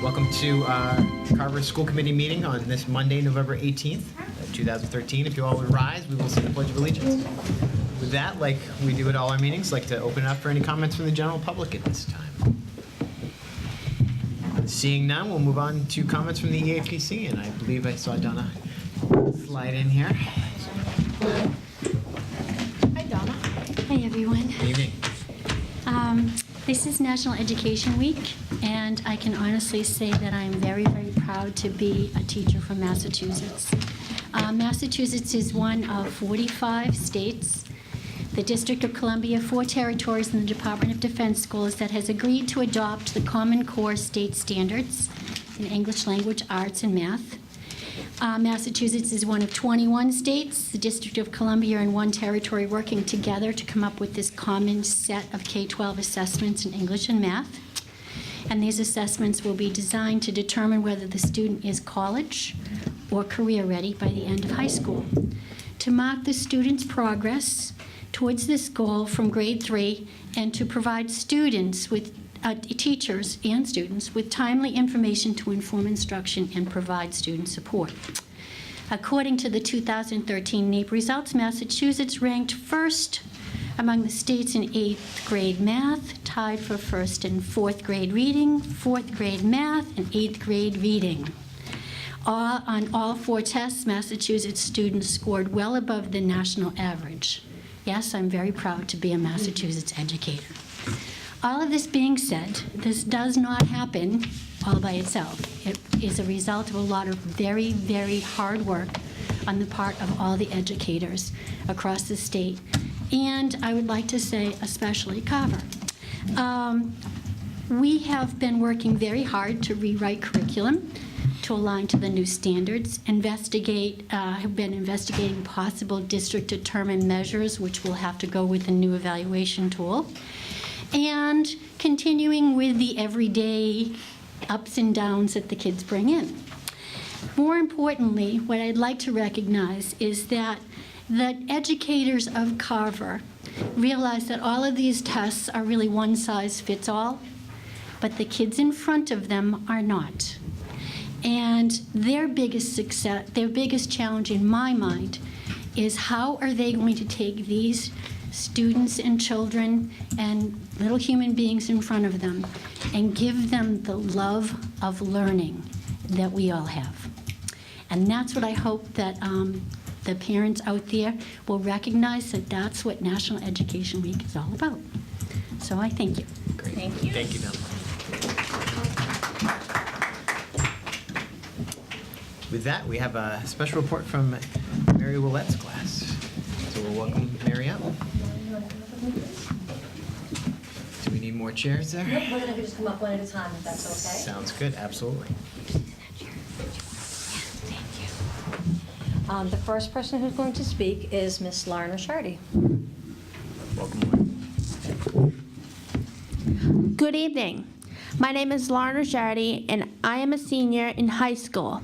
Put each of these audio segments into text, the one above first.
Welcome to Carver School Committee meeting on this Monday, November 18th, 2013. If you all would rise, we will say the Pledge of Allegiance. With that, like we do at all our meetings, like to open it up for any comments from the general public at this time. Seeing none, we'll move on to comments from the EAPC, and I believe I saw Donna slide in here. Hi, Donna. Hi, everyone. Good evening. This is National Education Week, and I can honestly say that I'm very, very proud to be a teacher from Massachusetts. Massachusetts is one of 45 states, the District of Columbia, 4 territories, and the Department of Defense schools that has agreed to adopt the Common Core state standards in English language, arts, and math. Massachusetts is one of 21 states, the District of Columbia and 1 territory working together to come up with this common set of K-12 assessments in English and math. And these assessments will be designed to determine whether the student is college or career ready by the end of high school. To mark the student's progress towards this goal from grade 3 and to provide students with teachers and students with timely information to inform instruction and provide student support. According to the 2013 NAEP results, Massachusetts ranked first among the states in 8th grade math, tied for first in 4th grade reading, 4th grade math, and 8th grade reading. On all 4 tests, Massachusetts students scored well above the national average. Yes, I'm very proud to be a Massachusetts educator. All of this being said, this does not happen all by itself. It is a result of a lot of very, very hard work on the part of all the educators across the state. And I would like to say especially Carver. We have been working very hard to rewrite curriculum to align to the new standards, have been investigating possible district-determined measures, which will have to go with the new evaluation tool, and continuing with the everyday ups and downs that the kids bring in. More importantly, what I'd like to recognize is that the educators of Carver realize that all of these tests are really one size fits all, but the kids in front of them are not. And their biggest success, their biggest challenge in my mind is how are they going to take these students and children and little human beings in front of them and give them the love of learning that we all have. And that's what I hope that the parents out there will recognize, that that's what National Education Week is all about. So I thank you. Great. Thank you. Thank you, Bill. With that, we have a special report from Mary Willette's class. So we'll welcome Mary up. Do we need more chairs there? Nope, we're going to just come up one at a time, if that's okay. Sounds good, absolutely. The first person who's going to speak is Miss Larna Shardy. Welcome. Good evening. My name is Larna Shardy, and I am a senior in high school.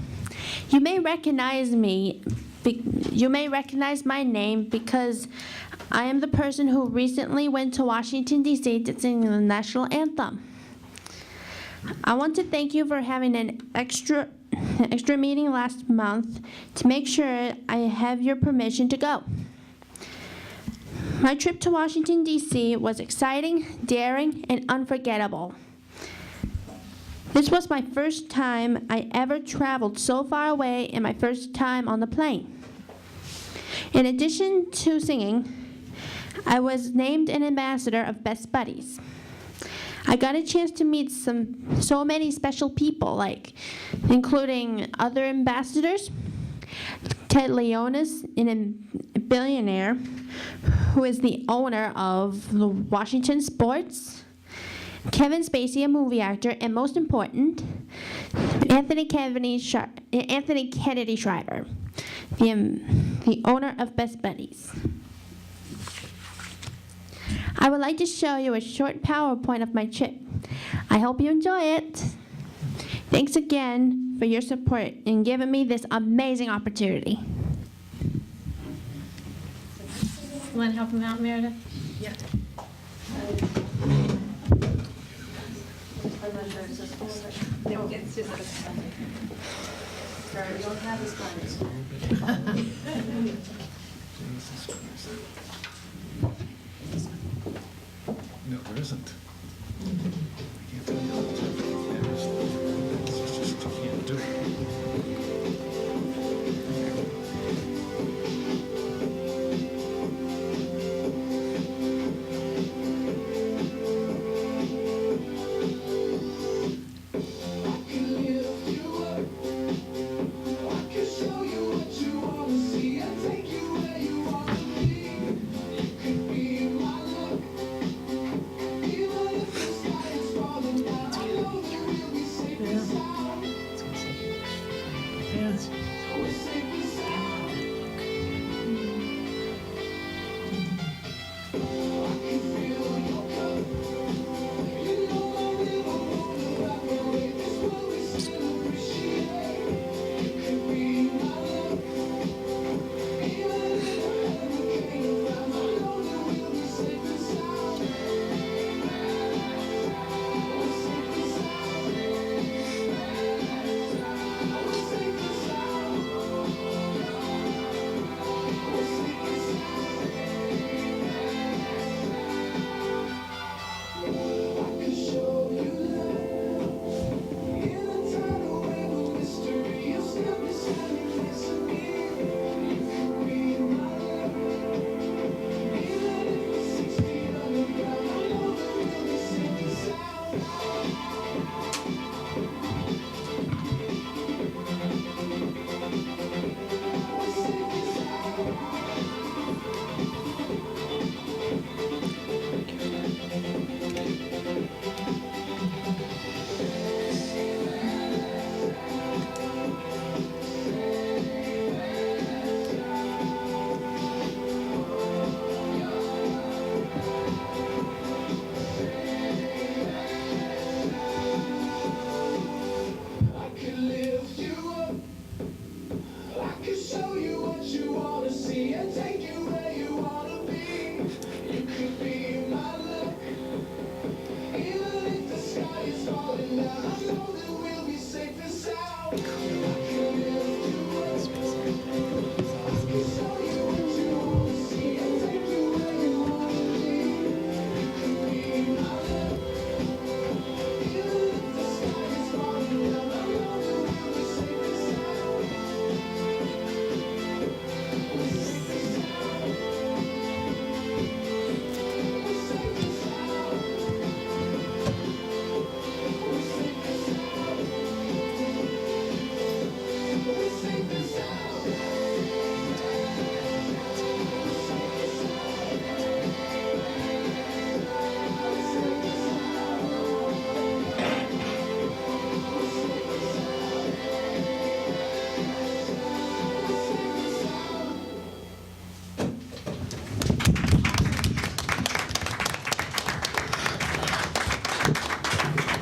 You may recognize my name because I am the person who recently went to Washington, D.C. to sing the national anthem. I want to thank you for having an extra meeting last month to make sure I have your permission to go. My trip to Washington, D.C. was exciting, daring, and unforgettable. This was my first time I ever traveled so far away and my first time on the plane. In addition to singing, I was named an ambassador of Best Buddies. I got a chance to meet so many special people, including other ambassadors, Ted Leonis, a billionaire who is the owner of the Washington Sports, Kevin Spacey, a movie actor, and most important, Anthony Kennedy Shriver, the owner of Best Buddies. I would like to show you a short PowerPoint of my trip. I hope you enjoy it. Thanks again for your support in giving me this amazing opportunity. You want to help him out, Meredith? Yeah. I'm not sure, it's just. No, it's just. Sorry, we don't have this one. No, there isn't. I can't tell you. It's just, you can't do it.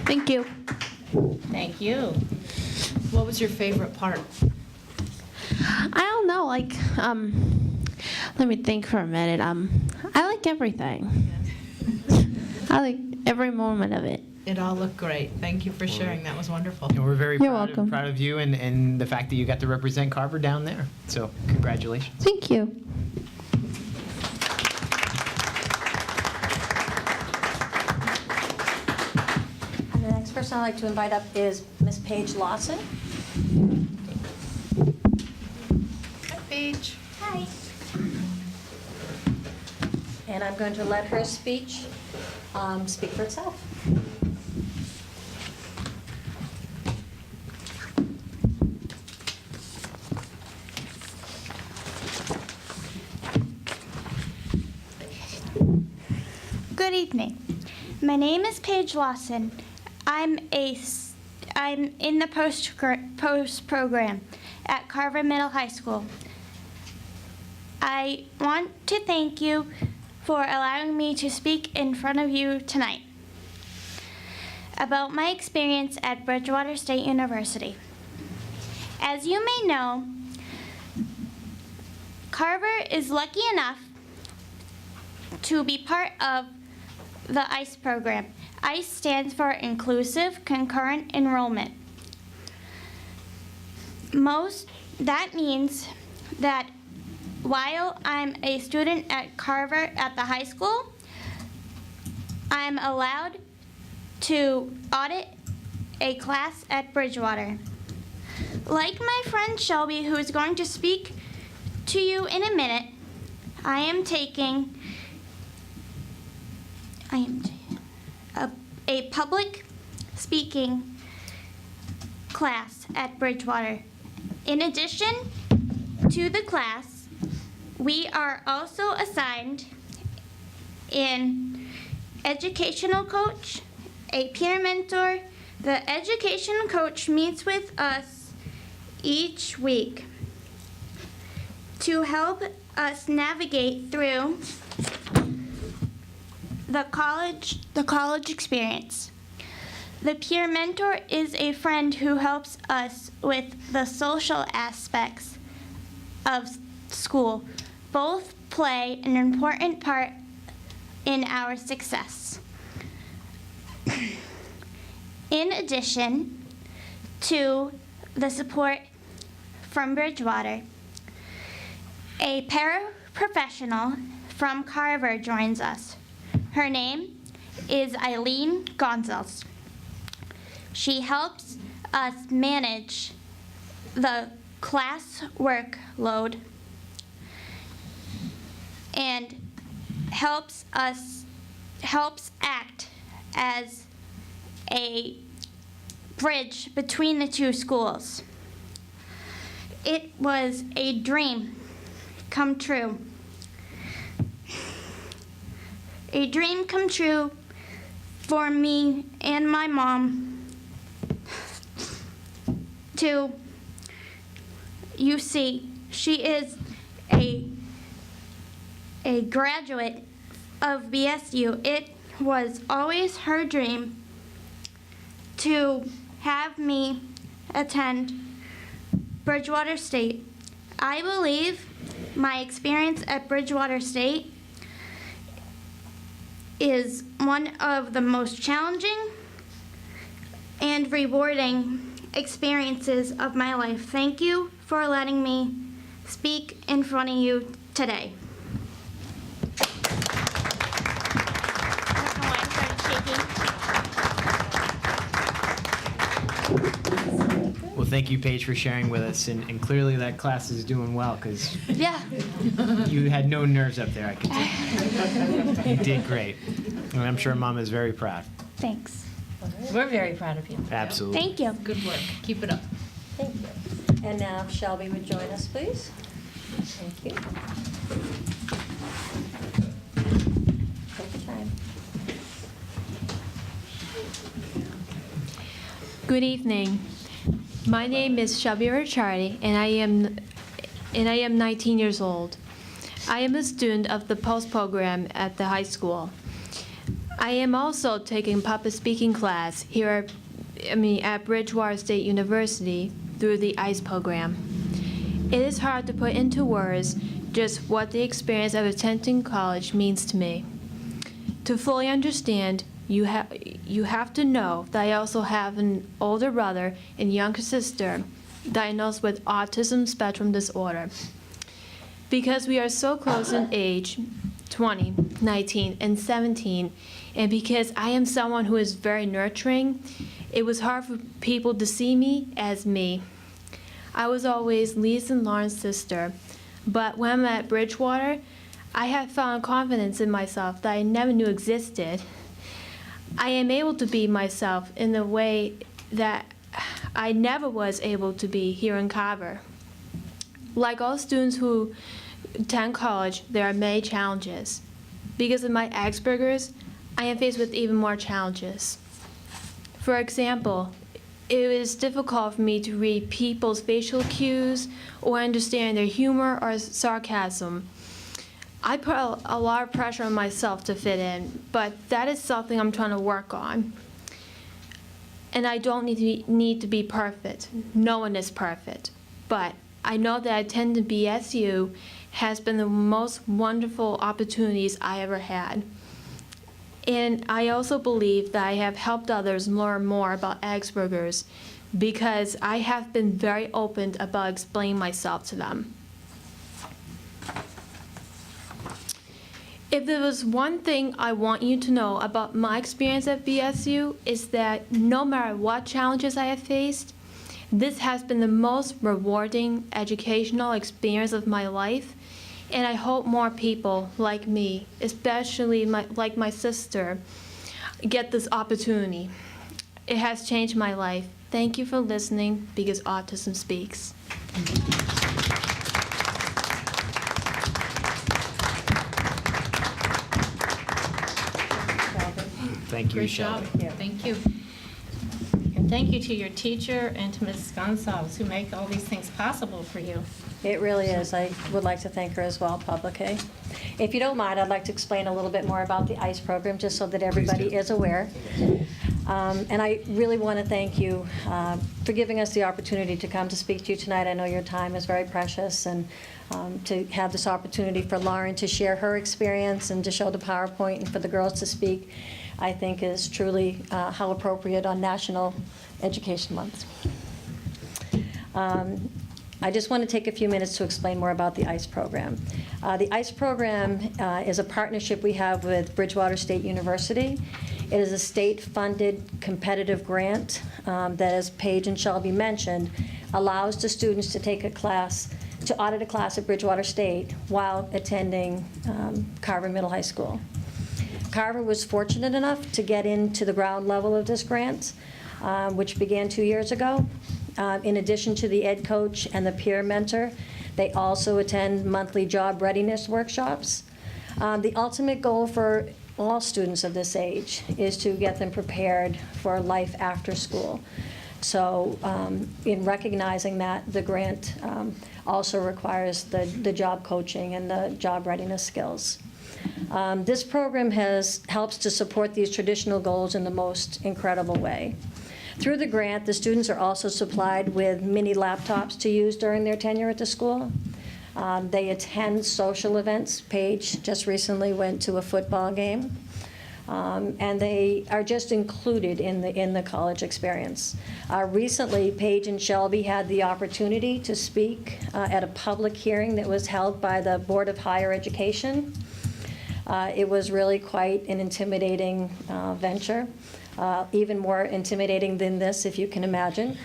Thank you. Thank you. What was your favorite part? I don't know, like, let me think for a minute. I like everything. I like every moment of it. It all looked great. Thank you for sharing. That was wonderful. And we're very You're proud welcome. of you and the fact that you got to represent Carver down there. So congratulations. Thank you. And the next person I'd like to invite up is Miss Paige Lawson. Hi, Paige. Hi. And I'm going to let her speech speak for itself. Good evening. My name is Paige Lawson. I'm in the post program at Carver Middle High School. I want to thank you for allowing me to speak in front of you tonight about my experience at Bridgewater State University. As you may know, Carver is lucky enough to be part of the ICE program. ICE stands for Inclusive Concurrent Enrollment. That means that while I'm a student at Carver at the high school, I'm allowed to audit a class at Bridgewater. Like my friend Shelby, who is going to speak to you in a minute, I am taking a public speaking class at Bridgewater. In addition to the class, we are also assigned an educational coach, a peer mentor. The educational coach meets with us each week to help us navigate through the college experience. The peer mentor is a friend who helps us with the social aspects of school. Both play an important part in our success. In addition to the support from Bridgewater, a paraprofessional from Carver joins us. Her name is Eileen Gonzalez. She helps us manage the class workload and helps act as a bridge between the two schools. It was a dream come true. A dream come true for me and my mom to UC. She is a graduate of BSU. It was always her dream to have me attend Bridgewater State. I believe my experience at Bridgewater State is one of the most challenging and rewarding experiences of my life. Thank you for letting me speak in front of you today. I don't know why I started shaking. Well, thank you, Paige, for sharing with us, and clearly that class is doing well, because Yeah. you had no nerves up there, I could tell. You did great, and I'm sure Mom is very proud. Thanks. We're very proud of you. Absolutely. Thank you. Good work. Keep it up. Thank you. And now if Shelby would join us, please. Thank you. Take your time. Good evening. My name is Shelby Ricciardi, and I am 19 years old. I am a student of the POST program at the high school. I am also taking public speaking class here at Bridgewater State University through the ICE program. It is hard to put into words just what the experience of attending college means to me. To fully understand, you have to know that I also have an older brother and younger sister diagnosed with autism spectrum disorder. Because we are so close in age, 20, 19, and 17, and because I am someone who is very nurturing, it was hard for people to see me as me. I was always Lisa and Lauren's sister, but when I'm at Bridgewater, I have found confidence in myself that I never knew existed. I am able to be myself in a way that I never was able to be here in Carver. Like all students who attend college, there are many challenges. Because of my Asperger's, I am faced with even more challenges. For example, it is difficult for me to read people's facial cues or understand their humor or sarcasm. I put a lot of pressure on myself to fit in, but that is something I'm trying to work on. And I don't need to be perfect. No one is perfect. But I know that attending BSU has been the most wonderful opportunities I ever had. And I also believe that I have helped others learn more about Asperger's because I have been very open about explaining myself to them. If there was one thing I want you to know about my experience at BSU, is that no matter what challenges I have faced, this has been the most rewarding educational experience of my life, and I hope more people like me, especially like my sister, get this opportunity. It has changed my life. Thank you for listening, because autism speaks. Thank you, Great Shelby. job. Thank you. And thank you to your teacher and to Ms. Gonsalves, who make all these things possible for you. It really is. I would like to thank her as well publicly. If you don't mind, I'd like to explain a little bit more about the ICE program, just so that everybody is aware. And I really want to thank you for giving us the opportunity to come to speak to you tonight. I know your time is very precious, and to have this opportunity for Lauren to share her experience and to show the PowerPoint and for the girls to speak, I think is truly how appropriate on National Education Month. I just want to take a few minutes to explain more about the ICE program. The ICE program is a partnership we have with Bridgewater State University. It is a state-funded competitive grant that, as Paige and Shelby mentioned, allows the students to take a class, to audit a class at Bridgewater State while attending Carver Middle High School. Carver was fortunate enough to get into the ground level of this grant, which began 2 years ago. In addition to the ed coach and the peer mentor, they also attend monthly job readiness workshops. The ultimate goal for all students of this age is to get them prepared for life after school. So in recognizing that, the grant also requires the job coaching and the job readiness skills. This program helps to support these traditional goals in the most incredible way. Through the grant, the students are also supplied with mini laptops to use during their tenure at the school. They attend social events. Paige just recently went to a football game. And they are just included in the college experience. Recently, Paige and Shelby had the opportunity to speak at a public hearing that was held by the Board of Higher Education. It was really quite an intimidating venture. Even more intimidating than this, if you can imagine.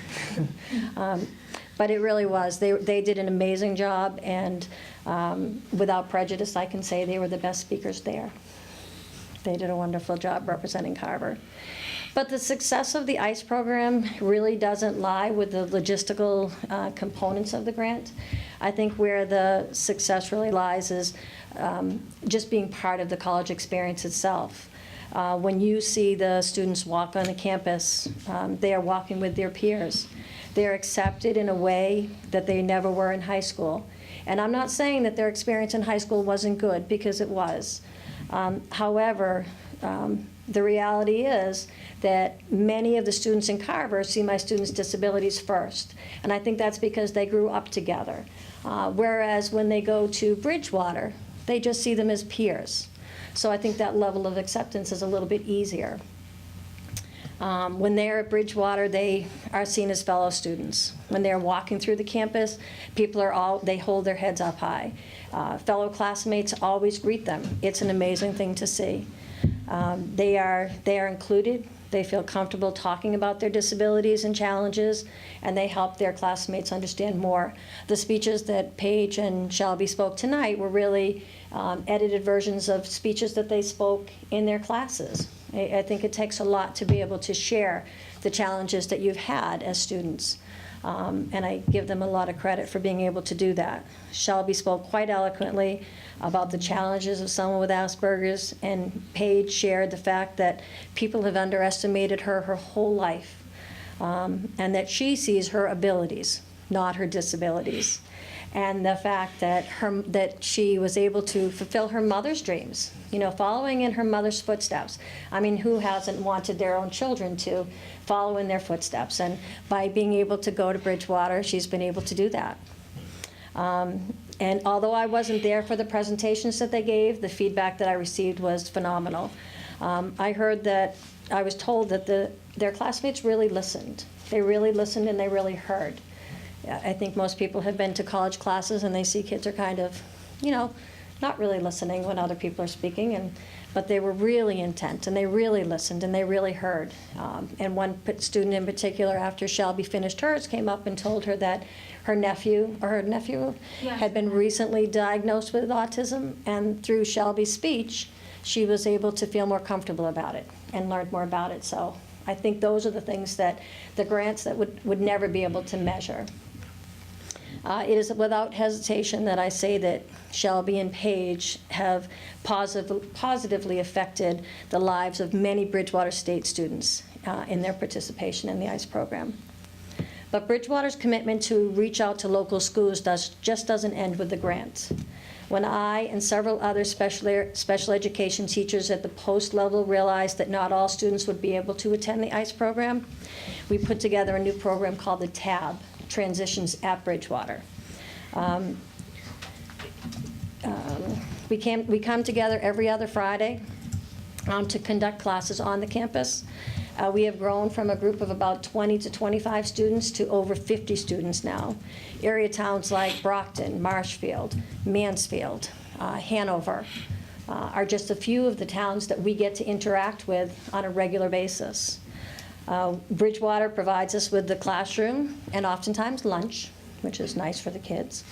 But it really was. They did an amazing job, and without prejudice, I can say they were the best speakers there. They did a wonderful job representing Carver. But the success of the ICE program really doesn't lie with the logistical components of the grant. I think where the success really lies is just being part of the college experience itself. When you see the students walk on the campus, they are walking with their peers. They're accepted in a way that they never were in high school. And I'm not saying that their experience in high school wasn't good, because it was. However, the reality is that many of the students in Carver see my students' disabilities first. And I think that's because they grew up together. Whereas when they go to Bridgewater, they just see them as peers. So I think that level of acceptance is a little bit easier. When they're at Bridgewater, they are seen as fellow students. When they're walking through the campus, they hold their heads up high. Fellow classmates always greet them. It's an amazing thing to see. They are included. They feel comfortable talking about their disabilities and challenges, and they help their classmates understand more. The speeches that Paige and Shelby spoke tonight were really edited versions of speeches that they spoke in their classes. I think it takes a lot to be able to share the challenges that you've had as students. And I give them a lot of credit for being able to do that. Shelby spoke quite eloquently about the challenges of someone with Asperger's, and Paige shared the fact that people have underestimated her whole life, and that she sees her abilities, not her disabilities. And the fact that she was able to fulfill her mother's dreams, following in her mother's footsteps. I mean, who hasn't wanted their own children to follow in their footsteps? And by being able to go to Bridgewater, she's been able to do that. And although I wasn't there for the presentations that they gave, the feedback that I received was phenomenal. I was told that their classmates really listened. They really listened and they really heard. I think most people have been to college classes and they see kids are kind of, not really listening when other people are speaking, but they were really intent and they really listened and they really heard. And one student in particular, after Shelby finished hers, came up and told her that her nephew had been recently diagnosed with autism, and through Shelby's speech, she was able to feel more comfortable about it and learned more about it. So I think those are the things that the grants that would never be able to measure. It is without hesitation that I say that Shelby and Paige have positively affected the lives of many Bridgewater State students in their participation in the ICE program. But Bridgewater's commitment to reach out to local schools just doesn't end with the grant. When I and several other special education teachers at the post level realized that not all students would be able to attend the ICE program, we put together a new program called the TAB, Transitions at Bridgewater. We come together every other Friday to conduct classes on the campus. We have grown from a group of about 20 to 25 students to over 50 students now. Area towns like Brockton, Marshfield, Mansfield, Hanover are just a few of the towns that we get to interact with on a regular basis. Bridgewater provides us with the classroom and oftentimes lunch, which is nice for the kids.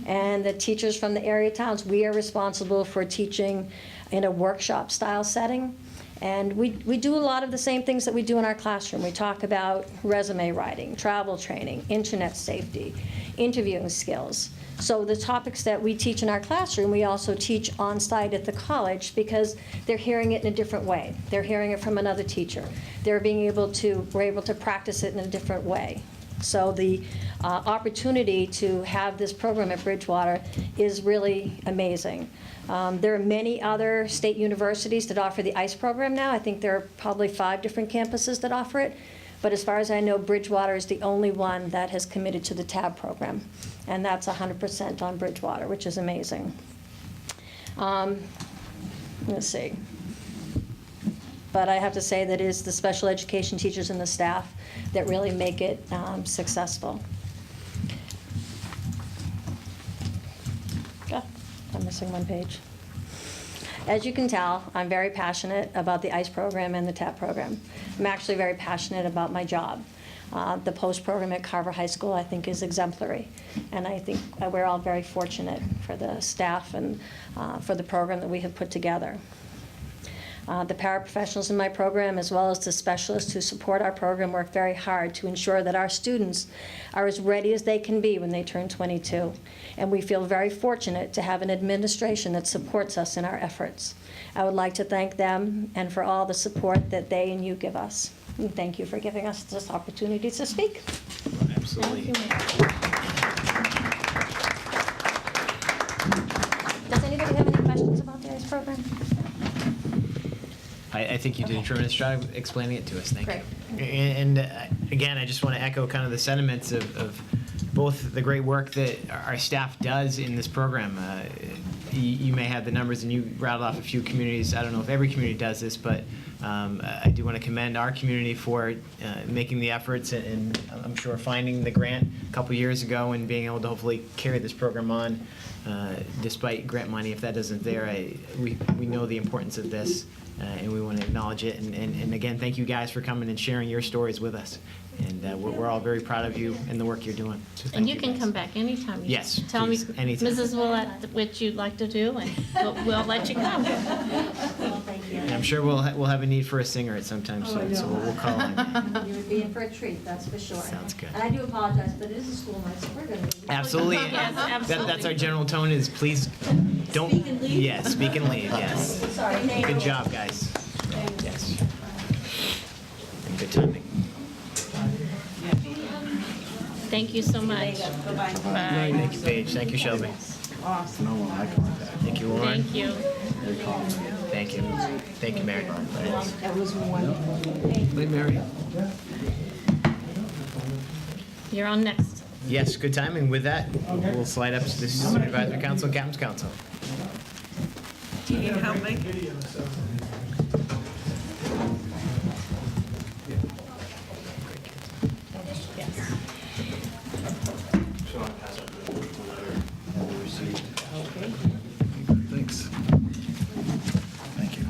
And the teachers from the area towns, we are responsible for teaching in a workshop style setting. And we do a lot of the same things that we do in our classroom. We talk about resume writing, travel training, internet safety, interviewing skills. So the topics that we teach in our classroom, we also teach on site at the college because they're hearing it in a different way. They're hearing it from another teacher. We're able to practice it in a different way. So the opportunity to have this program at Bridgewater is really amazing. There are many other state universities that offer the ICE program now. I think there are probably 5 different campuses that offer it. But as far as I know, Bridgewater is the only one that has committed to the TAB program. And that's 100% on Bridgewater, which is amazing. Let's see. But I have to say that it is the special education teachers and the staff that really make it successful. Oh, I'm missing one page. As you can tell, I'm very passionate about the ICE program and the TAP program. I'm actually very passionate about my job. The post program at Carver High School, I think, is exemplary. And I think we're all very fortunate for the staff and for the program that we have put together. The paraprofessionals in my program, as well as the specialists who support our program, work very hard to ensure that our students are as ready as they can be when they turn 22. And we feel very fortunate to have an administration that supports us in our efforts. I would like to thank them and for all the support that they and you give us. And thank you for giving us this opportunity to speak. Absolutely. Does anybody have any questions about the ICE program? I think you did a tremendous job explaining it to us. Thank Great. you. And again, I just want to echo kind of the sentiments of both the great work that our staff does in this program. You may have the numbers, and you rattled off a few communities. I don't know if every community does this, but I do want to commend our community for making the efforts, and I'm sure finding the grant a couple years ago and being able to hopefully carry this program on despite grant money. If that isn't there, we know the importance of this. And we want to acknowledge it. And again, thank you guys for coming and sharing your stories with us. And we're all very proud of you and the work you're doing. So thank And you can guys. come back anytime. You Yes, just tell me, please, anytime. Mrs. Willett, what you'd like to do, and we'll let you come. And I'm sure we'll have a need for a singer at some time soon, so we'll call on. You would be in for a treat, that's for sure. Sounds good. And I do apologize, but it is a school night, so we're going to. Absolutely. Yes, absolutely. That's our general tone is please don't. Speak and leave? Yeah, speak and leave, yes. Sorry. Good job, guys. Yes. Good timing. Thank you so much. Bye. Thank you, Paige. Thank you, Shelby. No eye contact. Thank you, Lauren. Thank you. Very confident. Thank you. Thank you, Mary. That was wonderful. Hey, Mary. You're on next. Yes, good timing. With that, we'll slide up to the Supervisory Council and Captain's Council. Do you need help, Mike? Yes. Okay. Thanks. Thank you.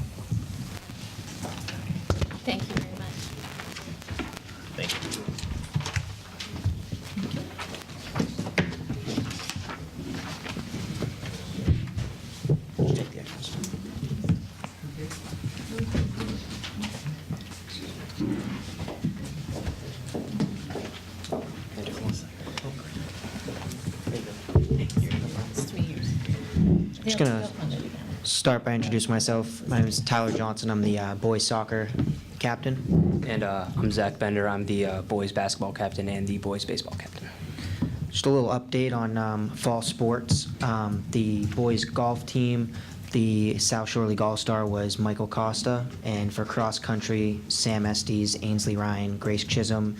Thank you very much. Thank you. Take the extras. It's 3 years. Just gonna start by introducing myself. My name is Tyler Johnson. I'm the boys soccer captain. And I'm Zach Bender. I'm the boys basketball captain and the boys baseball captain. Just a little update on fall sports. The boys golf team, the South Shore League All-Star was Michael Costa, and for cross country, Sam Estes, Ainsley Ryan, Grace Chisholm.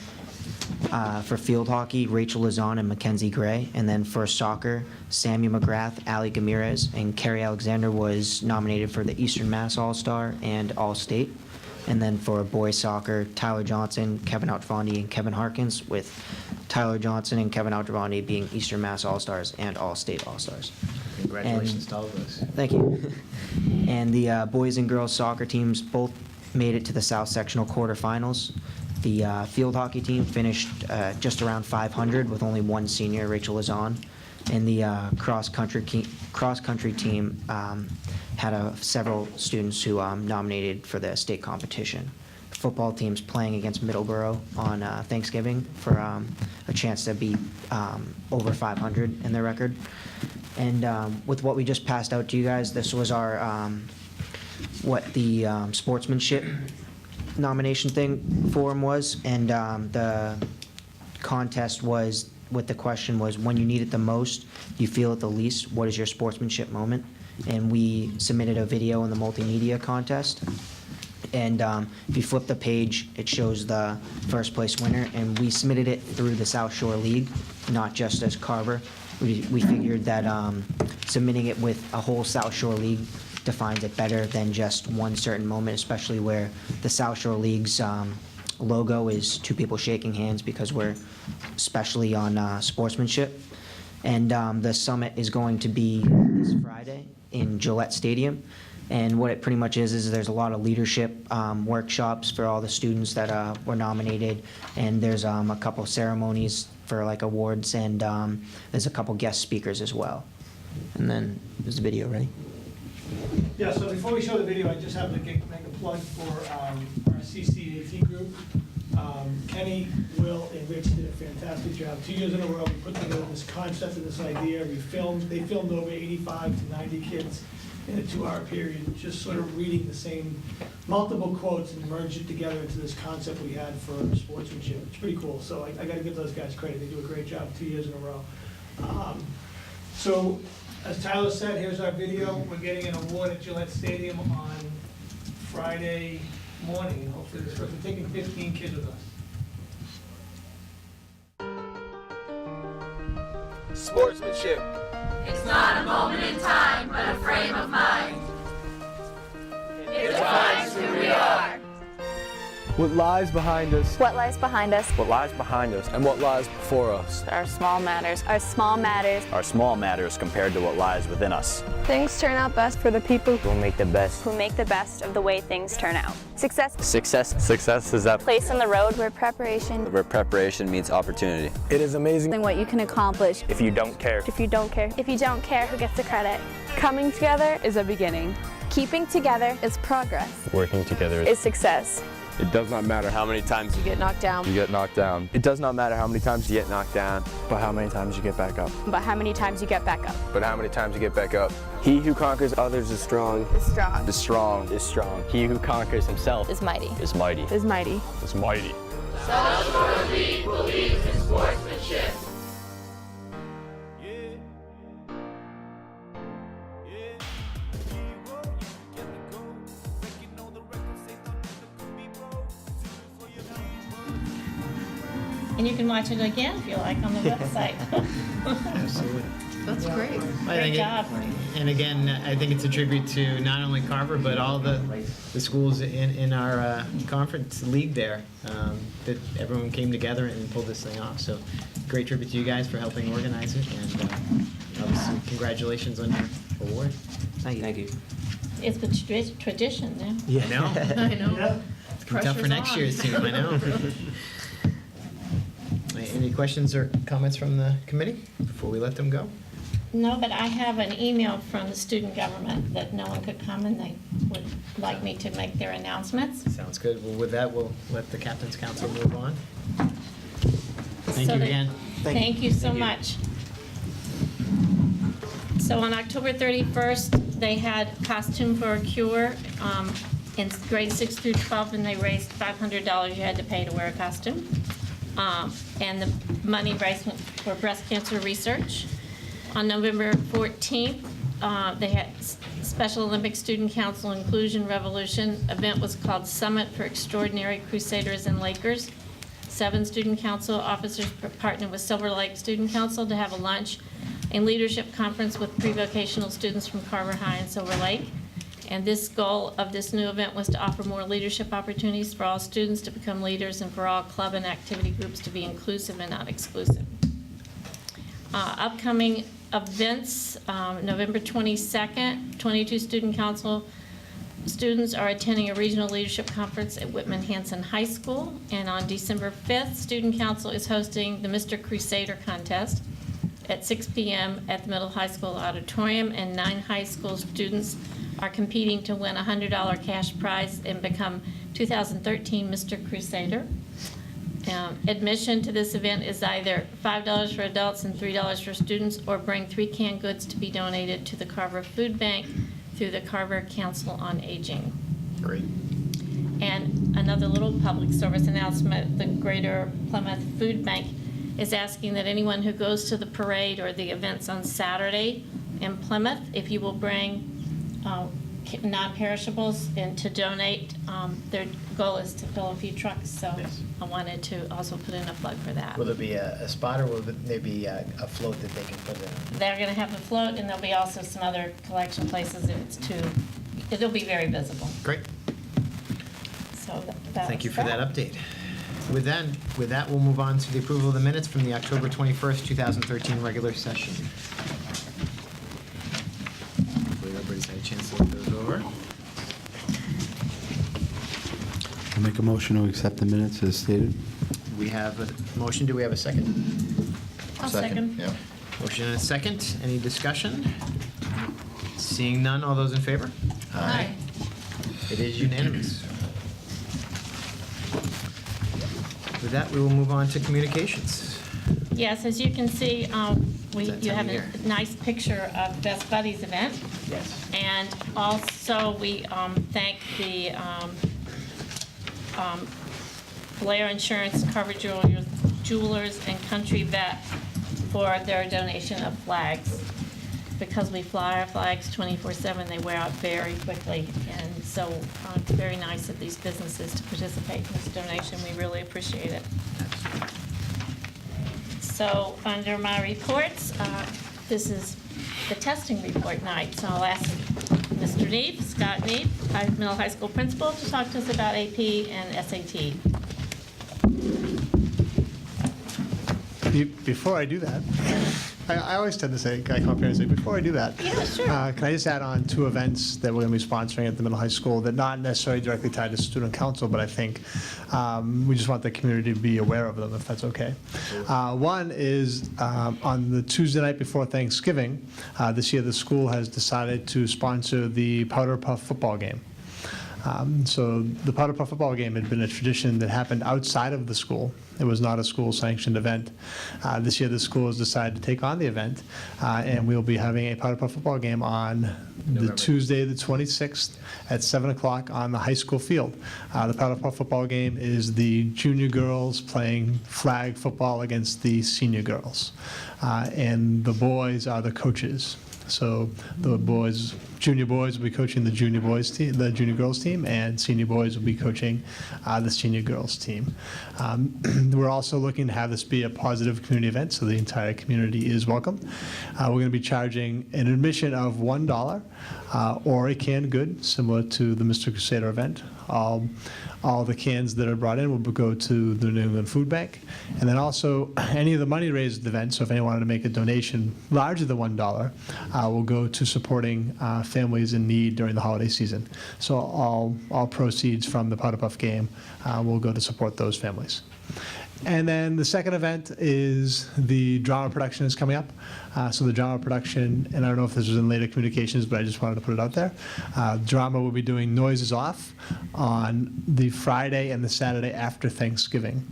For field hockey, Rachel Lazon and Mackenzie Gray. And then for soccer, Samuel McGrath, Ali Gamirez, and Kerry Alexander was nominated for the Eastern Mass All-Star and All-State. And then for boys soccer, Tyler Johnson, Kevin Outfondi, and Kevin Harkins, with Tyler Johnson and Kevin Outfondi being Eastern Mass All-Stars and All-State All-Stars. Congratulations to all of us. Thank you. And the boys and girls soccer teams both made it to the South Sectional quarterfinals. The field hockey team finished just around 500 with only one senior, Rachel Lazon. And the cross country team had several students who nominated for the state competition. The football team's playing against Middleborough on Thanksgiving for a chance to be over 500 in their record. And with what we just passed out to you guys, this was our what the sportsmanship nomination form was, and the contest was, what the question was, when you need it the most, you feel it the least, what is your sportsmanship moment? And we submitted a video in the multimedia contest. And if you flip the page, it shows the first place winner, and we submitted it through the South Shore League, not just as Carver. We figured that submitting it with a whole South Shore League defines it better than just one certain moment, especially where the South Shore League's logo is two people shaking hands, because we're especially on sportsmanship. And the summit is going to be this Friday in Gillette Stadium. And what it pretty much is there's a lot of leadership workshops for all the students that were nominated, and there's a couple ceremonies for like awards, and there's a couple guest speakers as well. And then there's the video, ready? Yeah, so before we show the video, I just have to make a plug for our CCAT group. Kenny, Will, and Rich did a fantastic job. 2 years in a row, we put together this concept and this idea. They filmed over 85 to 90 kids in a 2-hour period, just sort of reading the same multiple quotes and merged it together into this concept we had for sportsmanship. It's pretty cool. So I got to give those guys credit. They do a great job 2 years in a row. So as Tyler said, here's our video. We're getting an award at Gillette Stadium on Friday morning, and hopefully this we're taking 15 kids with us. Sportsmanship. It's not a moment in time, but a frame of mind. It defines who we are. What lies behind us. What lies behind us. What lies behind us. And what lies before us. Our small matters. Our small matters. Our small matters compared to what lies within us. Things turn out best for the people who make the best. Who make the best of the way things turn out. Success. Success. Success is that place in the road where preparation meets opportunity. It is amazing what you can accomplish. If you don't care. If you don't care. If you don't care, who gets the credit? Coming together is a beginning. Keeping together is progress. Working together is success. It does not matter how many times you get knocked down. You get knocked down. It does not matter how many times you get knocked down, but how many times you get back up. But how many times you get back up. But how many times you get back up. He who conquers others is strong. Is strong. Is strong. Is strong. He who conquers himself is mighty. Is mighty. Is mighty. Is mighty. South Shore League believes in sportsmanship. And you can watch it again if you like on the website. Absolutely. That's great. I Great think job. And again, I think it's a tribute to not only Carver, but all the schools in our conference league there, that everyone came together and pulled this thing off. So great tribute to you guys for helping organize it, and obviously congratulations on your award. Thank you. Thank you. It's the tradition now. Yeah. I know. I know. It's gonna be tough for next year's team, I know. Any questions or comments from the committee before we let them go? No, but I have an email from the student government that no one could come and they would like me to make their announcements. Sounds good. Well, with that, we'll let the Captain's Council move on. Thank So you that- again. Thank you so Thank you. much. So on October 31st, they had Costume for a Cure in grades 6 through 12, and they raised $500 you had to pay to wear a costume. And the money raised for breast cancer research. On November 14th, they had Special Olympics Student Council Inclusion Revolution. Event was called Summit for Extraordinary Crusaders and Lakers. 7 student council officers partnered with Silver Lake Student Council to have a lunch and leadership conference with pre-vocational students from Carver High and Silver Lake. And this goal of this new event was to offer more leadership opportunities for all students to become leaders and for all club and activity groups to be inclusive and not exclusive. Upcoming events, November 22nd, 22 student council students are attending a regional leadership conference at Whitman-Hanson High School. And on December 5th, student council is hosting the Mr. Crusader contest at 6 p.m. at the Middle High School auditorium, and 9 high school students are competing to win a $100 cash prize and become 2013 Mr. Crusader. Admission to this event is either $5 for adults and $3 for students, or bring 3 canned goods to be donated to the Carver Food Bank through the Carver Council on Aging. Great. And another little public service announcement, the Greater Plymouth Food Bank is asking that anyone who goes to the parade or the events on Saturday in Plymouth, if you will bring non-perishables and to donate, their goal is to fill a few trucks, so Yes. I wanted to also put in a plug for that. Will there be a spot, or will there be a float that they can put in? They're gonna have the float, and there'll be also some other collection places if it's too, it'll be very visible, Great. so that's Thank you for that update. With that, we'll move on to the approval of the minutes from the October 21st, 2013 regular session. Hopefully everybody's had a chance to look those over. I'll make a motion to accept the minutes as stated. We have a motion. Do we have a second? I'll second. Yeah. Motion and a second. Any discussion? Seeing none, all those in favor? Aye. It is unanimous. With that, we will move on to communications. Yes, as you can see, It's that you time have of year. a nice picture of Best Buddies event. Yes. And also, we thank the Blair Insurance, Carver Jewelers, and Country Vet for their donation of flags. Because we fly our flags 24/7, they wear out very quickly. And so it's very nice of these businesses to participate in this donation. We really appreciate it. So under my reports, this is the testing report night. So I'll ask Mr. Neef, Scott Neef, middle high school principal, to talk to us about AP and SAT. Before I do that, I always tend to say, I come up here and say, before I do that, Yeah, sure. can I just add on 2 events that we're going to be sponsoring at the middle high school that not necessarily directly tied to student council, but I think we just want the community to be aware of them, if that's okay. One is on the Tuesday night before Thanksgiving, this year the school has decided to sponsor the Powder Puff football game. So the Powder Puff football game had been a tradition that happened outside of the school. It was not a school-sanctioned event. This year, the school has decided to take on the event, and we'll be having a Powder Puff football game on the Tuesday, the 26th, at 7 o'clock on the high school field. The Powder Puff football game is the junior girls playing flag football against the senior girls, and the boys are the coaches. So the boys junior boys will be coaching the junior boys team, the junior girls team, and senior boys will be coaching the senior girls team. We're also looking to have this be a positive community event, so the entire community is welcome. We're going to be charging an admission of $1 or a canned good, similar to the Mr. Crusader event. All the cans that are brought in will go to the New England Food Bank. And then also, any of the money raised at the event, so if anyone wanted to make a donation larger than $1, will go to supporting families in need during the holiday season. So all proceeds from the Powder Puff game will go to support those families. And then the second event is the drama production is coming up. So the drama production, and I don't know if this was in later communications, but I just wanted to put it out there. Drama will be doing Noises Off on the Friday and the Saturday after Thanksgiving.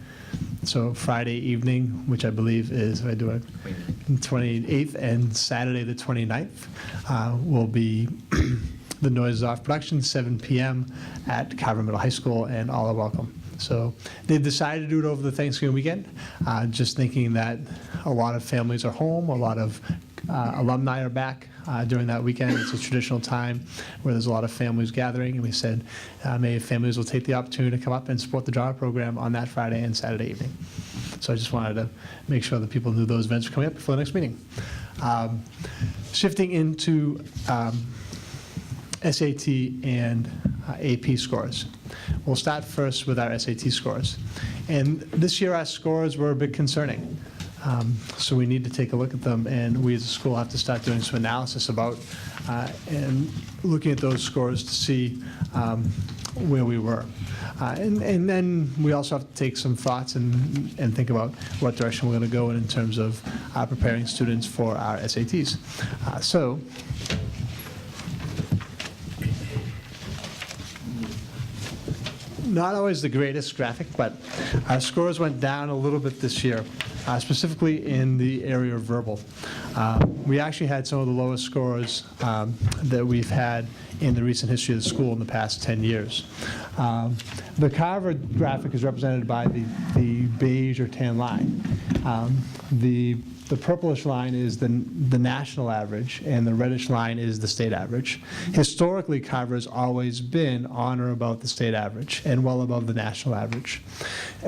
So Friday evening, which I believe is, if I do it, 28th, and Saturday the 29th, will be the Noises Off production, 7 p.m. at Carver Middle High School, and all are welcome. So they've decided to do it over the Thanksgiving weekend, just thinking that a lot of families are home, a lot of alumni are back during that weekend. It's a traditional time where there's a lot of families gathering, and we said maybe families will take the opportunity to come up and support the drama program on that Friday and Saturday evening. So I just wanted to make sure that people knew those events were coming up before the next meeting. Shifting into SAT and AP scores. We'll start first with our SAT scores. And this year our scores were a bit concerning. So we need to take a look at them, and we as a school have to start doing some analysis about and looking at those scores to see where we were. And then we also have to take some thoughts and think about what direction we're going to go in terms of preparing students for our SATs. Not always the greatest graphic, but our scores went down a little bit this year, specifically in the area of verbal. We actually had some of the lowest scores that we've had in the recent history of the school in the past 10 years. The Carver graphic is represented by the beige or tan line. The purplish line is the national average, and the reddish line is the state average. Historically, Carver has always been on or about the state average and well above the national average.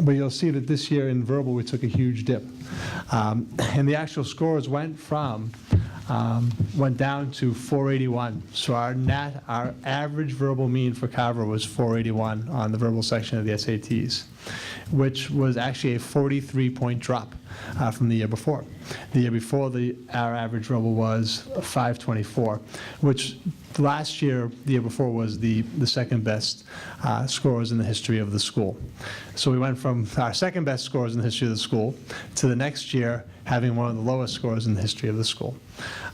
But you'll see that this year in verbal, we took a huge dip. And the actual scores went down to 481. So our average verbal mean for Carver was 481 on the verbal section of the SATs, which was actually a 43-point drop from the year before. The year before, our average verbal was 524, which last year, the year before, was the second best scores in the history of the school. So we went from our second best scores in the history of the school to the next year having one of the lowest scores in the history of the school.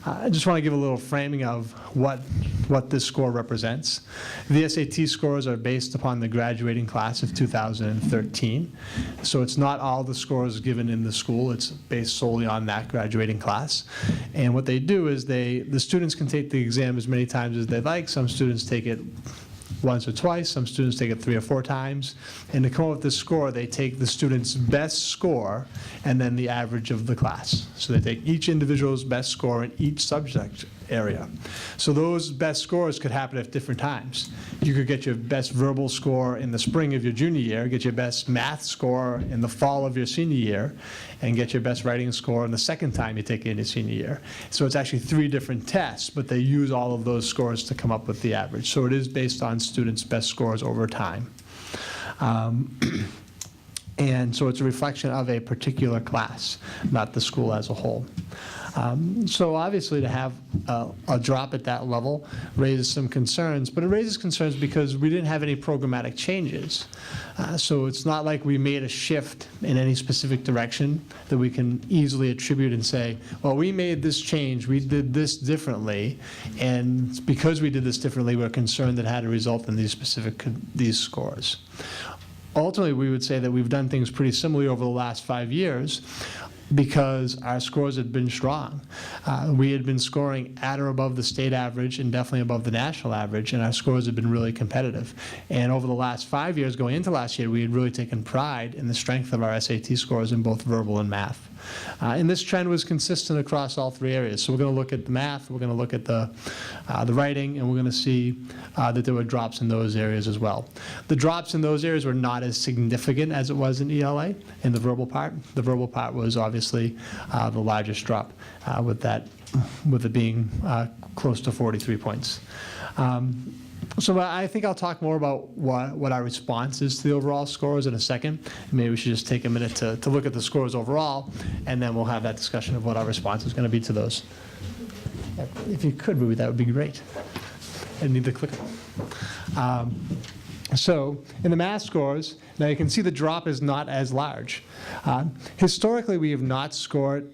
I just want to give a little framing of what this score represents. The SAT scores are based upon the graduating class of 2013. So it's not all the scores given in the school. It's based solely on that graduating class. And what they do is the students can take the exam as many times as they'd like. Some students take it once or twice. Some students take it 3 or 4 times. And to come up with this score, they take the student's best score and then the average of the class. So they take each individual's best score in each subject area. So those best scores could happen at different times. You could get your best verbal score in the spring of your junior year, get your best math score in the fall of your senior year, and get your best writing score in the second time you take it in your senior year. So it's actually 3 different tests, but they use all of those scores to come up with the average. So it is based on students' best scores over time. And so it's a reflection of a particular class, not the school as a whole. So obviously to have a drop at that level raises some concerns, but it raises concerns because we didn't have any programmatic changes. So it's not like we made a shift in any specific direction that we can easily attribute and say, well, we made this change, we did this differently, and because we did this differently, we're concerned that it had a result in these scores. Ultimately, we would say that we've done things pretty similarly over the last 5 years because our scores had been strong. We had been scoring at or above the state average and definitely above the national average, and our scores had been really competitive. And over the last 5 years, going into last year, we had really taken pride in the strength of our SAT scores in both verbal and math. And this trend was consistent across all three areas. So we're going to look at the math, we're going to look at the writing, and we're going to see that there were drops in those areas as well. The drops in those areas were not as significant as it was in ELA, in the verbal part. The verbal part was obviously the largest drop, with it being close to 43 points. So I think I'll talk more about what our response is to the overall scores in a second. Maybe we should just take a minute to look at the scores overall, and then we'll have that discussion of what our response is going to be to those. If you could, Ruby, that would be great. I need the clicker. So in the math scores, now you can see the drop is not as large. Historically, we have not scored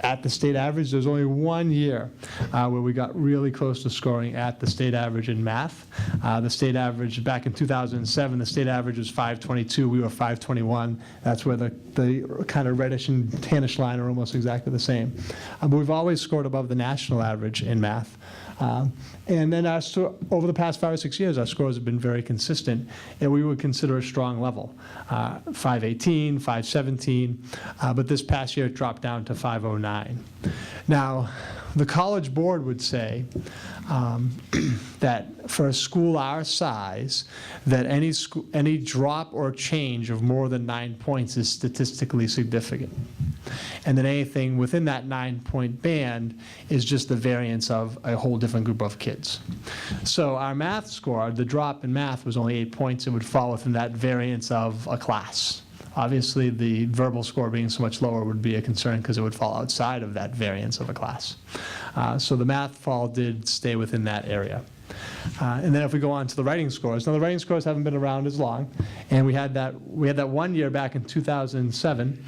at the state average. There's only 1 year where we got really close to scoring at the state average in math. The state average back in 2007, the state average was 522. We were 521. That's where the kind of reddish and tannish line are almost exactly the same. But we've always scored above the national average in math. And then over the past 5 or 6 years, our scores have been very consistent, and we would consider a strong level. 518, 517, but this past year it dropped down to 509. Now, the College Board would say that for a school our size, that any drop or change of more than 9 points is statistically significant. And that anything within that 9-point band is just the variance of a whole different group of kids. So our math score, the drop in math was only 8 points. It would fall within that variance of a class. Obviously, the verbal score being so much lower would be a concern because it would fall outside of that variance of a class. So the math fall did stay within that area. And then if we go on to the writing scores, now the writing scores haven't been around as long, and we had that 1 year back in 2007,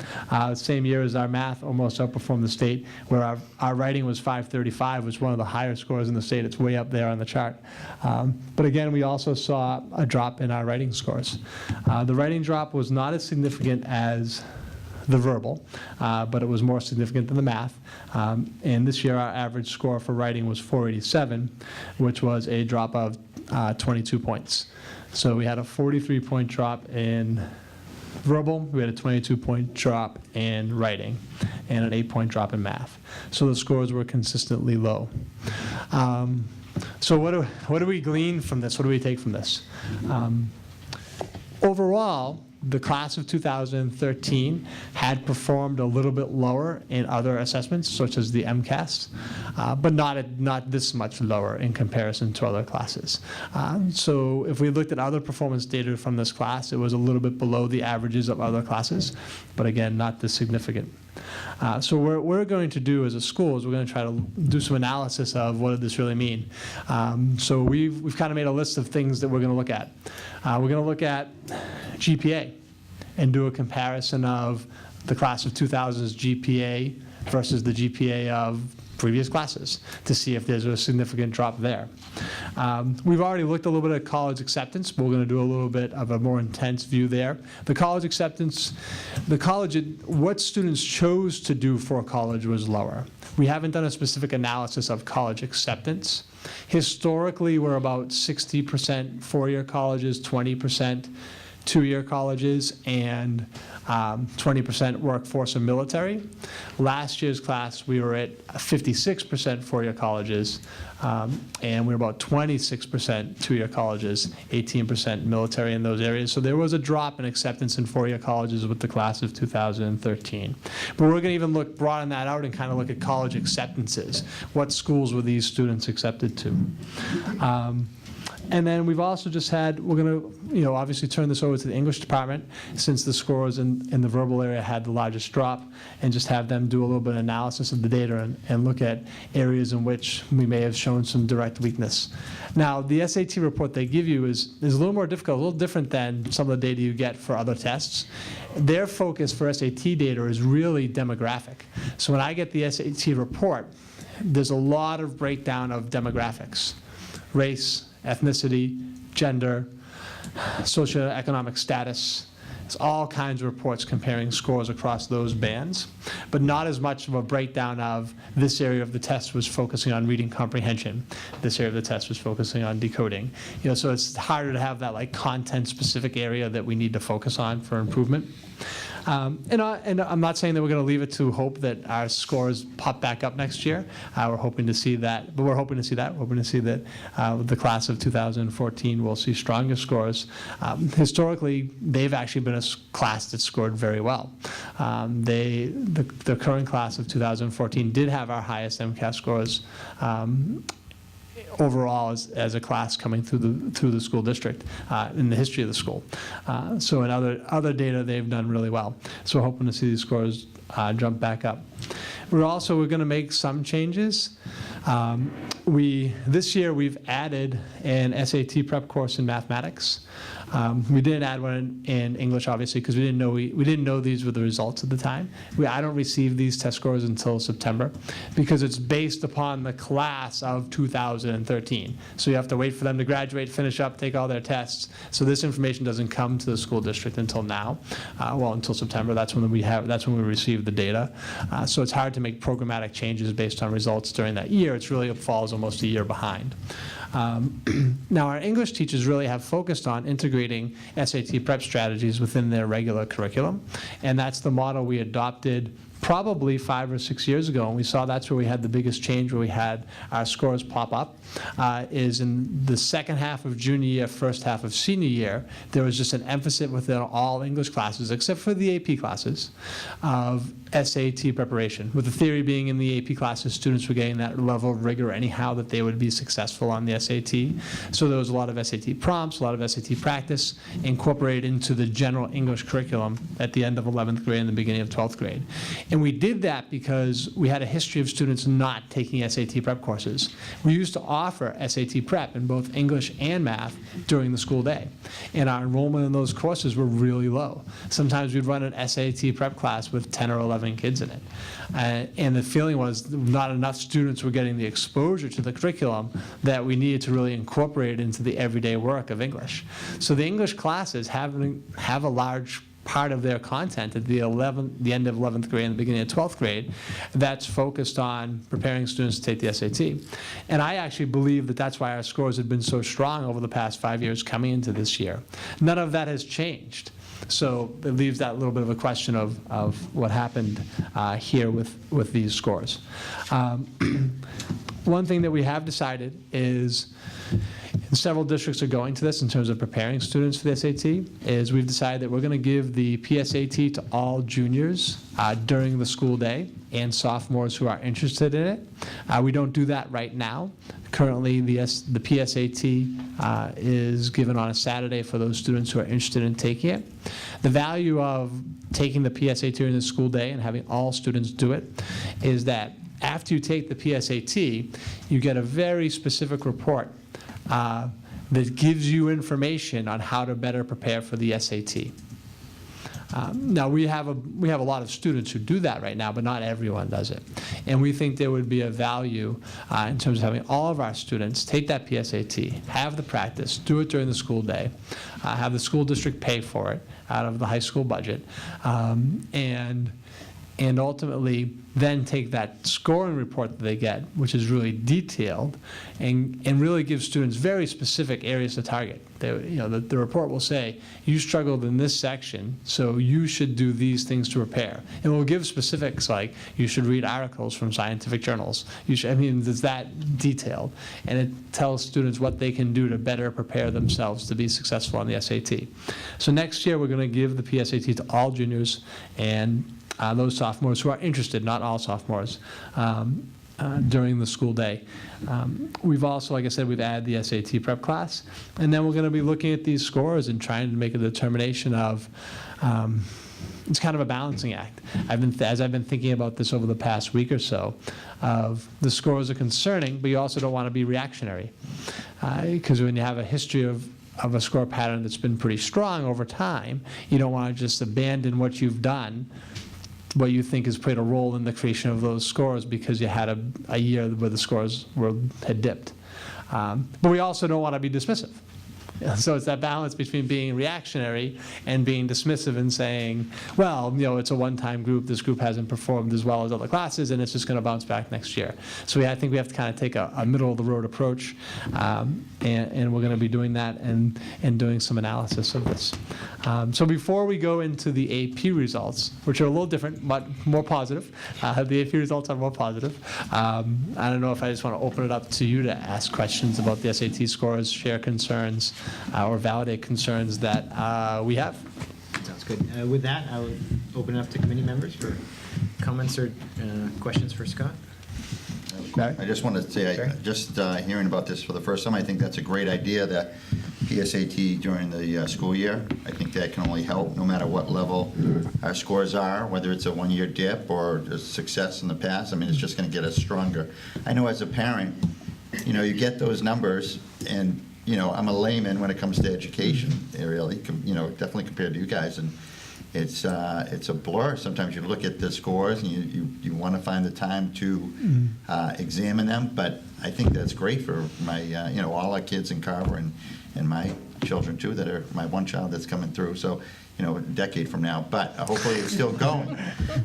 same year as our math almost outperformed the state, where our writing was 535, was one of the higher scores in the state. It's way up there on the chart. But again, we also saw a drop in our writing scores. The writing drop was not as significant as the verbal, but it was more significant than the math. And this year, our average score for writing was 487, which was a drop of 22 points. So we had a 43-point drop in verbal, we had a 22-point drop in writing, and an 8-point drop in math. So the scores were consistently low. So what do we glean from this? What do we take from this? Overall, the class of 2013 had performed a little bit lower in other assessments, such as the MCAS, but not this much lower in comparison to other classes. So if we looked at other performance data from this class, it was a little bit below the averages of other classes, but again, not this significant. So what we're going to do as a school is we're going to try to do some analysis of what did this really mean. So we've kind of made a list of things that we're going to look at. We're going to look at GPA and do a comparison of the class of 2000's GPA versus the GPA of previous classes to see if there's a significant drop there. We've already looked a little bit at college acceptance, but we're going to do a little bit of a more intense view there. The college acceptance, what students chose to do for college was lower. We haven't done a specific analysis of college acceptance. Historically, we're about 60% four-year colleges, 20% two-year colleges, and 20% workforce and military. Last year's class, we were at 56% four-year colleges, and we were about 26% two-year colleges, 18% military in those areas. So there was a drop in acceptance in four-year colleges with the class of 2013. But we're going to even broaden that out and kind of look at college acceptances. What schools were these students accepted to? And then we've also just had, we're going to, obviously turn this over to the English department, since the scores in the verbal area had the largest drop, and just have them do a little bit of analysis of the data and look at areas in which we may have shown some direct weakness. Now, the SAT report they give you is a little more difficult, a little different than some of the data you get for other tests. Their focus for SAT data is really demographic. So when I get the SAT report, there's a lot of breakdown of demographics, race, ethnicity, gender, socioeconomic status, It's all kinds of reports comparing scores across those bands, but not as much of a breakdown of this area of the test was focusing on reading comprehension, this area of the test was focusing on decoding. So it's harder to have that like content-specific area that we need to focus on for improvement. And I'm not saying that we're going to leave it to hope that our scores pop back up next year. We're hoping to see that, but we're hoping to see that. We're hoping to see that the class of 2014 will see stronger scores. Historically, they've actually been a class that scored very well. The current class of 2014 did have our highest MCAS scores overall as a class coming through the school district in the history of the school. So in other data, they've done really well. So we're hoping to see these scores jump back up. We're going to make some changes. This year we've added an SAT prep course in mathematics. We didn't add one in English, obviously, because we didn't know these were the results at the time. I don't receive these test scores until September because it's based upon the class of 2013. So you have to wait for them to graduate, finish up, take all their tests. So this information doesn't come to the school district until now. Until September. That's when we receive the data. So it's hard to make programmatic changes based on results during that year. It falls almost a year behind. Now, our English teachers really have focused on integrating SAT prep strategies within their regular curriculum, and that's the model we adopted probably 5 or 6 years ago, and we saw that's where we had the biggest change, where we had our scores pop up, is in the second half of junior year, first half of senior year, there was just an emphasis within all English classes, except for the AP classes, of SAT preparation, with the theory being in the AP classes, students were getting that level of rigor anyhow that they would be successful on the SAT. So there was a lot of SAT prompts, a lot of SAT practice incorporated into the general English curriculum at the end of 11th grade and the beginning of 12th grade. And we did that because we had a history of students not taking SAT prep courses. We used to offer SAT prep in both English and math during the school day. And our enrollment in those courses were really low. Sometimes we'd run an SAT prep class with 10 or 11 kids in it. And the feeling was not enough students were getting the exposure to the curriculum that we needed to really incorporate it into the everyday work of English. So the English classes have a large part of their content at the end of 11th grade and the beginning of 12th grade that's focused on preparing students to take the SAT. And I actually believe that that's why our scores have been so strong over the past 5 years coming into this year. None of that has changed. So it leaves that little bit of a question of what happened here with these scores. One thing that we have decided is, and several districts are going to this in terms of preparing students for the SAT, is we've decided that we're going to give the PSAT to all juniors during the school day and sophomores who are interested in it. We don't do that right now. Currently, the PSAT is given on a Saturday for those students who are interested in taking it. The value of taking the PSAT during the school day and having all students do it is that after you take the PSAT, you get a very specific report that gives you information on how to better prepare for the SAT. Now, we have a lot of students who do that right now, but not everyone does it. And we think there would be a value in terms of having all of our students take that PSAT, have the practice, do it during the school day, have the school district pay for it out of the high school budget, and ultimately then take that scoring report that they get, which is really detailed, and really give students very specific areas to target. The report will say, you struggled in this section, so you should do these things to prepare. And we'll give specifics like, you should read articles from scientific journals. It's that detailed. And it tells students what they can do to better prepare themselves to be successful on the SAT. So next year, we're going to give the PSAT to all juniors and those sophomores who are interested, not all sophomores, during the school day. We've also, like I said, we've added the SAT prep class, and then we're going to be looking at these scores and trying to make a determination of, it's kind of a balancing act. As I've been thinking about this over the past week or so, of the scores are concerning, but you also don't want to be reactionary. Because when you have a history of a score pattern that's been pretty strong over time, you don't want to just abandon what you've done, what you think has played a role in the creation of those scores because you had a year where the scores had dipped. But we also don't want to be dismissive. So it's that balance between being reactionary and being dismissive and saying, well, it's a one-time group, this group hasn't performed as well as other classes, and it's just going to bounce back next year. So I think we have to kind of take a middle-of-the-road approach, and we're going to be doing that and doing some analysis of this. So before we go into the AP results, which are a little different, but more positive, the AP results are more positive. I don't know if I just want to open it up to you to ask questions about the SAT scores, share concerns, or validate concerns that we have. Sounds good. With that, I would open it up to committee members for comments or questions for Scott. I just wanted to say, just hearing about this for the first time, I think that's a great idea, that PSAT during the school year. I think that can only help, no matter what level our scores are, whether it's a one-year dip or just success in the past. I mean, it's just going to get us stronger. I know as a parent, you get those numbers, and, I'm a layman when it comes to education, really, definitely compared to you guys, and it's a blur. Sometimes you look at the scores and you want to find the time to examine them, but I think that's great for my, all our kids in Carver and my children too, that are my one child that's coming through. So, a decade from now, but hopefully it's still going.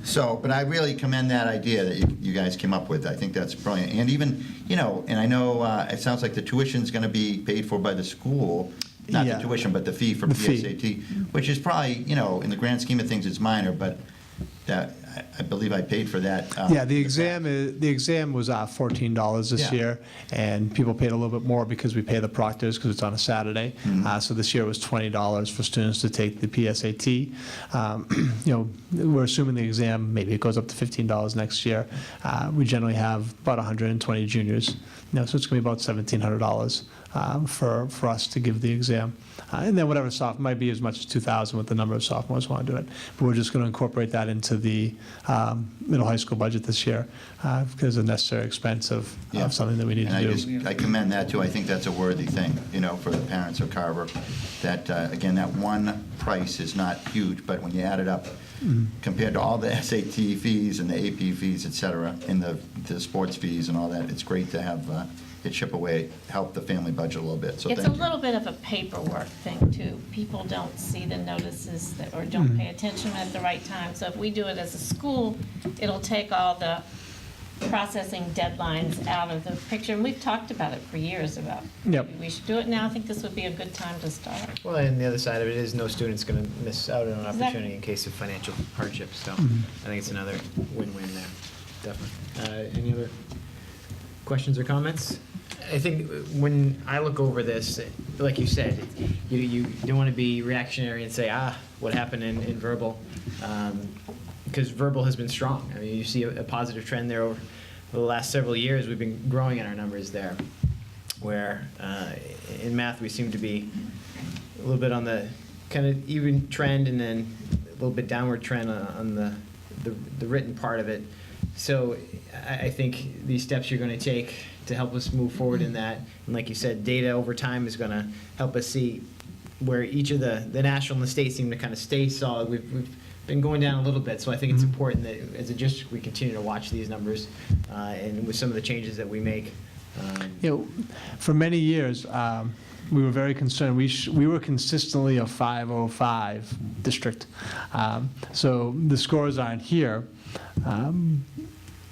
So, but I really commend that idea that you guys came up with. I think that's brilliant. And even, and I know it sounds like the tuition's going to be paid for by the school, not the tuition, but the fee for PSAT, which is probably, in the grand scheme of things, it's minor, but that, I believe I paid for that. The exam was $14 this year, and people paid a little bit more because we pay the proctors because it's on a Saturday. So this year it was $20 for students to take the PSAT. We're assuming the exam, maybe it goes up to $15 next year. We generally have about 120 juniors, so it's going to be about $1,700 for us to give the exam. And then whatever sophomore, might be as much as 2,000 with the number of sophomores who want to do it. But we're just going to incorporate that into the middle high school budget this year because of the necessary expense of something that we need to do. I commend that too. I think that's a worthy thing, for the parents of Carver. That again, that one price is not huge, but when you add it up, compared to all the SAT fees and the AP fees, et cetera, and the sports fees and all that, it's great to have it chip away, help the family budget a little bit. So it's a little bit of a paperwork thing too. People don't see the notices or don't pay attention at the right time. So if we do it as a school, it'll take all the processing deadlines out of the picture. And we've talked about it for years about maybe we should do it now. I think this would be a good time to start. Well, and the other side of it is no student's going to miss out on an opportunity in case of financial hardship. So I think it's another win-win there, definitely. Any other questions or comments? I think when I look over this, like you said, you don't want to be reactionary and say, what happened in verbal, because verbal has been strong. I mean, you see a positive trend there over the last several years. We've been growing in our numbers there, where in math we seem to be a little bit on the kind of even trend and then a little bit downward trend on the written part of it. So I think these steps you're going to take to help us move forward in that, and like you said, data over time is going to help us see where each of the national and the state seem to kind of stay solid. We've been going down a little bit, so I think it's important that as a district we continue to watch these numbers and with some of the changes that we make. For many years, we were very concerned. We were consistently a 505 district. So the scores aren't here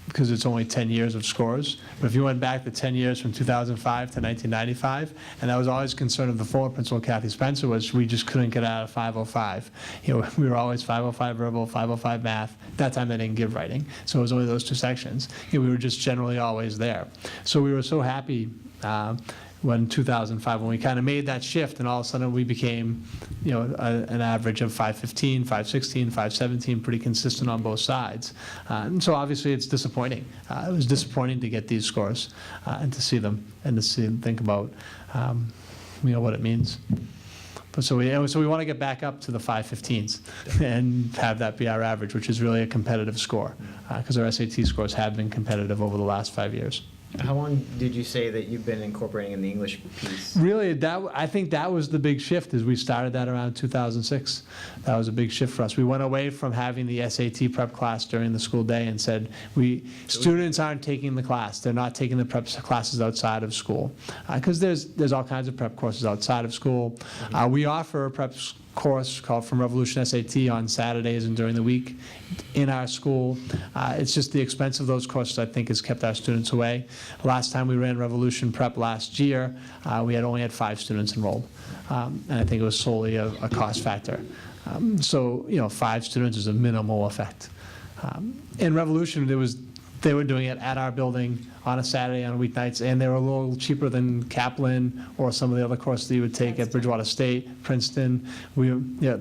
because it's only 10 years of scores. But if you went back to 10 years from 2005 to 1995, and that was always a concern of the former principal, Kathy Spencer, was we just couldn't get out of 505. We were always 505 verbal, 505 math. That time they didn't give writing, so it was only those two sections. We were just generally always there. So we were so happy when 2005, when we kind of made that shift, and all of a sudden we became, an average of 515, 516, 517, pretty consistent on both sides. And so obviously it's disappointing. It was disappointing to get these scores and to see them and to think about, what it means. But so we want to get back up to the 515s and have that be our average, which is really a competitive score, because our SAT scores have been competitive over the last 5 years. How long did you say that you've been incorporating in the English piece? Really, I think that was the big shift, is we started that around 2006. That was a big shift for us. We went away from having the SAT prep class during the school day and said, students aren't taking the class. They're not taking the prep classes outside of school. Because there's all kinds of prep courses outside of school. We offer a prep course called From Revolution SAT on Saturdays and during the week in our school. It's just the expense of those courses, I think, has kept our students away. Last time we ran Revolution Prep last year, we only had 5 students enrolled. And I think it was solely a cost factor. So, 5 students is a minimal effect. In Revolution, they were doing it at our building on a Saturday, on weeknights, and they were a little cheaper than Kaplan or some of the other courses that you would take at Bridgewater State, Princeton.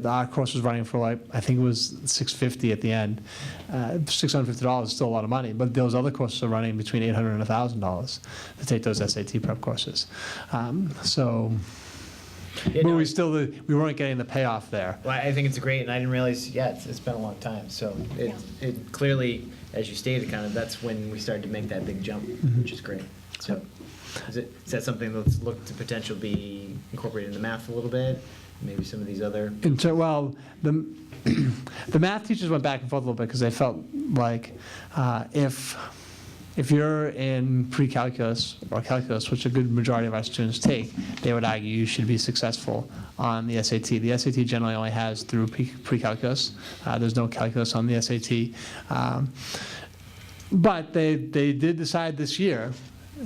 Our course was running for I think it was $650 at the end. $650 is still a lot of money, but those other courses are running between $800 and $1,000 to take those SAT prep courses. But we weren't getting the payoff there. Well, I think it's great, and I didn't realize, it's been a long time. So it clearly, as you stated, kind of, that's when we started to make that big jump, which is great. So is that something that's looked to potentially be incorporated in the math a little bit? Maybe some of these other... The math teachers went back and forth a little bit because they felt like if you're in pre-calculus or calculus, which a good majority of our students take, they would argue you should be successful on the SAT. The SAT generally only has through pre-calculus. There's no calculus on the SAT. But they did decide this year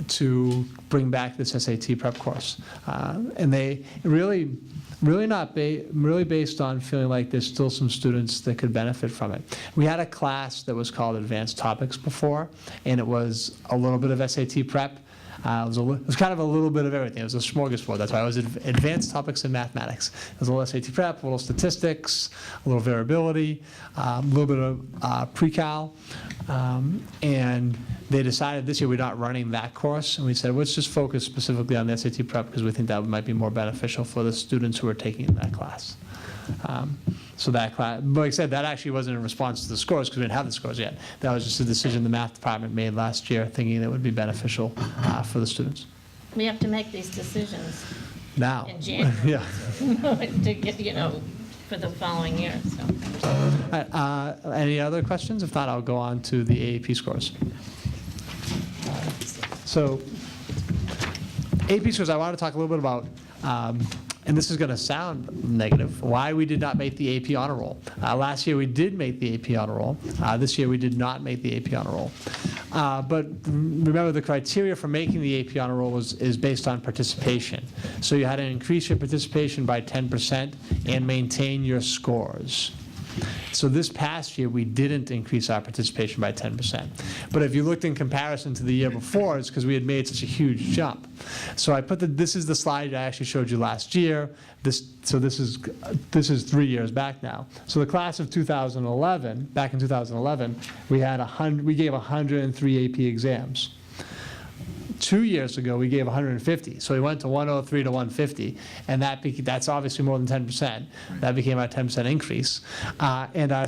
to bring back this SAT prep course. And they really based on feeling like there's still some students that could benefit from it. We had a class that was called Advanced Topics before, and it was a little bit of SAT prep. It was kind of a little bit of everything. It was a smorgasbord. That's why it was Advanced Topics in Mathematics. It was a little SAT prep, a little statistics, a little variability, a little bit of pre-cal. And they decided this year we're not running that course, and we said, let's just focus specifically on the SAT prep because we think that might be more beneficial for the students who are taking that class. So that class, like I said, that actually wasn't in response to the scores because we didn't have the scores yet. That was just a decision the math department made last year, thinking it would be beneficial for the students. We have to make these decisions Now. in January. Yeah. To get, for the following year, so. Any other questions? If not, I'll go on to the AAP scores. So AP scores, I want to talk a little bit about, and this is going to sound negative, why we did not make the AP honor roll. Last year we did make the AP honor roll. This year we did not make the AP honor roll. But remember, the criteria for making the AP honor roll is based on participation. So you had to increase your participation by 10% and maintain your scores. So this past year, we didn't increase our participation by 10%. But if you looked in comparison to the year before, it's because we had made such a huge jump. So I put this is the slide I actually showed you last year. This is 3 years back now. So the class of 2011, back in 2011, we gave 103 AP exams. 2 years ago, we gave 150. So we went to 103 to 150, and that's obviously more than 10%. That became our 10% increase. And our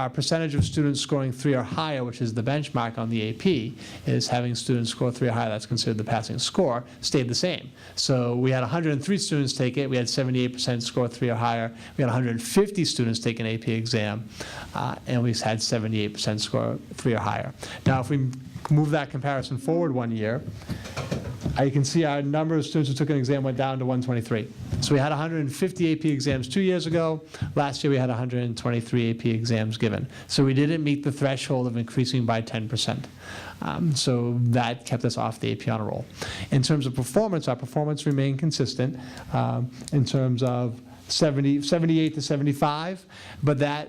percentage of students scoring 3 or higher, which is the benchmark on the AP, is having students score 3 or higher, that's considered the passing score, stayed the same. So we had 103 students take it. We had 78% score 3 or higher. We had 150 students take an AP exam, and we had 78% score 3 or higher. Now, if we move that comparison forward 1 year, you can see our number of students who took an exam went down to 123. So we had 150 AP exams 2 years ago. Last year we had 123 AP exams given. So we didn't meet the threshold of increasing by 10%. So that kept us off the AP honor roll. In terms of performance, our performance remained consistent in terms of 78 to 75, but that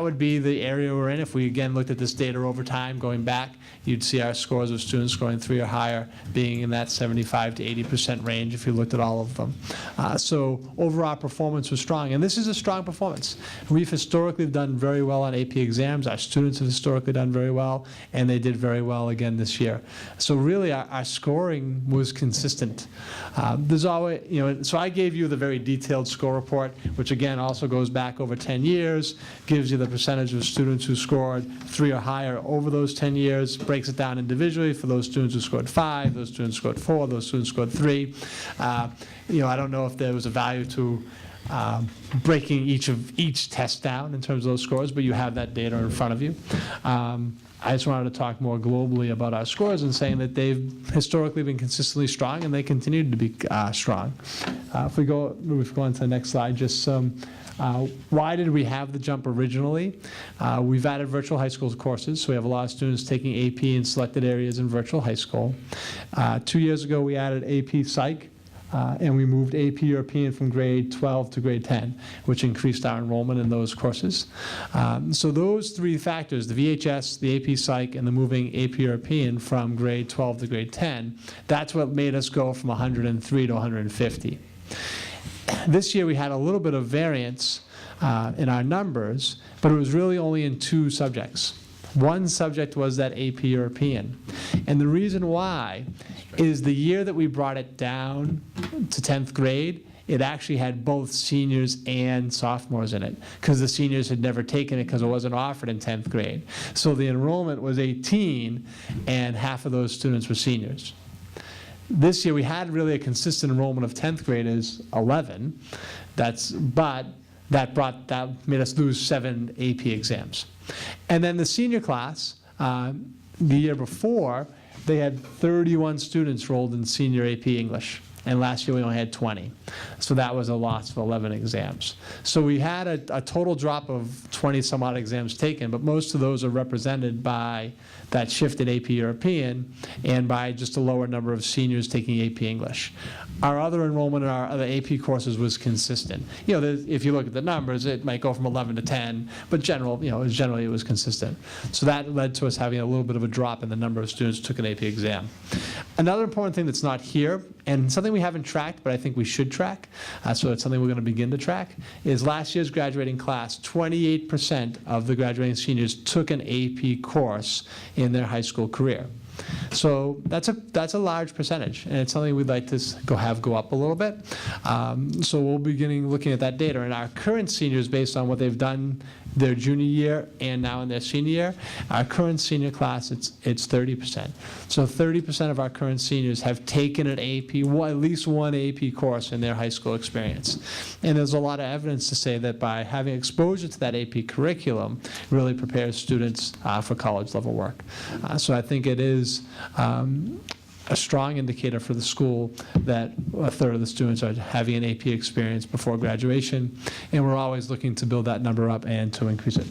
would be the area we're in. If we again looked at this data over time going back, you'd see our scores of students scoring 3 or higher being in that 75 to 80% range if you looked at all of them. So overall performance was strong, and this is a strong performance. We've historically done very well on AP exams. Our students have historically done very well, and they did very well again this year. So really our scoring was consistent. There's always, so I gave you the very detailed score report, which again also goes back over 10 years, gives gives you the percentage of students who scored 3 or higher over those 10 years, breaks it down individually for those students who scored 5, those students scored 4, those students scored 3. I don't know if there was a value to breaking each test down in terms of those scores, but you have that data in front of you. I just wanted to talk more globally about our scores and saying that they've historically been consistently strong and they continue to be strong. If we go on to the next slide, just some, why did we have the jump originally? We've added virtual high school courses, so we have a lot of students taking AP in selected areas in virtual high school. 2 years ago, we added AP Psych. And we moved AP European from grade 12 to grade 10, which increased our enrollment in those courses. So those 3 factors, the VHS, the AP Psych, and the moving AP European from grade 12 to grade 10, that's what made us go from 103 to 150. This year we had a little bit of variance in our numbers, but it was really only in 2 subjects. One subject was that AP European. And the reason why is the year that we brought it down to 10th grade, it actually had both seniors and sophomores in it, because the seniors had never taken it because it wasn't offered in 10th grade. So the enrollment was 18, and half of those students were seniors. This year we had really a consistent enrollment of 10th graders, 11. But that made us lose 7 AP exams. And then the senior class, the year before, they had 31 students enrolled in senior AP English. And last year we only had 20. So that was a loss of 11 exams. So we had a total drop of 20 some odd exams taken, but most of those are represented by that shift in AP European and by just a lower number of seniors taking AP English. Our other enrollment in our other AP courses was consistent. If you look at the numbers, it might go from 11 to 10, but generally it was consistent. So that led to us having a little bit of a drop in the number of students who took an AP exam. Another important thing that's not here, and something we haven't tracked, but I think we should track, so it's something we're going to begin to track, is last year's graduating class, 28% of the graduating seniors took an AP course in their high school career. So that's a large percentage, and it's something we'd like to go up a little bit. So we'll be looking at that data. And our current seniors, based on what they've done their junior year and now in their senior year, our current senior class, it's 30%. So 30% of our current seniors have taken an AP, at least one AP course in their high school experience. And there's a lot of evidence to say that by having exposure to that AP curriculum really prepares students for college level work. So I think it is a strong indicator for the school that a third of the students are having an AP experience before graduation, and we're always looking to build that number up and to increase it.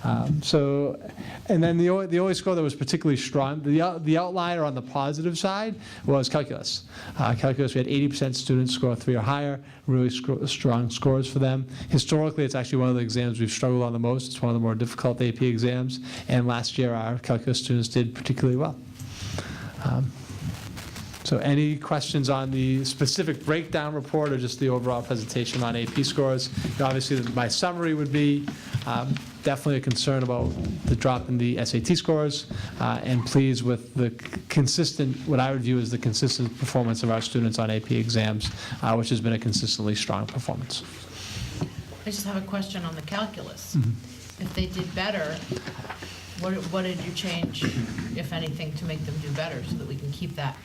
And then the only score that was particularly strong, the outlier on the positive side was calculus. Calculus, we had 80% students score 3 or higher, really strong scores for them. Historically, it's actually one of the exams we've struggled on the most. It's one of the more difficult AP exams, and last year our calculus students did particularly well. So any questions on the specific breakdown report or just the overall presentation on AP scores? Obviously, my summary would be definitely a concern about the drop in the SAT scores and pleased with the consistent, what I would view as the consistent performance of our students on AP exams, which has been a consistently strong performance. I just have a question on the calculus. If they did better, what did you change, if anything, to make them do better so that we can keep that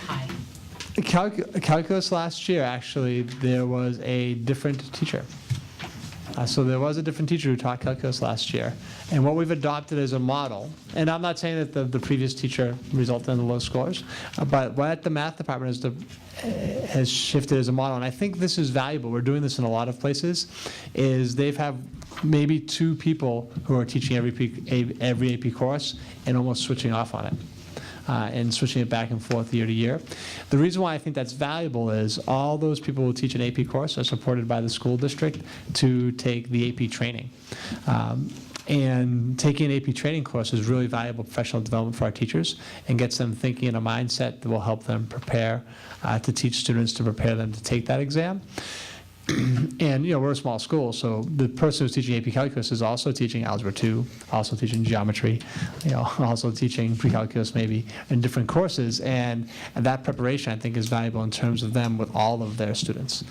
high? Calculus last year, actually, there was a different teacher. So there was a different teacher who taught calculus last year. And what we've adopted as a model, and I'm not saying that the previous teacher resulted in the low scores, but what the math department has shifted as a model, and I think this is valuable, we're doing this in a lot of places, is they've have maybe 2 people who are teaching every AP course and almost switching off on it. And switching it back and forth year to year. The reason why I think that's valuable is all those people who teach an AP course are supported by the school district to take the AP training. And taking an AP training course is really valuable professional development for our teachers and gets them thinking in a mindset that will help them prepare to teach students to prepare them to take that exam. And, we're a small school, so the person who's teaching AP Calculus is also teaching Algebra 2, also teaching geometry, also teaching pre-calculus maybe in different courses. And that preparation, I think, is valuable in terms of them with all of their students.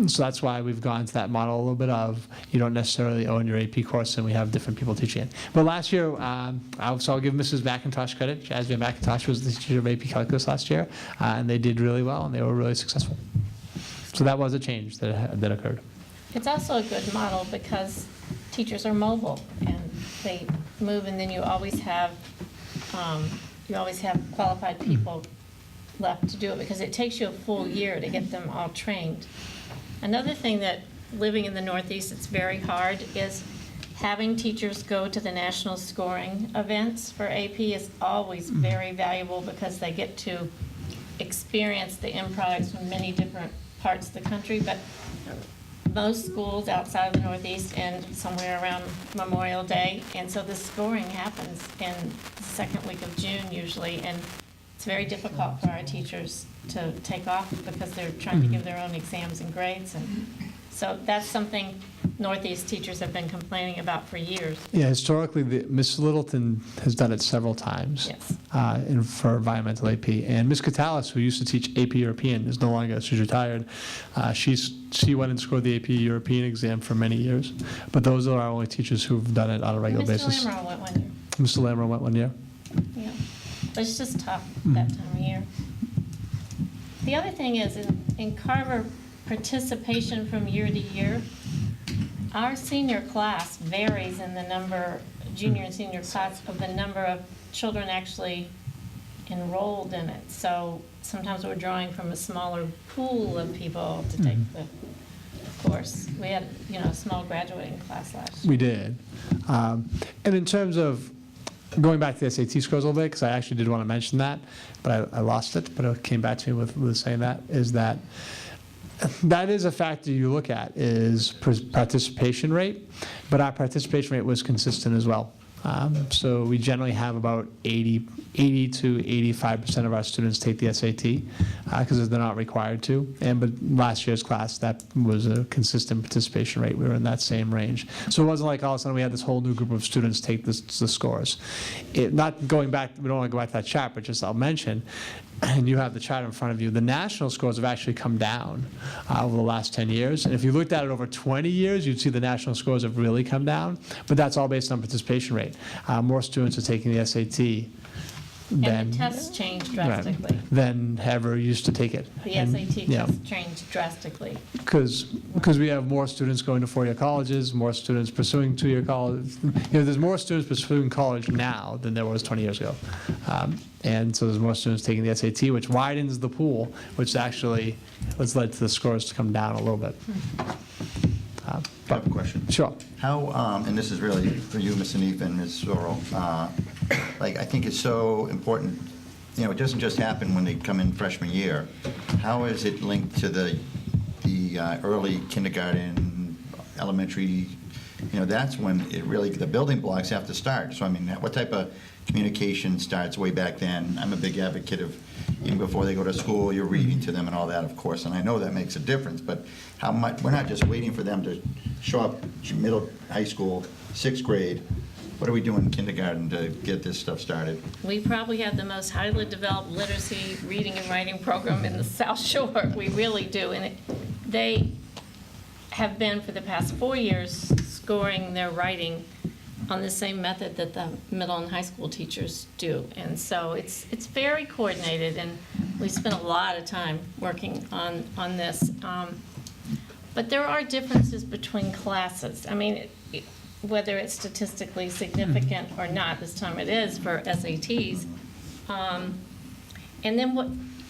So that's why we've gone to that model a little bit of you don't necessarily own your AP course and we have different people teaching it. But last year, I'll give Mrs. McIntosh credit. Jasmine McIntosh was the teacher of AP Calculus last year, and they did really well and they were really successful. So that was a change that occurred. It's also a good model because teachers are mobile and they move, and then you always have qualified people left to do it because it takes you a full year to get them all trained. Another thing that living in the Northeast, it's very hard, is having teachers go to the national scoring events for AP is always very valuable because they get to experience the end products from many different parts of the country, but most schools outside of the Northeast end somewhere around Memorial Day, and so the scoring happens in the second week of June usually, and it's very difficult for our teachers to take off because they're trying to give their own exams and grades, and so that's something Northeast teachers have been complaining about for years. Yeah, historically, Ms. Littleton has done it several times. Yes. For environmental AP. And Ms. Catalis, who used to teach AP European, is no longer, she's retired. She went and scored the AP European exam for many years. But those are our only teachers who've done it on a regular basis. Mr. Lamro went 1 year. Mr. Lamro went 1 year. Yeah, but it's just tough that time of year. The other thing is, in Carver, participation from year to year, our senior class varies in the number, junior and senior class, of the number of children actually enrolled in it. So sometimes we're drawing from a smaller pool of people to take the course. We had, a small graduating class last year. We did. And in terms of going back to the SAT scores a little bit, because I actually did want to mention that, but I lost it, but it came back to me with saying that, is that is a factor you look at, is participation rate, but our participation rate was consistent as well. So we generally have about 80 to 85% of our students take the SAT because they're not required to. But last year's class, that was a consistent participation rate. We were in that same range. So it wasn't like all of a sudden we had this whole new group of students take the scores. Not going back, we don't want to go back to that chart, but just I'll mention, and you have the chart in front of you, the national scores have actually come down over the last 10 years. And if you looked at it over 20 years, you'd see the national scores have really come down. But that's all based on participation rate. More students are taking the SAT and the tests changed drastically. Than ever used to take it. The SAT test changed drastically. Because we have more students going to four-year colleges, more students pursuing two-year college. There's more students pursuing college now than there was 20 years ago. And so there's more students taking the SAT, which widens the pool, which actually has led to the scores to come down a little bit. I have a question. Sure. How, and this is really for you, Ms. Neef and Ms. Sorrell, I think it's so important, it doesn't just happen when they come in freshman year. How is it linked to the early kindergarten, elementary, that's when it really, the building blocks have to start. So, what type of communication starts way back then? I'm a big advocate of, even before they go to school, you're reading to them and all that, of course, and I know that makes a difference, but how much, we're not just waiting for them to show up middle, high school, 6th grade. What are we doing in kindergarten to get this stuff started? We probably have the most highly developed literacy, reading and writing program in the South Shore. We really do, and they have been for the past 4 years scoring their writing on the same method that the middle and high school teachers do. And so it's very coordinated, and we spent a lot of time working on this. But there are differences between classes. Whether it's statistically significant or not, this time it is for SATs. And then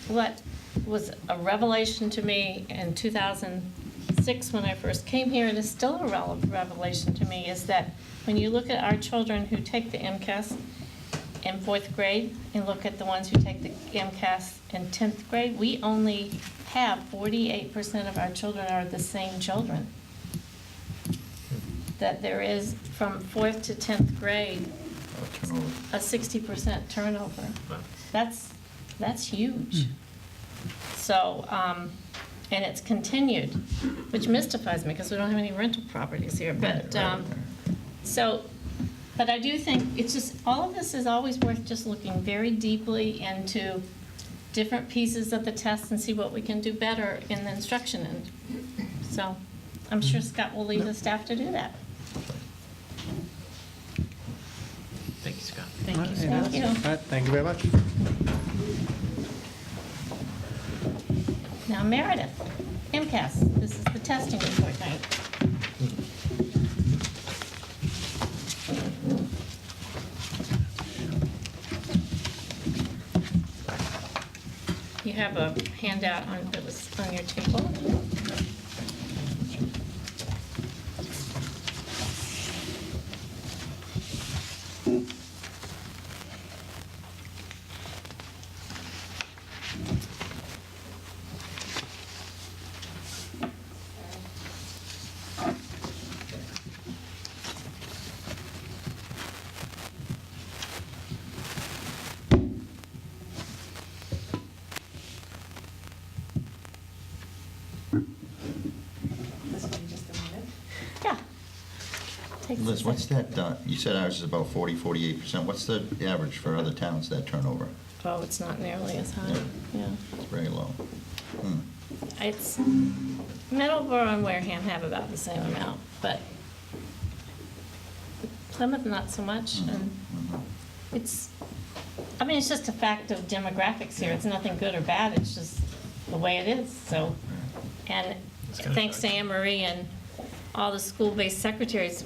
what was a revelation to me in 2006 when I first came here, and is still a revelation to me, is that when you look at our children who take the MCAS in 4th grade and look at the ones who take the MCAS in 10th grade, we only have 48% of our children are the same children. That there is from 4th to 10th grade a 60% turnover. That's huge. So and it's continued, which mystifies me because we don't have any rental properties here. But but I do think it's just, all of this is always worth just looking very deeply into different pieces of the test and see what we can do better in the instruction end. So I'm sure Scott will leave the staff to do that. Thank you, Scott. Thank you. Thank you. All right, thank you very much. Now Meredith, MCAS, this is the testing report night. You have a handout that was on your table. Yeah. Takes Liz, a what's second. that, you said ours is about 48%. What's the average for other towns, that turnover? Oh, it's not nearly as high, yeah. It's very low. It's, Middleborough and Wareham have about the same amount, but Plymouth not so much, and it's, I mean, it's just a fact of demographics here. It's nothing good or bad, it's just the way it is, so. And thanks to Anne Marie and all the school-based secretaries,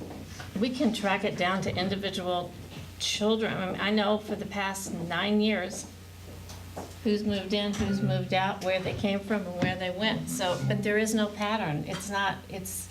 we can track it down to individual children. I mean, I know for the past 9 years who's moved in, who's moved out, where they came from, and where they went. So, but there is no pattern. It's not. It's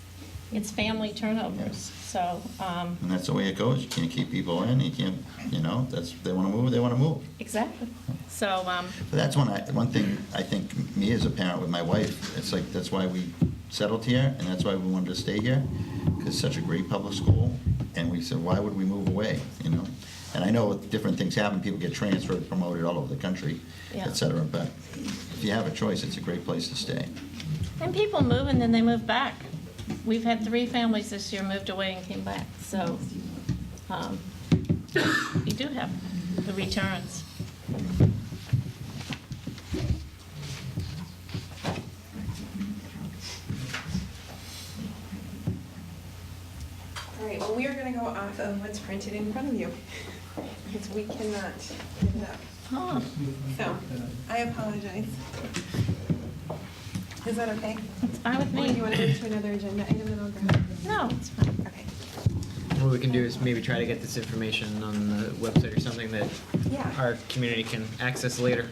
family turnovers. So. And that's the way it goes. You can't keep people in. You can't. You know, that's, they want to move. They want to move. Exactly. So. But that's one thing I think, me as a parent with my wife, it's like, that's why we settled here, and that's why we wanted to stay here, because it's such a great public school, and we said, why would we move away, you know? And I know different things happen, people get transferred, promoted all over the country, Yeah. et cetera, but if you have a choice, it's a great place to stay. And people move and then they move back. We've had 3 families this year moved away and came back. So you do have the returns. All right, well, we are going to go off of what's printed in front of you, because we cannot give it up. Oh. So, I apologize. Is that okay? It's fine with Or me. do you want to move to another agenda item and I'll grab it? No, it's fine. Okay. What we can do is maybe try to get this information on the website or something that Yeah. our community can access later.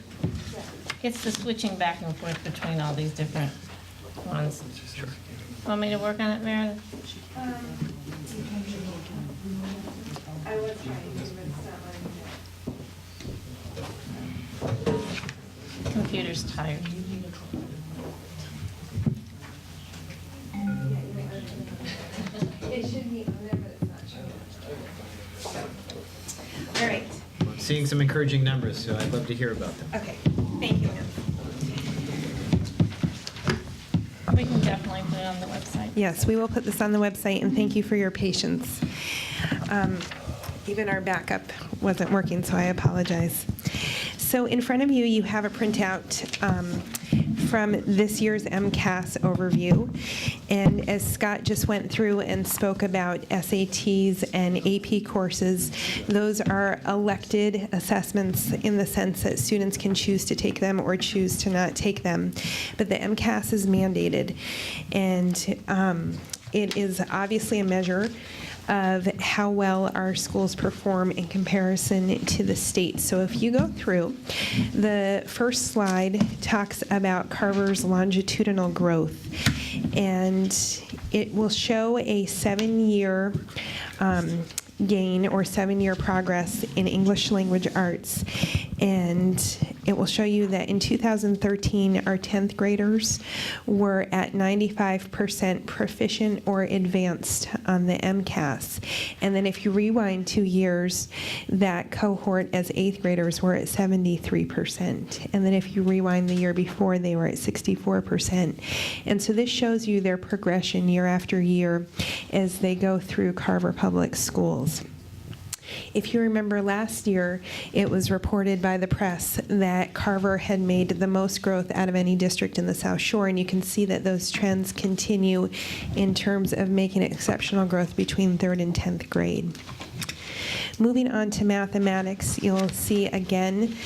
It's the switching back and forth between all these different ones. Sure. Want me to work on it, Meredith? I was trying to, but it's not letting me. Computer's tired. It should be on there, but it's not showing. All right. I'm seeing some encouraging numbers, so I'd love to hear about them. Okay, thank you, ma'am. We can definitely put it on the website. Yes, we will put this on the website, and thank you for your patience. Even our backup wasn't working, so I apologize. So in front of you, you have a printout from this year's MCAS overview. And as Scott just went through and spoke about SATs and AP courses, those are elected assessments in the sense that students can choose to take them or choose to not take them. But the MCAS is mandated, and it is obviously a measure of how well our schools perform in comparison to the state. So if you go through, the first slide talks about Carver's longitudinal growth, and it will show a 7-year gain or 7-year progress in English language arts. And it will show you that in 2013, our 10th graders were at 95% proficient or advanced on the MCAS. And then if you rewind 2 years, that cohort as 8th graders were at 73%. And then if you rewind the year before, they were at 64%. And so this shows you their progression year after year as they go through Carver Public Schools. If you remember last year, it was reported by the press that Carver had made the most growth out of any district in the South Shore, and you can see that those trends continue in terms of making exceptional growth between 3rd and 10th grade. Moving on to mathematics, you'll see again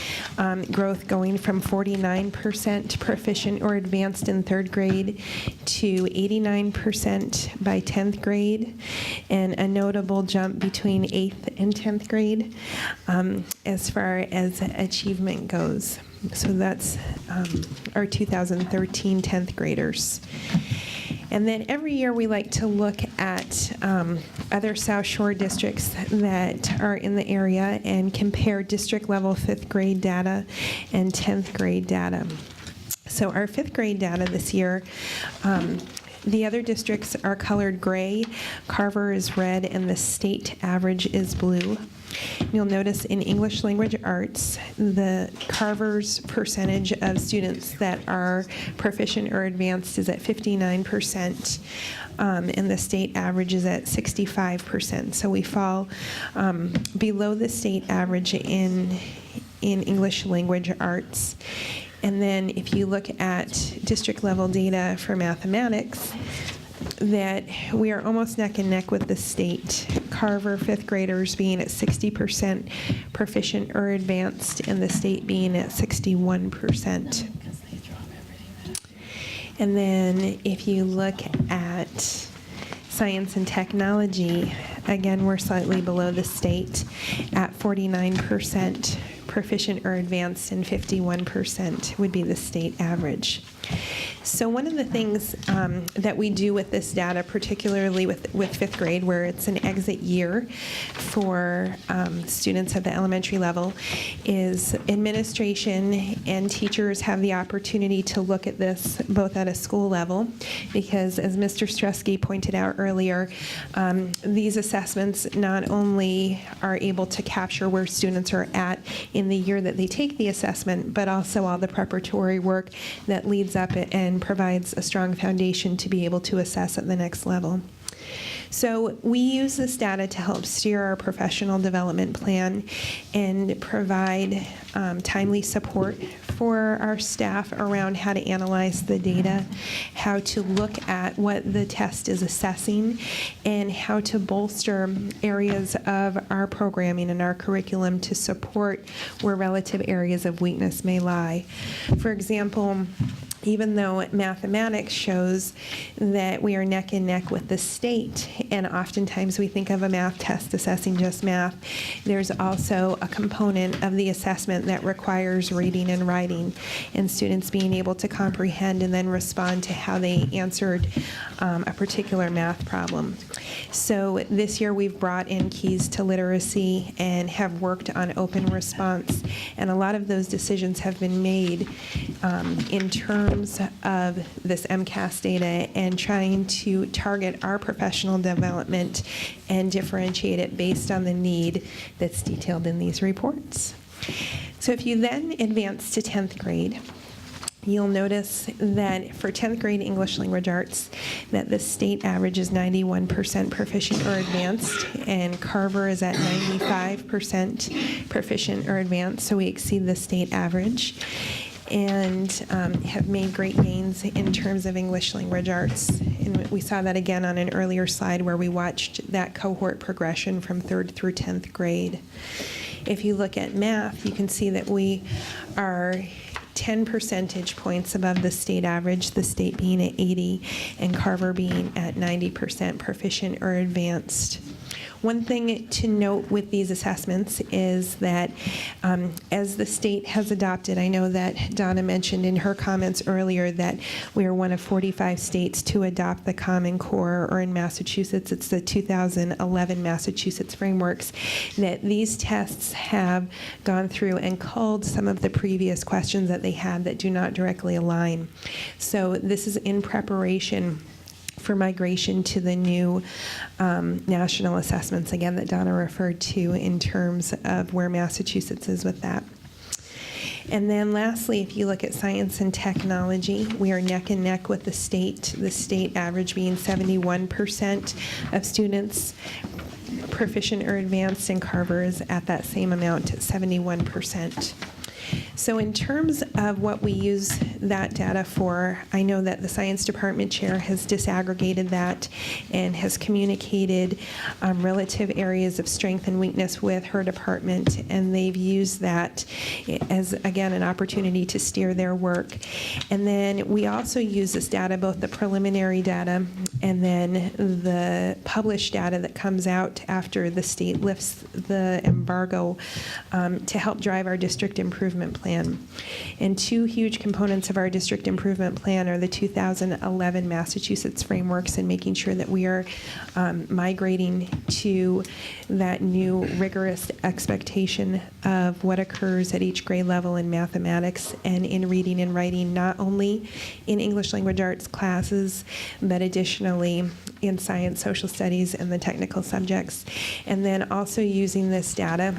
growth going from 49% proficient or advanced in 3rd grade to 89% by 10th grade, and a notable jump between 8th and 10th grade as far as achievement goes. So that's our 2013 10th graders. And then every year we like to look at other South Shore districts that are in the area and compare district level 5th grade data and 10th grade data. So our 5th grade data this year, the other districts are colored gray, Carver is red, and the state average is blue. You'll notice in English language arts, the Carver's percentage of students that are proficient or advanced is at 59%, and the state average is at 65%. So we fall below the state average in English language arts. And then if you look at district level data for mathematics, that we are almost neck and neck with the state. Carver 5th graders being at 60% proficient or advanced, and the state being at 61%. And then if you look at science and technology, again, we're slightly below the state at 49% proficient or advanced, and 51% would be the state average. So one of the things that we do with this data, particularly with 5th grade, where it's an exit year for students at the elementary level, is administration and teachers have the opportunity to look at this both at a school level, because as Mr. Struski pointed out earlier, these assessments not only are able to capture where students are at in the year that they take the assessment, but also all the preparatory work that leads up it and provides a strong foundation to be able to assess at the next level. So we use this data to help steer our professional development plan and provide timely support for our staff around how to analyze the data, how to look at what the test is assessing, and how to bolster areas of our programming and our curriculum to support where relative areas of weakness may lie. For example, even though mathematics shows that we are neck and neck with the state, and oftentimes we think of a math test assessing just math, there's also a component of the assessment that requires reading and writing, and students being able to comprehend and then respond to how they answered a particular math problem. So this year we've brought in keys to literacy and have worked on open response, and a lot of those decisions have been made in terms of this MCAS data and trying to target our professional development and differentiate it based on the need that's detailed in these reports. So if you then advance to 10th grade, you'll notice that for 10th grade English language arts, that the state average is 91% proficient or advanced, and Carver is at 95% proficient or advanced, so we exceed the state average, and have made great gains in terms of English language arts. And we saw that again on an earlier slide where we watched that cohort progression from 3rd through 10th grade. If you look at math, you can see that we are 10 percentage points above the state average, the state being at 80, and Carver being at 90% proficient or advanced. One thing to note with these assessments is that as the state has adopted, I know that Donna mentioned in her comments earlier that we are one of 45 states to adopt the Common Core, or in Massachusetts, it's the 2011 Massachusetts frameworks, that these tests have gone through and culled some of the previous questions that they had that do not directly align. So this is in preparation for migration to the new national assessments, again, that Donna referred to in terms of where Massachusetts is with that. And then lastly, if you look at science and technology, we are neck and neck with the state average being 71% of students proficient or advanced, and Carver is at that same amount, at 71%. So in terms of what we use that data for, I know that the science department chair has disaggregated that and has communicated relative areas of strength and weakness with her department, and they've used that as, again, an opportunity to steer their work. And then we also use this data, both the preliminary data and then the published data that comes out after the state lifts the embargo, to help drive our district improvement plan. And two huge components of our district improvement plan are the 2011 Massachusetts frameworks and making sure that we are migrating to that new rigorous expectation of what occurs at each grade level in mathematics and in reading and writing, not only in English language arts classes, but additionally in science, social studies, and the technical subjects. And then also using this data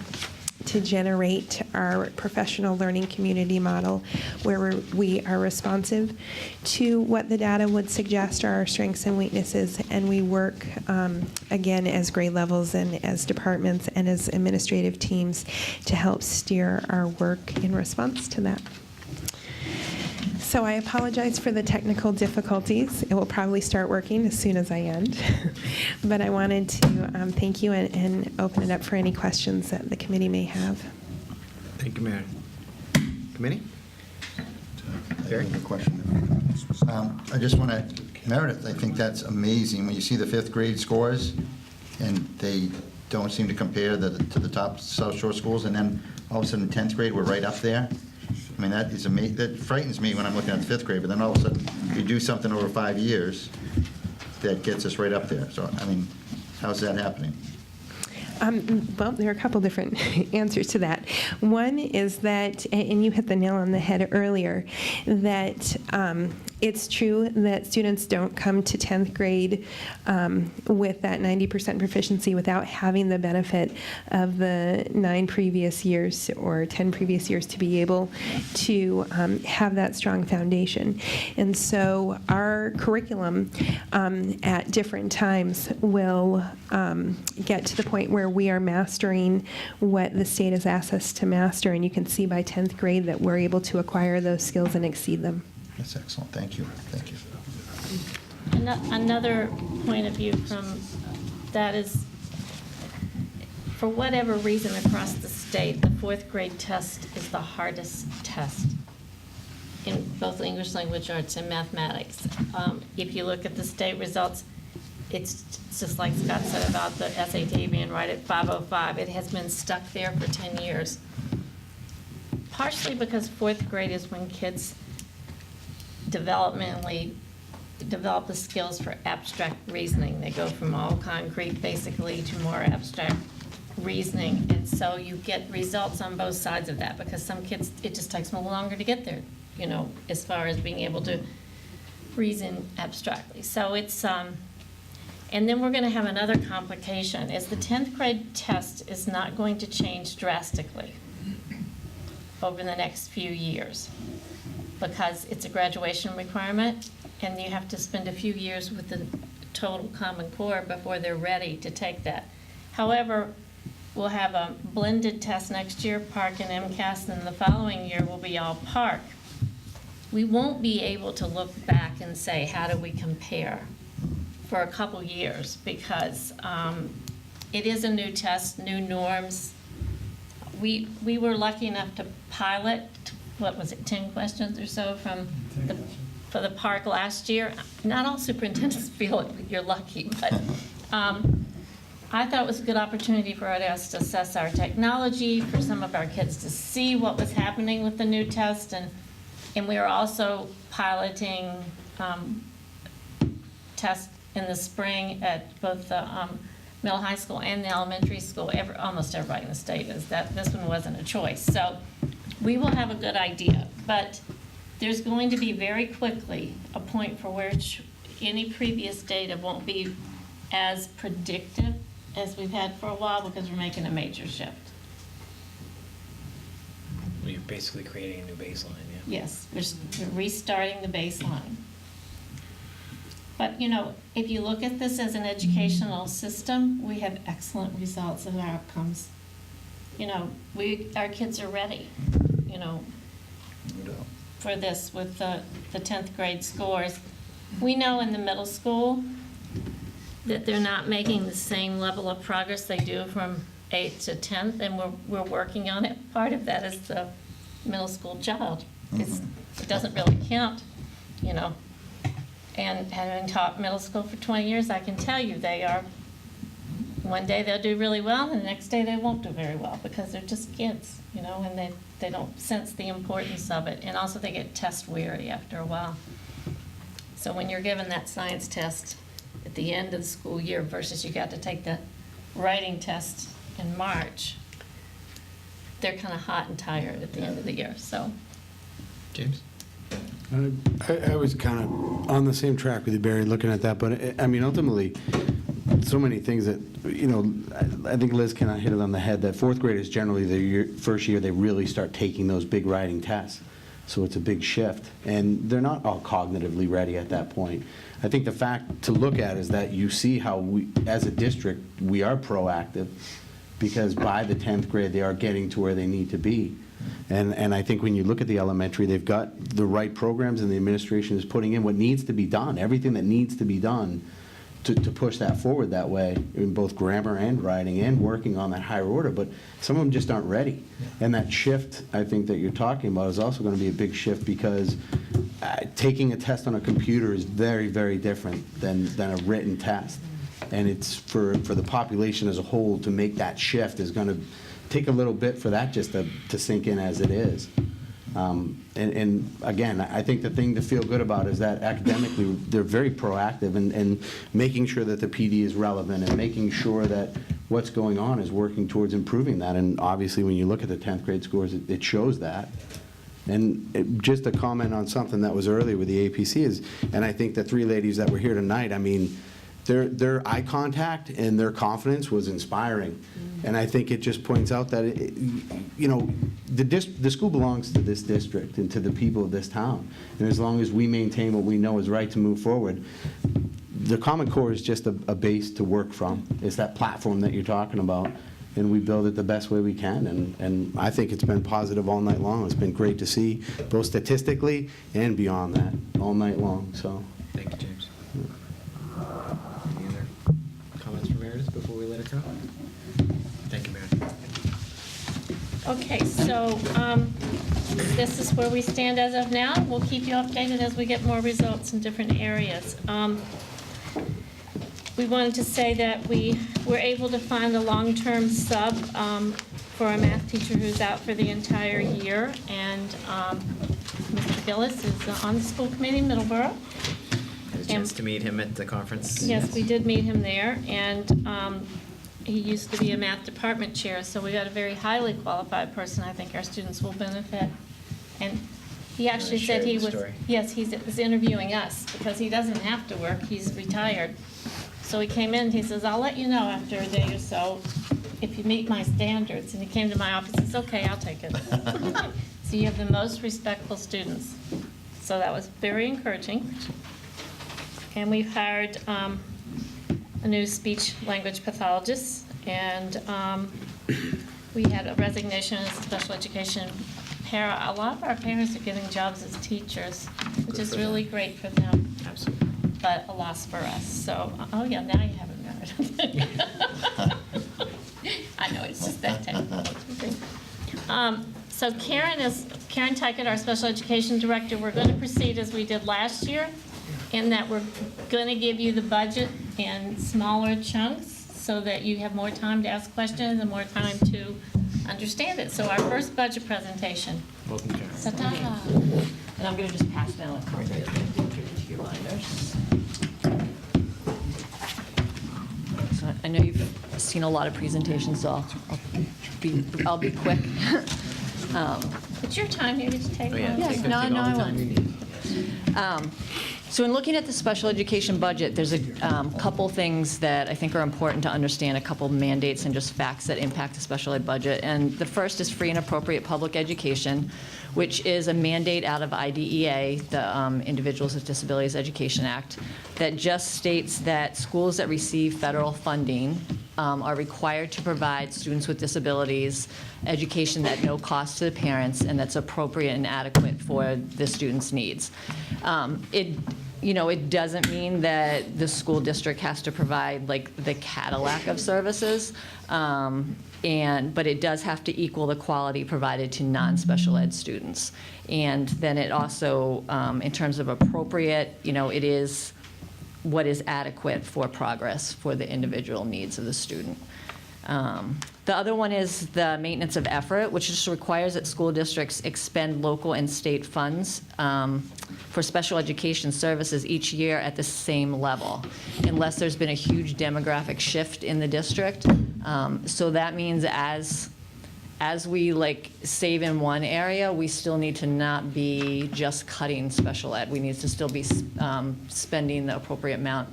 to generate our professional learning community model, where we are responsive to what the data would suggest are our strengths and weaknesses, and we work, again, as grade levels and as departments and as administrative teams to help steer our work in response to that. So I apologize for the technical difficulties. It will probably start working as soon as I end. But I wanted to thank you and open it up for any questions that the committee may have. Thank you, Meredith. Committee? I have a question. I just want to, Meredith, I think that's amazing when you see the 5th grade scores and they don't seem to compare to the top South Shore schools, and then all of a sudden 10th grade, we're right up there. I mean, that is amazing. That frightens me when I'm looking at the 5th grade, but then all of a sudden you do something over 5 years that gets us right up there. So, I mean, how's that happening? Well, there are a couple different answers to that. One is that, and you hit the nail on the head earlier, that it's true that students don't come to 10th grade with that 90% proficiency without having the benefit of the 9 previous years or 10 previous years to be able to have that strong foundation. And so our curriculum at different times will get to the point where we are mastering what the state has asked us to master, and you can see by 10th grade that we're able to acquire those skills and exceed them. That's excellent. Thank you. Thank you. Another point of view from that is, for whatever reason across the state, the 4th grade test is the hardest test in both English language arts and mathematics. If you look at the state results, it's just like Scott said about the SAT being right at 505. It has been stuck there for 10 years. Partially because 4th grade is when kids developmentally develop the skills for abstract reasoning. They go from all concrete basically to more abstract reasoning, and so you get results on both sides of that, because some kids, it just takes them a little longer to get there, you know, as far as being able to reason abstractly. So it's and then we're going to have another complication, is the 10th grade test is not going to change drastically over the next few years, because it's a graduation requirement, and you have to spend a few years with the total Common Core before they're ready to take that. However, we'll have a blended test next year, PARC and MCAS, and the following year will be all PARC. We won't be able to look back and say, how do we compare for a couple years, because it is a new test, new norms. We were lucky enough to pilot, what was it, 10 questions or so for the PARC last year. Not all superintendents feel it, you're lucky, but I thought it was a good opportunity for us to assess our technology, for some of our kids to see what was happening with the new test, and we are also piloting tests in the spring at both the middle high school and the elementary school. Almost everybody in the state is. This one wasn't a choice. So we will have a good idea, but there's going to be very quickly a point for which any previous data won't be as predictive as we've had for a while because we're making a major shift. You're basically creating a new baseline, yeah? Yes, we're restarting the baseline. But, you know, if you look at this as an educational system, we have excellent results and outcomes. You know, our kids are ready, you know, for this with the 10th grade scores. We know in the middle school that they're not making the same level of progress they do from 8th to 10th, and we're working on it. Part of that is the middle school child. It doesn't really count, you know. And having taught middle school for 20 years, I can tell you one day they'll do really well, and the next day they won't do very well because they're just kids, you know, and they don't sense the importance of it. And also they get test weary after a while. So when you're given that science test at the end of the school year versus you got to take the writing test in March, they're kind of hot and tired at the end of the year. So, James? I was kind of on the same track with you, Barry, looking at that. But, I mean, ultimately, so many things that, you know, I think Liz kind of hit it on the head, that fourth grade is generally the first year they really start taking those big writing tests. So it's a big shift. And they're not all cognitively ready at that point. I think the fact to look at is that you see how we, as a district, we are proactive because by the 10th grade, they are getting to where they need to be. And I think when you look at the elementary, they've got the right programs and the administration is putting in what needs to be done, everything that needs to be done to push that forward that way in both grammar and writing and working on that higher order. But some of them just aren't ready. And that shift, I think, that you're talking about is also going to be a big shift because taking a test on a computer is very, very different than a written test. And it's for the population as a whole to make that shift is going to take a little bit for that just to sink in as it is. And again, I think the thing to feel good about is that academically they're very proactive and making sure that the PD is relevant and making sure that what's going on is working towards improving that. And obviously when you look at the 10th grade scores, it shows that. And just a comment on something that was earlier with the APC is, and I think the three ladies that were here tonight, I mean, their eye contact and their confidence was inspiring. And I think it just points out that, you know, the school belongs to this district and to the people of this town. And as long as we maintain what we know is right to move forward, the Common Core is just a base to work from. It's that platform that you're talking about. And we build it the best way we can. And I think it's been positive all night long. It's been great to see, both statistically and beyond that, all night long. So. Thank you, James. Any other comments from Meredith before we let her go? Thank you, Meredith. okay, so this is where we stand as of now. We'll keep you updated as we get more results in different areas. We wanted to say that we were able to find a long-term sub for a math teacher who's out for the entire year, and Mr. Gillis is on the school committee in Middleborough. Had a chance to meet him at the conference. Yes, we did meet him there, and he used to be a math department chair, so we got a very highly qualified person. I think our students will benefit. And he actually said he was, yes, he was interviewing us because he doesn't have to work, he's retired. So he came in, he says, I'll let you know after a day or so if you meet my standards. And he came to my office and says, okay, I'll take it. So you have the most respectful students. So that was very encouraging. And we've hired a new speech language pathologist, and we had a resignation as a special education para. A lot of our parents are getting jobs as teachers, which is really great for them. Absolutely. But a loss for us. So, oh yeah, now you haven't married. I know, it's just that technical. So Karen Tykett, our special education director, we're going to proceed as we did last year, in that we're going to give you the budget in smaller chunks so that you have more time to ask questions and more time to understand it. So our first budget presentation. Welcome, Karen. Ta-ta. And I'm going to just pass down a card right there to your binders. So I know you've seen a lot of presentations, so I'll be quick. It's your time, you get to take one. Yes, no, I will. So in looking at the special education budget, there's a couple things that I think are important to understand, a couple mandates and just facts that impact the special ed budget. And the first is free and appropriate public education, which is a mandate out of IDEA, the Individuals with Disabilities Education Act, that just states that schools that receive federal funding are required to provide students with disabilities education at no cost to the parents and that's appropriate and adequate for the students' needs. It doesn't mean that the school district has to provide like the Cadillac of services, but it does have to equal the quality provided to non-special ed students. And then it also, in terms of appropriate, it is what is adequate for progress for the individual needs of the student. The other one is the maintenance of effort, which just requires that school districts expend local and state funds for special education services each year at the same level, unless there's been a huge demographic shift in the district. So that means as we save in one area, we still need to not be just cutting special ed. We need to still be spending the appropriate amount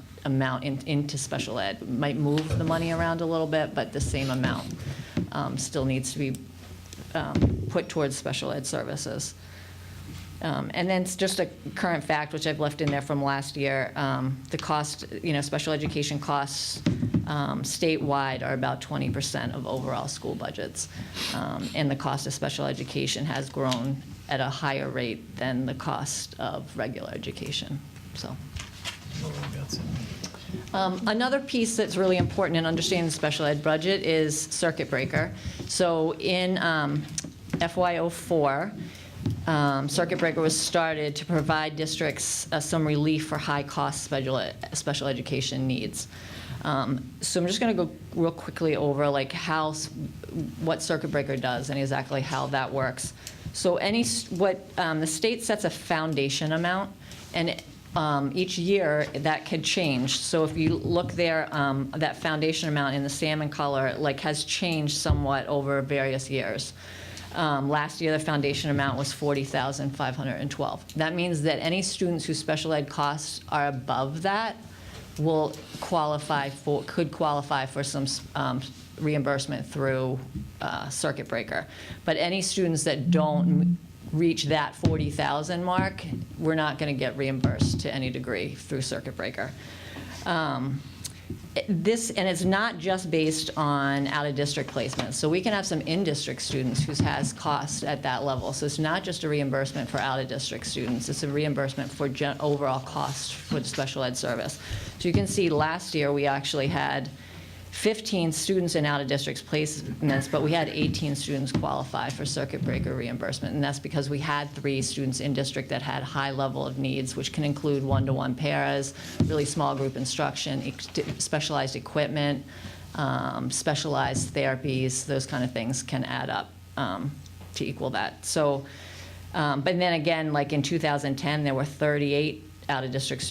into special ed. Might move the money around a little bit, but the same amount still needs to be put towards special ed services. And then it's just a current fact, which I've left in there from last year, the cost, special education costs statewide are about 20% of overall school budgets. And the cost of special education has grown at a higher rate than the cost of regular education, so. Another piece that's really important in understanding the special ed budget is circuit breaker. So in FY04, circuit breaker was started to provide districts some relief for high-cost special education needs. So I'm just going to go real quickly over what circuit breaker does and exactly how that works. So the state sets a foundation amount, and each year that could change. So if you look there, that foundation amount in the salmon color has changed somewhat over various years. Last year, the foundation amount was $40,512. That means that any students whose special ed costs are above that could qualify for some reimbursement through circuit breaker. But any students that don't reach that 40,000 mark, we're not going to get reimbursed to any degree through circuit breaker. And it's not just based on out-of-district placements. So we can have some in-district students who has costs at that level. So it's not just a reimbursement for out-of-district students. It's a reimbursement for overall cost for the special ed service. So you can see last year we actually had 15 students in out-of-district placements, but we had 18 students qualify for circuit breaker reimbursement, and that's because we had 3 students in district that had high level of needs, which can include one-to-one paras, really small group instruction, specialized equipment, specialized therapies. Those kind of things can add up to equal that. So, but then again, in 2010, there were 38 out-of-district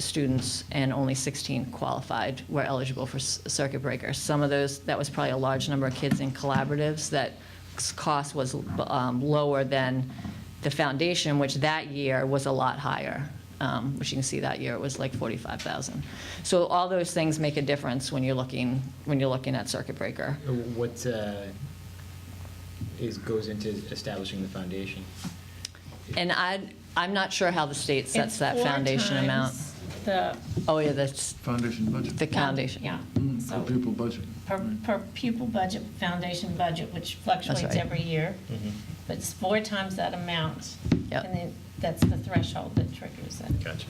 students, and only 16 qualified were eligible for circuit breaker. Some of those, that was probably a large number of kids in collaboratives that cost was lower than the foundation, which that year was a lot higher. Which you can see that year it was like 45,000. So all those things make a difference when you're looking at circuit breaker. What goes into establishing the foundation? And I'm not sure how the state sets that foundation amount. Oh yeah, that's foundation budget. The foundation. Yeah. Per pupil budget. Per pupil budget, foundation budget, which fluctuates right. every year. But it's 4 times that amount. Yep. And then that's the threshold that triggers it. Gotcha.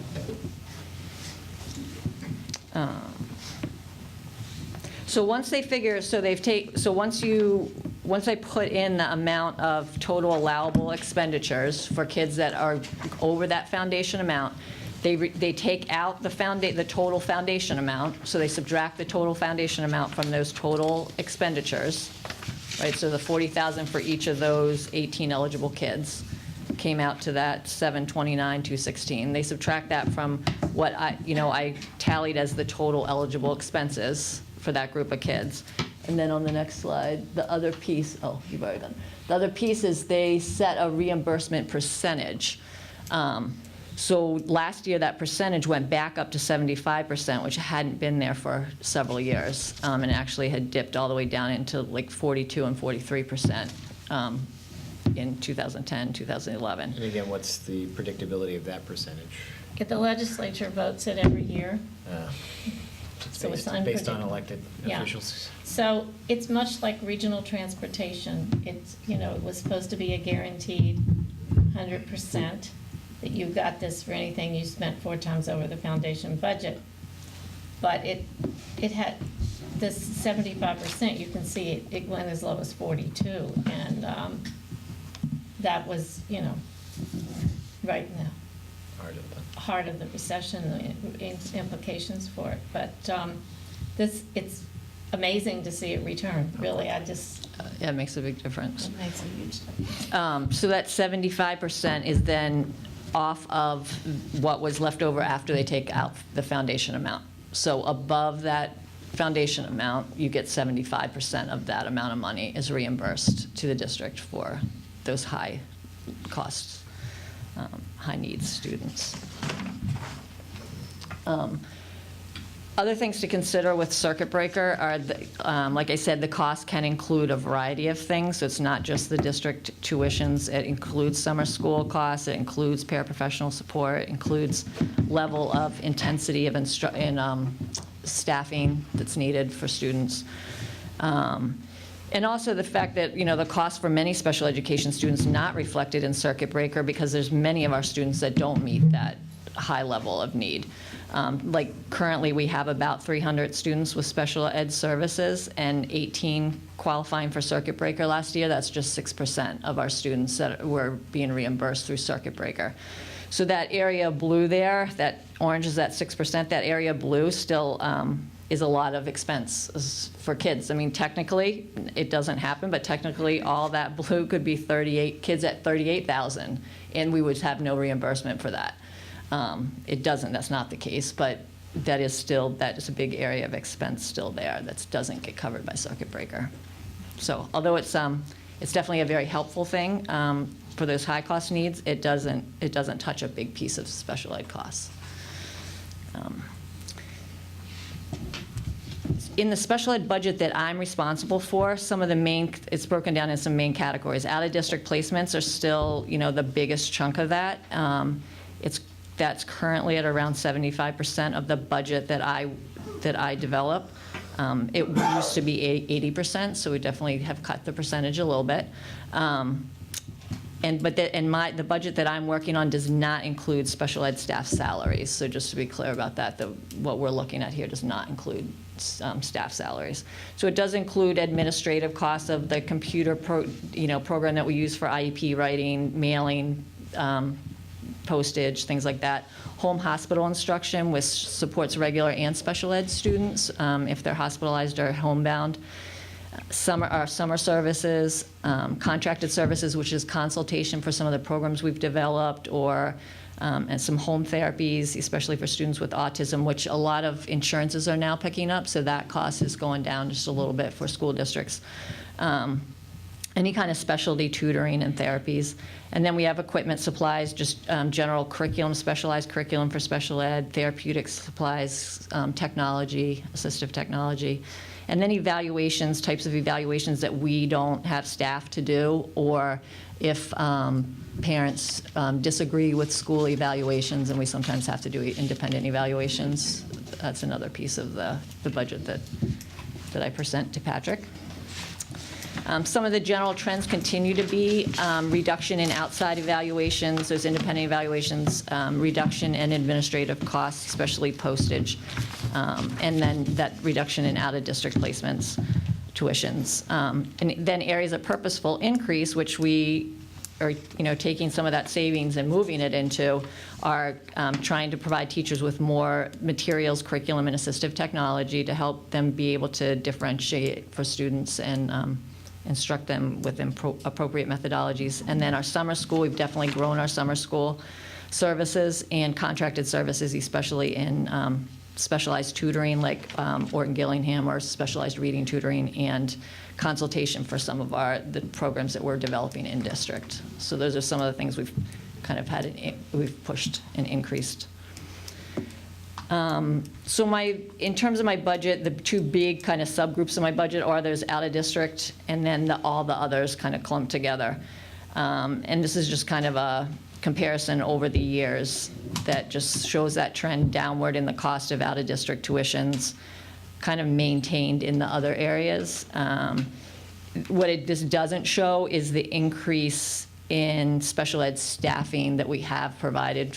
So once they figure, once they put in the amount of total allowable expenditures for kids that are over that foundation amount, They take out the total foundation amount, so they subtract the total foundation amount from those total expenditures, right? So the $40,000 for each of those 18 eligible kids came out to that $729,216. They subtract that from what I tallied as the total eligible expenses for that group of kids. And then on the next slide, the other piece, oh, you've already done. The other piece is they set a reimbursement percentage. So last year, that percentage went back up to 75%, which hadn't been there for several years, and actually had dipped all the way down into like 42 and 43% in 2010, 2011. And again, what's the predictability of that percentage? The legislature votes it every year. So it's based on elected officials? So it's much like regional transportation. It's, it was supposed to be a guaranteed 100%. That you got this for anything you spent 4 times over the foundation budget. But it had this 75%, you can see it went as low as 42. And that was, right in the heart of the recession, the implications for it. But it's amazing to see it return, really. Yeah, it makes a big difference. It makes a huge difference. So that 75% is then off of what was left over after they take out the foundation amount. So above that foundation amount, you get 75% of that amount of money is reimbursed to the district for those high costs, high needs students. Other things to consider with circuit breaker are, like I said, the cost can include a variety of things. So it's not just the district tuitions. It includes summer school costs. It includes paraprofessional support. It includes level of intensity of staffing that's needed for students. And also the fact that, the cost for many special education students not reflected in circuit breaker because there's many of our students that don't meet that high level of need. Like currently we have about 300 students with special ed services and 18 qualifying for circuit breaker last year. That's just 6% of our students that were being reimbursed through circuit breaker. So that area blue there, that orange is that 6%, that area blue still is a lot of expense for kids. I mean, technically, it doesn't happen, but technically all that blue could be 38 kids at 38,000, and we would have no reimbursement for that. It doesn't, that's not the case, but that is a big area of expense still there that doesn't get covered by circuit breaker. So although it's definitely a very helpful thing for those high cost needs, it doesn't touch a big piece of special ed costs. In the special ed budget that I'm responsible for, it's broken down in some main categories. Out of district placements are still, the biggest chunk of that. That's currently at around 75% of the budget that I develop. It used to be 80%, so we definitely have cut the percentage a little bit. The budget that I'm working on does not include special ed staff salaries. So just to be clear about that, what we're looking at here does not include staff salaries. So it does include administrative costs of the computer program that we use for IEP writing, mailing, postage, things like that. Home hospital instruction, which supports regular and special ed students if they're hospitalized or homebound. Summer services, contracted services, which is consultation for some of the programs we've developed, and some home therapies, especially for students with autism, which a lot of insurances are now picking up, so that cost is going down just a little bit for school districts. Any kind of specialty tutoring and therapies. And then we have equipment supplies, just general curriculum, specialized curriculum for special ed, therapeutic supplies, technology, assistive technology. And then evaluations, types of evaluations that we don't have staff to do, or if parents disagree with school evaluations, and we sometimes have to do independent evaluations. That's another piece of the budget that I present to Patrick. Some of the general trends continue to be reduction in outside evaluations, those independent evaluations, reduction in administrative costs, especially postage, and then that reduction in out-of-district placements, tuitions. And then areas of purposeful increase, which we or, taking some of that savings and moving it into are trying to provide teachers with more materials, curriculum, and assistive technology to help them be able to differentiate for students and instruct them with appropriate methodologies. And then our summer school, we've definitely grown our summer school services and contracted services, especially in specialized tutoring like Orton Gillingham, or specialized reading tutoring, and consultation for some of the programs that we're developing in district. So those are some of the things we've kind of we've pushed and increased. So in terms of my budget, the two big kind of subgroups of my budget are those out of district, and then all the others kind of clumped together. And this is just kind of a comparison over the years that just shows that trend downward in the cost of out of district tuitions, kind of maintained in the other areas. What this doesn't show is the increase in special ed staffing that we have provided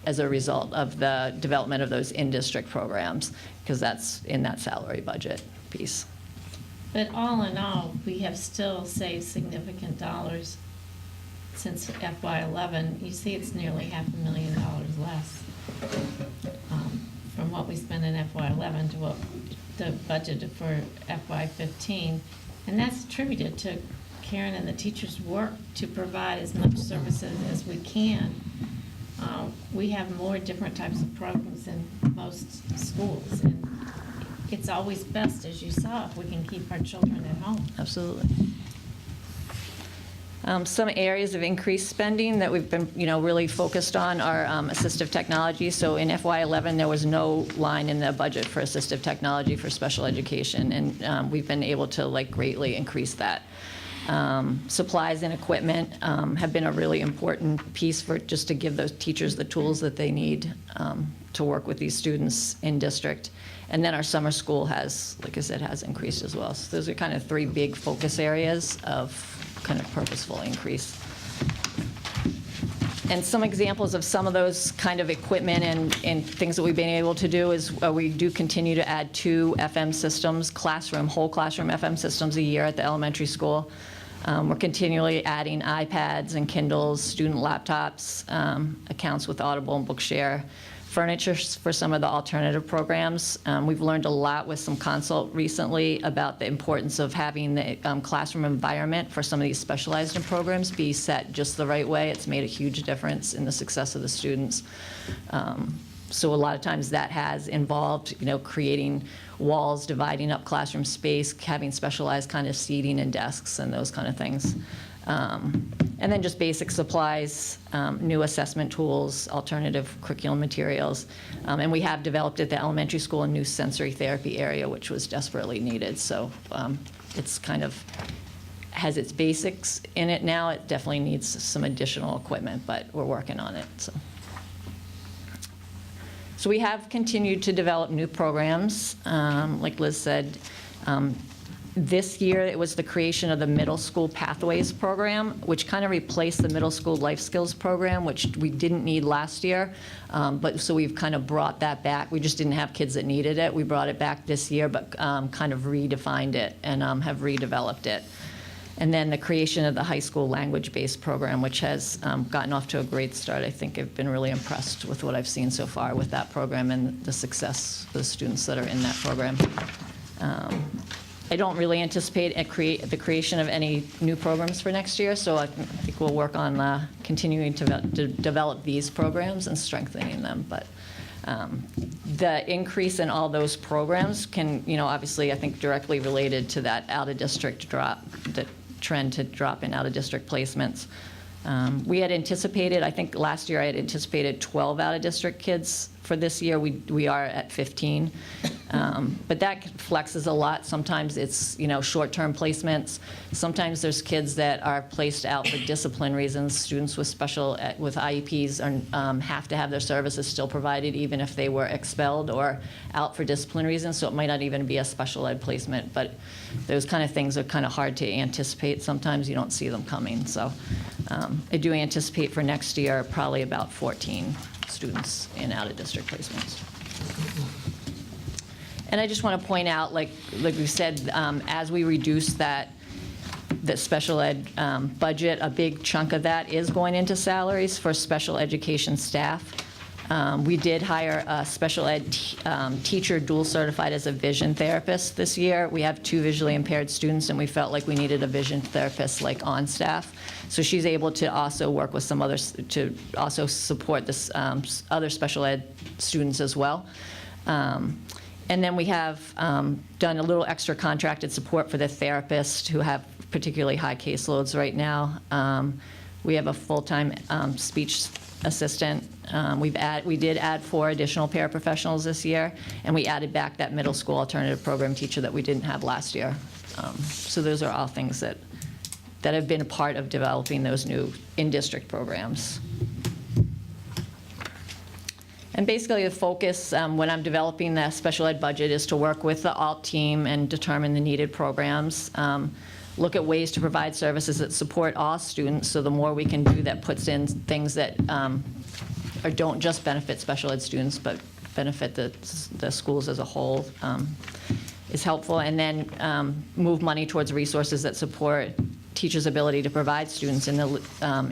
as a result of the development of those in-district programs, because that's in that salary budget piece. But all in all, we have still saved significant dollars since FY11. You see it's nearly $500,000 less from what we spent in FY11 to what the budget for FY15. And that's attributed to Karen and the teachers' work to provide as much services as we can. We have more different types of programs in most schools, and it's always best, as you saw, if we can keep our children at home. Absolutely. Some areas of increased spending that we've been, really focused on are assistive technology. So in FY11, there was no line in the budget for assistive technology for special education, and we've been able to greatly increase that. Supplies and equipment have been a really important piece for just to give those teachers the tools that they need to work with these students in district. And then our summer school has, like I said, has increased as well. So those are kind of three big focus areas of kind of purposeful increase. And some examples of some of those kind of equipment and things that we've been able to do is we do continue to add 2 FM systems, whole classroom FM systems a year at the elementary school. We're continually adding iPads and Kindles, student laptops, accounts with Audible and Bookshare, furniture for some of the alternative programs. We've learned a lot with some consult recently about the importance of having the classroom environment for some of these specialized programs be set just the right way. It's made a huge difference in the success of the students. So a lot of times that has involved, creating walls, dividing up classroom space, having specialized kind of seating and desks and those kind of things. And then just basic supplies, new assessment tools, alternative curriculum materials. And we have developed at the elementary school a new sensory therapy area, which was desperately needed. So it's kind of has its basics in it now. It definitely needs some additional equipment, but we're working on it. So we have continued to develop new programs. Like Liz said, this year it was the creation of the Middle School Pathways program, which kind of replaced the Middle School Life Skills program, which we didn't need last year. But so we've kind of brought that back. We just didn't have kids that needed it. We brought it back this year, but kind of redefined it and have redeveloped it. And then the creation of the high school language-based program, which has gotten off to a great start. I think I've been really impressed with what I've seen so far with that program and the success of the students that are in that program. I don't really anticipate the creation of any new programs for next year, so I think we'll work on continuing to develop these programs and strengthening them. But the increase in all those programs can, obviously, I think directly related to that out-of-district drop, the trend to drop in out-of-district placements. We had anticipated, I think last year I had anticipated 12 out-of-district kids. For this year, we are at 15. But that flexes a lot. Sometimes it's, short-term placements. Sometimes there's kids that are placed out for discipline reasons. Students with IEPs have to have their services still provided even if they were expelled or out for discipline reasons, so it might not even be a special ed placement. But those kind of things are kind of hard to anticipate. Sometimes you don't see them coming. So I do anticipate for next year probably about 14 students in out-of-district placements. And I just want to point out, like we said, as we reduce that the special ed budget, a big chunk of that is going into salaries for special education staff. We did hire a special ed teacher dual certified as a vision therapist this year. We have 2 visually impaired students, and we felt like we needed a vision therapist like on staff. So she's able to also work with some others to also support this other special ed students as well. And then we have done a little extra contracted support for the therapists who have particularly high caseloads right now. We have a full-time speech assistant. We did add 4 additional paraprofessionals this year, and we added back that middle school alternative program teacher that we didn't have last year. So those are all things that have been a part of developing those new in-district programs. And basically, the focus when I'm developing the special ed budget is to work with the ALT team and determine the needed programs, look at ways to provide services that support all students, so the more we can do that puts in things that or don't just benefit special ed students, but benefit the schools as a whole is helpful. And then move money towards resources that support teachers' ability to provide students in the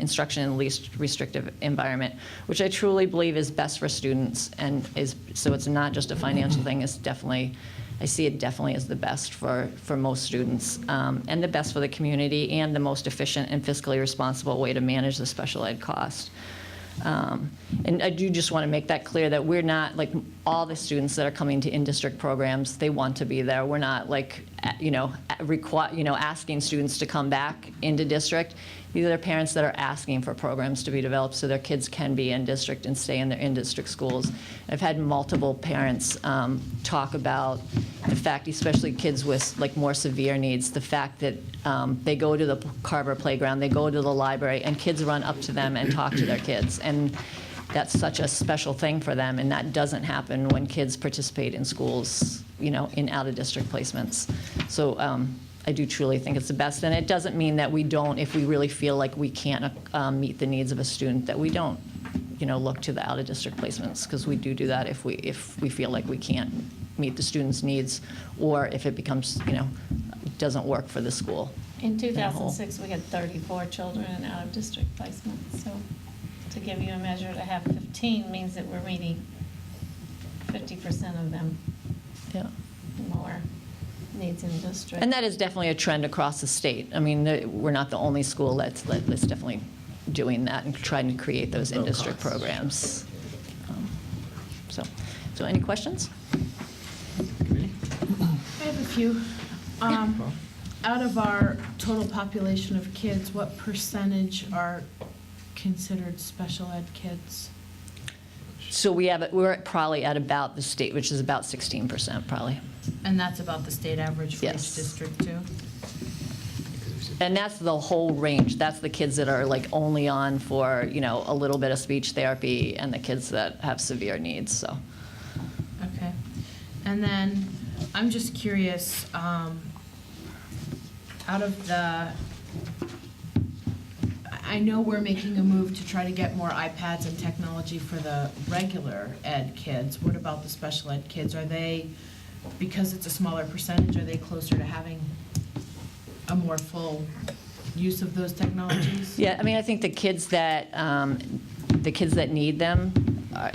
instruction in the least restrictive environment, which I truly believe is best for students, and so it's not just a financial thing. It's definitely, I see it definitely as the best for most students, and the best for the community, and the most efficient and fiscally responsible way to manage the special ed cost. And I do just want to make that clear that we're not, like, all the students that are coming to in-district programs, they want to be there. We're not, like, asking students to come back into district. These are parents that are asking for programs to be developed so their kids can be in district and stay in their in-district schools. I've had multiple parents talk about the fact, especially kids with like more severe needs, the fact that they go to the Carver playground, they go to the library, and kids run up to them and talk to their kids. And that's such a special thing for them, and that doesn't happen when kids participate in schools, in out-of-district placements. So I do truly think it's the best, and it doesn't mean that we don't, if we really feel like we can't meet the needs of a student, that we don't, look to the out-of-district placements, because we do that if we feel like we can't meet the student's needs, or if it becomes, doesn't work for the school. In 2006, we had 34 children in out-of-district placement, so to give you a measure, to have 15 means that we're meeting 50% of them. Yeah. More needs in district. And that is definitely a trend across the state. I mean, we're not the only school that's definitely doing that and trying to create those in-district programs. So any questions? I have a few. Out of our total population of kids, what percentage are considered special ed kids? So we're probably at about the state, which is about 16% probably. And that's about the state average for Yes. each district too? And that's the whole range. That's the kids that are like only on for, a little bit of speech therapy, and the kids that have severe needs, so. Okay. And then I'm just curious, out of I know we're making a move to try to get more iPads and technology for the regular ed kids. What about the special ed kids? Are they, because it's a smaller percentage, are they closer to having a more full use of those technologies? Yeah, I mean, I think the kids that need them,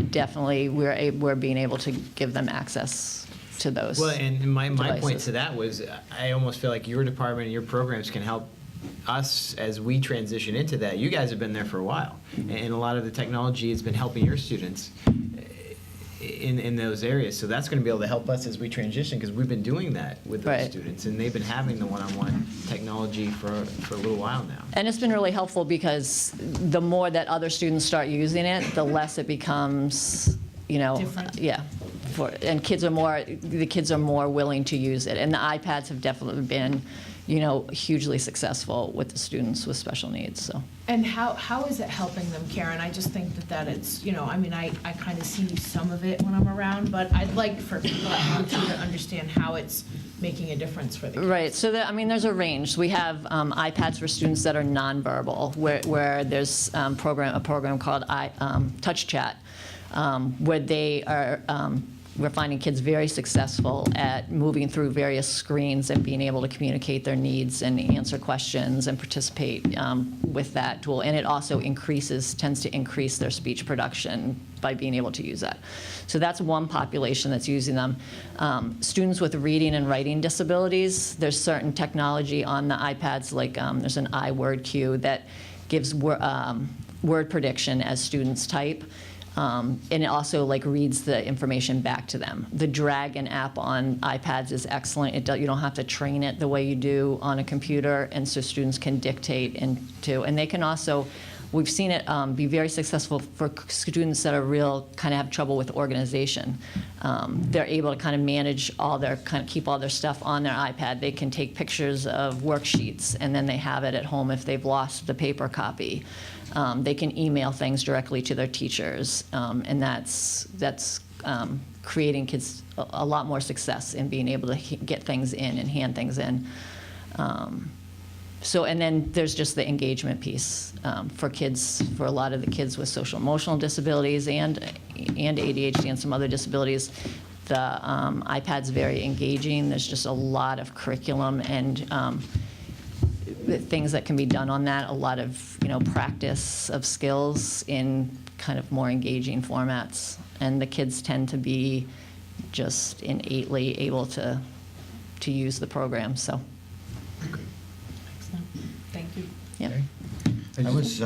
definitely we're being able to give them access to those. Well, and my point devices. to that was, I almost feel like your department and your programs can help us as we transition into that. You guys have been there for a while, and a lot of the technology has been helping your students in those areas. So that's going to be able to help us as we transition, because we've been doing that with those Right. students, and they've been having the one-on-one technology for a little while now. And it's been really helpful, because the more that other students start using it, the less it becomes, Different. Yeah. And the kids are more willing to use it. And the iPads have definitely been, hugely successful with the students with special needs, so. And how is it helping them, Karen? I just think that it's, I kind of see some of it when I'm around, but I'd like for people at UT to understand how it's making a difference for the kids. Right, so there's a range. We have iPads for students that are nonverbal, where there's a program called Touch Chat, where they are we're finding kids very successful at moving through various screens and being able to communicate their needs and answer questions and participate with that tool. And it also tends to increase their speech production by being able to use that. So that's one population that's using them. Students with reading and writing disabilities, there's certain technology on the iPads, like there's an iWord queue that gives word prediction as students type. And it also reads the information back to them. The Dragon app on iPads is excellent. You don't have to train it the way you do on a computer, and so students can dictate and they can also, we've seen it be very successful for students that are have trouble with organization. They're able to kind of manage keep all their stuff on their iPad. They can take pictures of worksheets and then they have it at home if they've lost the paper copy. They can email things directly to their teachers, and that's creating kids a lot more success in being able to get things in and hand things in. And then there's just the engagement piece for a lot of the kids with social emotional disabilities and ADHD and some other disabilities. The iPad's very engaging. There's just a lot of curriculum and things that can be done on that, a lot of practice of skills in kind of more engaging formats. And the kids tend to be just innately able to use the program, so. Thank you. Yep. I was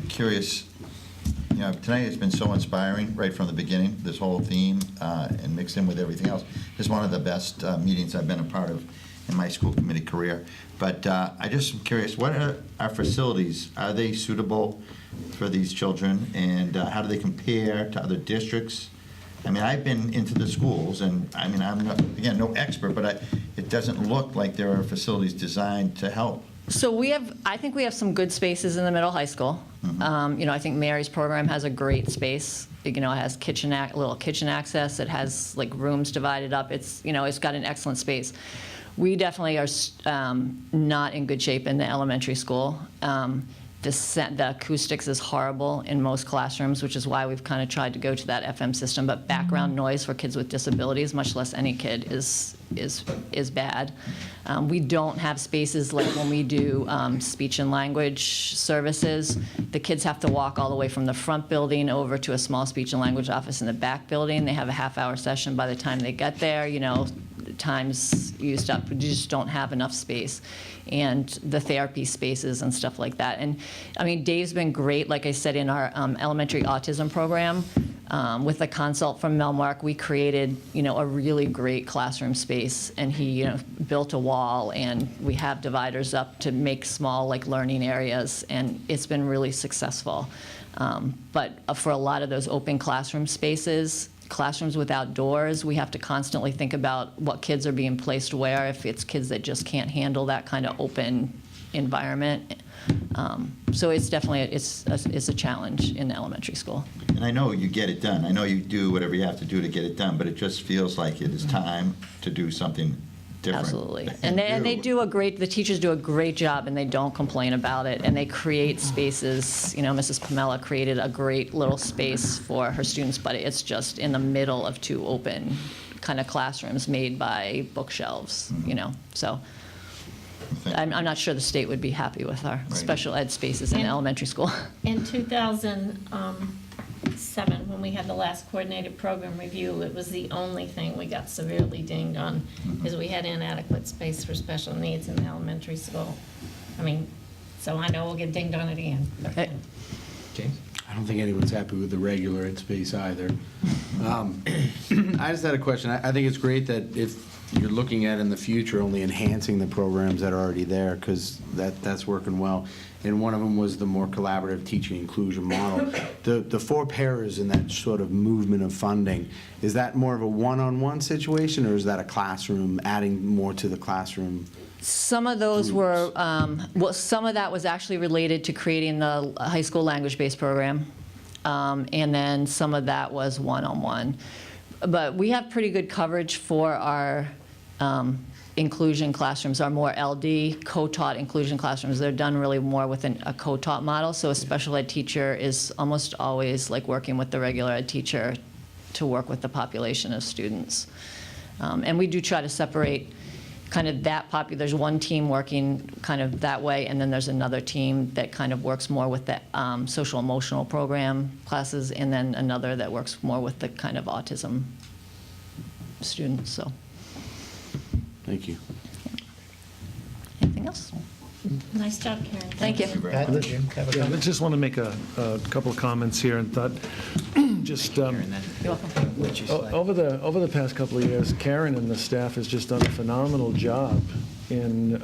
curious, tonight has been so inspiring right from the beginning, this whole theme, and mixed in with everything else. It's one of the best meetings I've been a part of in my school committee career. But I just am curious, what are our facilities? Are they suitable for these children? And how do they compare to other districts? I mean, I've been into the schools, and I mean, I'm not, again, no expert, but it doesn't look like there are facilities designed to help. So I think we have some good spaces in the middle high school. Mm-hmm. I think Mary's program has a great space. It has little kitchen access. It has rooms divided up. It's got an excellent space. We definitely are not in good shape in the elementary school. The acoustics is horrible in most classrooms, which is why we've kind of tried to go to that FM system. But background noise for kids with disabilities, much less any kid, is bad. We don't have spaces like when we do speech and language services. The kids have to walk all the way from the front building over to a small speech and language office in the back building. They have a half-hour session by the time they get there. Time's used up. We just don't have enough space. And the therapy spaces and stuff like that. And I mean, Dave's been great, like I said, in our elementary autism program. With the consult from Melmark, we created, a really great classroom space, and he, built a wall, and we have dividers up to make small, learning areas, and it's been really successful. But for a lot of those open classroom spaces, classrooms without doors, we have to constantly think about what kids are being placed where, if it's kids that just can't handle that kind of open environment. So it's definitely, it's a challenge in elementary school. And I know you get it done. I know you do whatever you have to do to get it done, but it just feels like it is time to do something different. Absolutely. And the teachers do a great job, and they don't complain about it, and they create spaces. Mrs. Pamela created a great little space for her students, but it's just in the middle of two open kind of classrooms made by bookshelves, so. I'm not sure the state would be happy with our special ed spaces in elementary school. In 2007, when we had the last coordinated program review, it was the only thing we got severely dinged on, is we had inadequate space for special needs in the elementary school. I mean, so I know we'll get dinged on it again. James? I don't think anyone's happy with the regular ed space either. I just had a question. I think it's great that if you're looking at in the future only enhancing the programs that are already there, because that's working well. And one of them was the more collaborative teaching inclusion model. The 4 pairs in that sort of movement of funding, is that more of a one-on-one situation, or is that a classroom, adding more to the classroom? Some of those were, some of that was actually related to creating the high school language-based program, and then some of that was one-on-one. But we have pretty good coverage for our inclusion classrooms, our more LD, co-taught inclusion classrooms. They're done really more with a co-taught model, so a special ed teacher is almost always working with the regular ed teacher to work with the population of students. And we do try to separate kind of that there's one team working kind of that way, and then there's another team that kind of works more with the social emotional program classes, and then another that works more with the kind of autism students, so. Thank you. Anything else? Nice job, Karen. Thank you. Pat, did you have a Yeah, I comment? just want to make a couple of comments here and thought, just, You're welcome. over the past couple of years, Karen and the staff has just done a phenomenal job in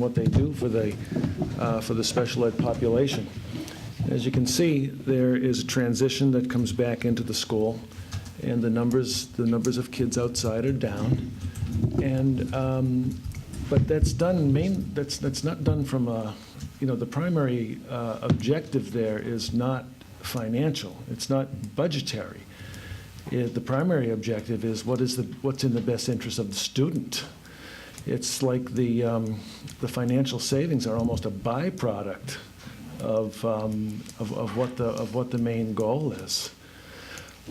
what they do for the special ed population. As you can see, there is a transition that comes back into the school, and the numbers of kids outside are down. And but that's not done from a, the primary objective there is not financial. It's not budgetary. The primary objective is what's in the best interest of the student. It's like the financial savings are almost a byproduct of what the main goal is.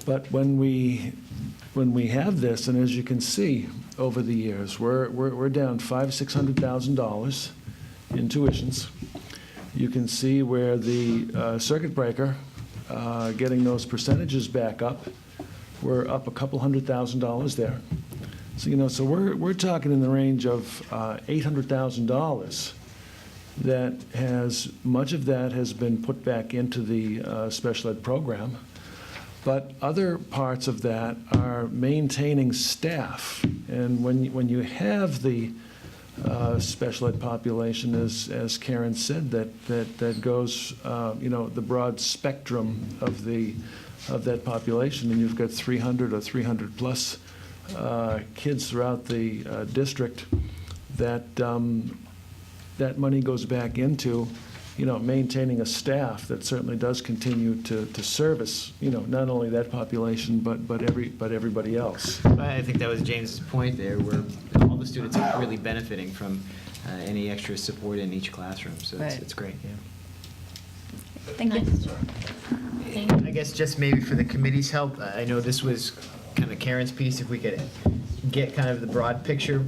But when we have this, and as you can see over the years, we're down $500,000-$600,000 in tuitions. You can see where the circuit breaker, getting those percentages back up, we're up a couple $100,000 there. So so we're talking in the range of $800,000. That much of that has been put back into the special ed program. But other parts of that are maintaining staff. And when you have the special ed population, as Karen said, that goes, the broad spectrum of that population, and you've got 300 or 300 plus kids throughout the district, that money goes back into maintaining a staff that certainly does continue to service, not only that population, but everybody else. I think that was James's point there, where all the students are really benefiting from any extra support in each classroom, so it's great, yeah. Thank you. I guess just maybe for the committee's help, I know this was kind of Karen's piece, if we could get kind of the broad picture,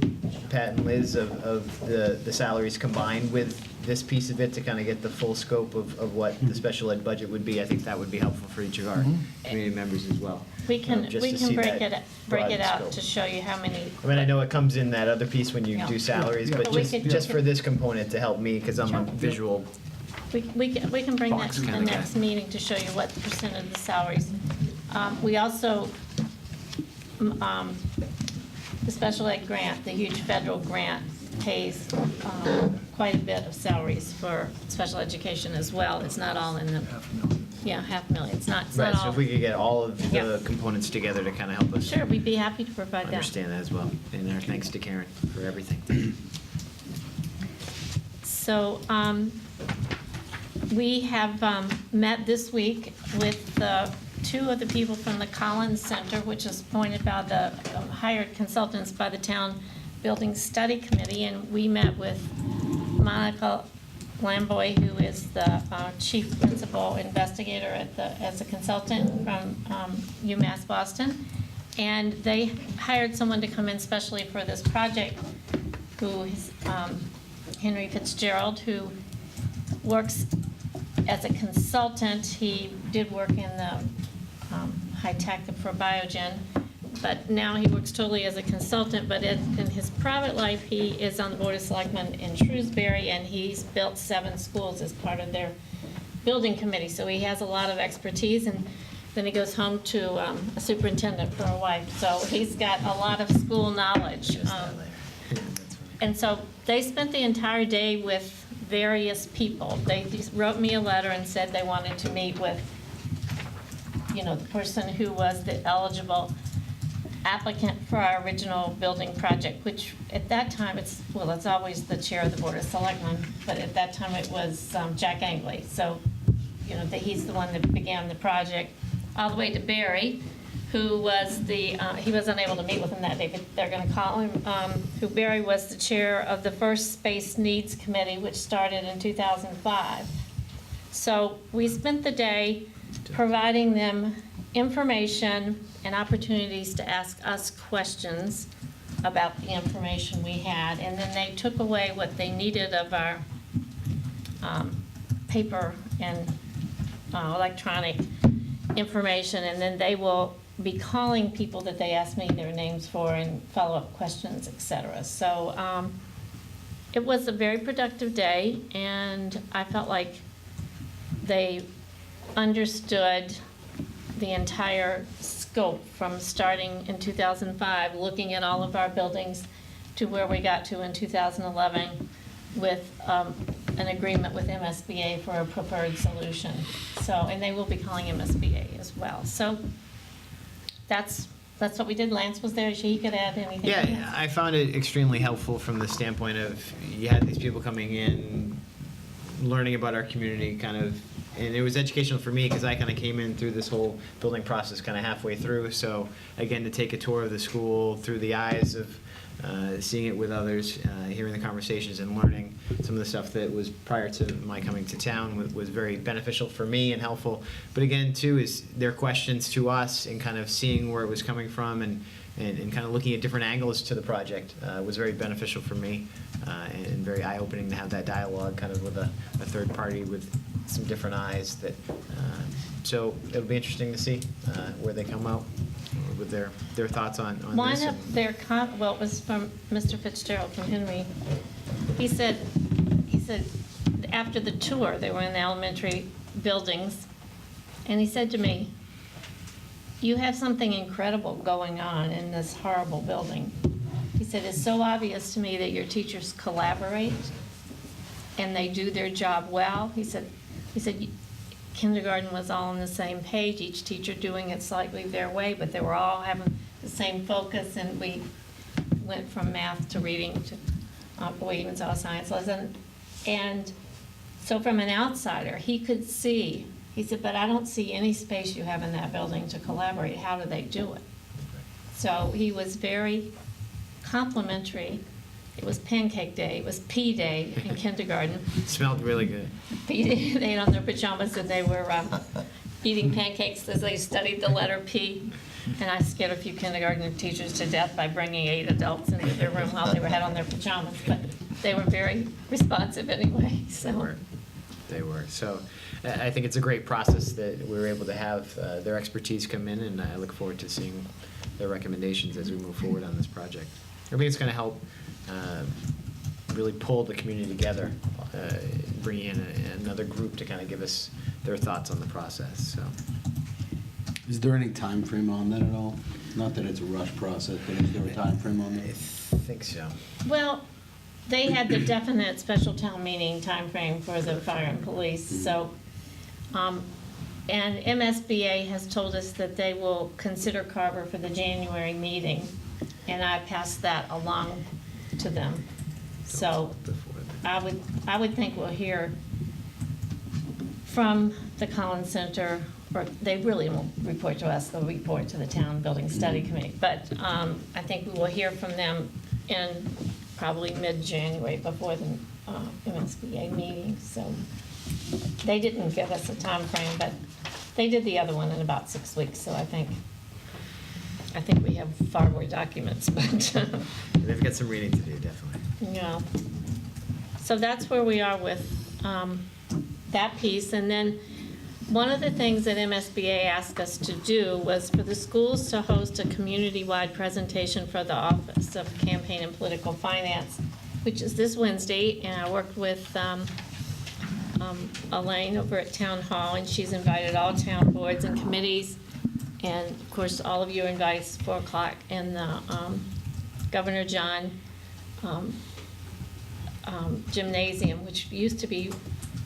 Pat and Liz, of the salaries combined with this piece of it to kind of get the full scope of what the special ed budget would be. I think that would be helpful for each of our community members as well. We can Just to see break that it broad out scope. to show you how many. I mean, I know it comes in that other piece when you Yeah. do salaries, but We just could- for this component to help me, because I'm a visual. We can bring that Box to the kinda guy. next meeting to show you what percent of the salaries. We also, the special ed grant, the huge federal grant, pays quite a bit of salaries for special education as well. It's not all in the, $500,000. It's not Right, so all. if we could get all of the Yeah. components together to kind of help us Sure, we'd be happy to provide that. understand that as well. And our thanks to Karen for everything. So we have met this week with two of the people from the Collins Center, which is appointed by the hired consultants by the town building study committee, and we met with Monica Lamboy, who is the chief principal investigator as a consultant from UMass Boston, and they hired someone to come in specially for this project, who is Henry Fitzgerald, who works as a consultant. He did work in the high tech for Biogen, but now he works totally as a consultant. But in his private life, he is on the Board of Selectmen in Shrewsbury, and he's built 7 schools as part of their building committee. So he has a lot of expertise, and then he goes home to a superintendent for a wife. So he's got a lot of school knowledge. And so they spent the entire day with various people. They just wrote me a letter and said they wanted to meet with, the person who was the eligible applicant for our original building project, which at that time, it's always the chair of the Board of Selectmen, but at that time it was Jack Angley. So, he's the one that began the project, all the way to Barry, who was he was unable to meet with him that day, but they're going to call him, who Barry was the chair of the first Space Needs Committee, which started in 2005. So we spent the day providing them information and opportunities to ask us questions about the information we had, and then they took away what they needed of our paper and electronic information, and then they will be calling people that they asked me their names for and follow-up questions, etc. So it was a very productive day, and I felt like they understood the entire scope from starting in 2005, looking at all of our buildings, to where we got to in 2011 with an agreement with MSBA for a preferred solution. So, and they will be calling MSBA as well. So that's what we did. Lance was there. He could add anything. Yeah, I found it extremely helpful from the standpoint of you had these people coming in, learning about our community, kind of, and it was educational for me because I kind of came in through this whole building process kind of halfway through. So again, to take a tour of the school through the eyes of seeing it with others, hearing the conversations and learning some of the stuff that was prior to my coming to town was very beneficial for me and helpful. But again, too, is their questions to us and kind of seeing where it was coming from and kind of looking at different angles to the project was very beneficial for me and very eye-opening to have that dialogue kind of with a third party with some different eyes. So it'll be interesting to see where they come out with their thoughts on One this. of their well, it was from Mr. Fitzgerald from Henry. He said after the tour, they were in the elementary buildings, and he said to me, "You have something incredible going on in this horrible building." He said, "It's so obvious to me that your teachers collaborate and they do their job well." He said kindergarten was all on the same page, each teacher doing it slightly their way, but they were all having the same focus, and we went from math to reading to, we even saw a science lesson. And so from an outsider, he could see, he said, "But I don't see any space you have in that building to collaborate. How do they do it?" So he was very complimentary. It was pancake day, it was pea day in kindergarten. It smelled really good. They had on their pajamas and they were eating pancakes as they studied the letter P. And I scared a few kindergarten teachers to death by bringing 8 adults into their room while they had on their pajamas. But they were very responsive anyway. So. They were. So I think it's a great process that we were able to have their expertise come in, and I look forward to seeing their recommendations as we move forward on this project. I think it's going to help really pull the community together, bring in another group to kind of give us their thoughts on the process. So, is there any time frame on that at all? Not that it's a rush process, but is there a time frame on that? I think so. Well, they had the definite special town meeting timeframe for the fire and police. So, and MSBA has told us that they will consider Carver for the January meeting, and I passed that along to them. So I would think we'll hear from the Collins Center, or they really won't report to us, they'll report to the Town Building Study Committee. But I think we will hear from them in probably mid-January before the MSBA meeting. So they didn't give us a time frame, but they did the other one in about 6 weeks. So I think we have far more documents, but they've got some reading to do, definitely. yeah. So that's where we are with that piece. And then one of the things that MSBA asked us to do was for the schools to host a community-wide presentation for the Office of Campaign and Political Finance, which is this Wednesday. And I worked with Elaine over at Town Hall, and she's invited all town boards and committees. And of course, all of you are invited at 4 o'clock in the Governor John gymnasium, which used to be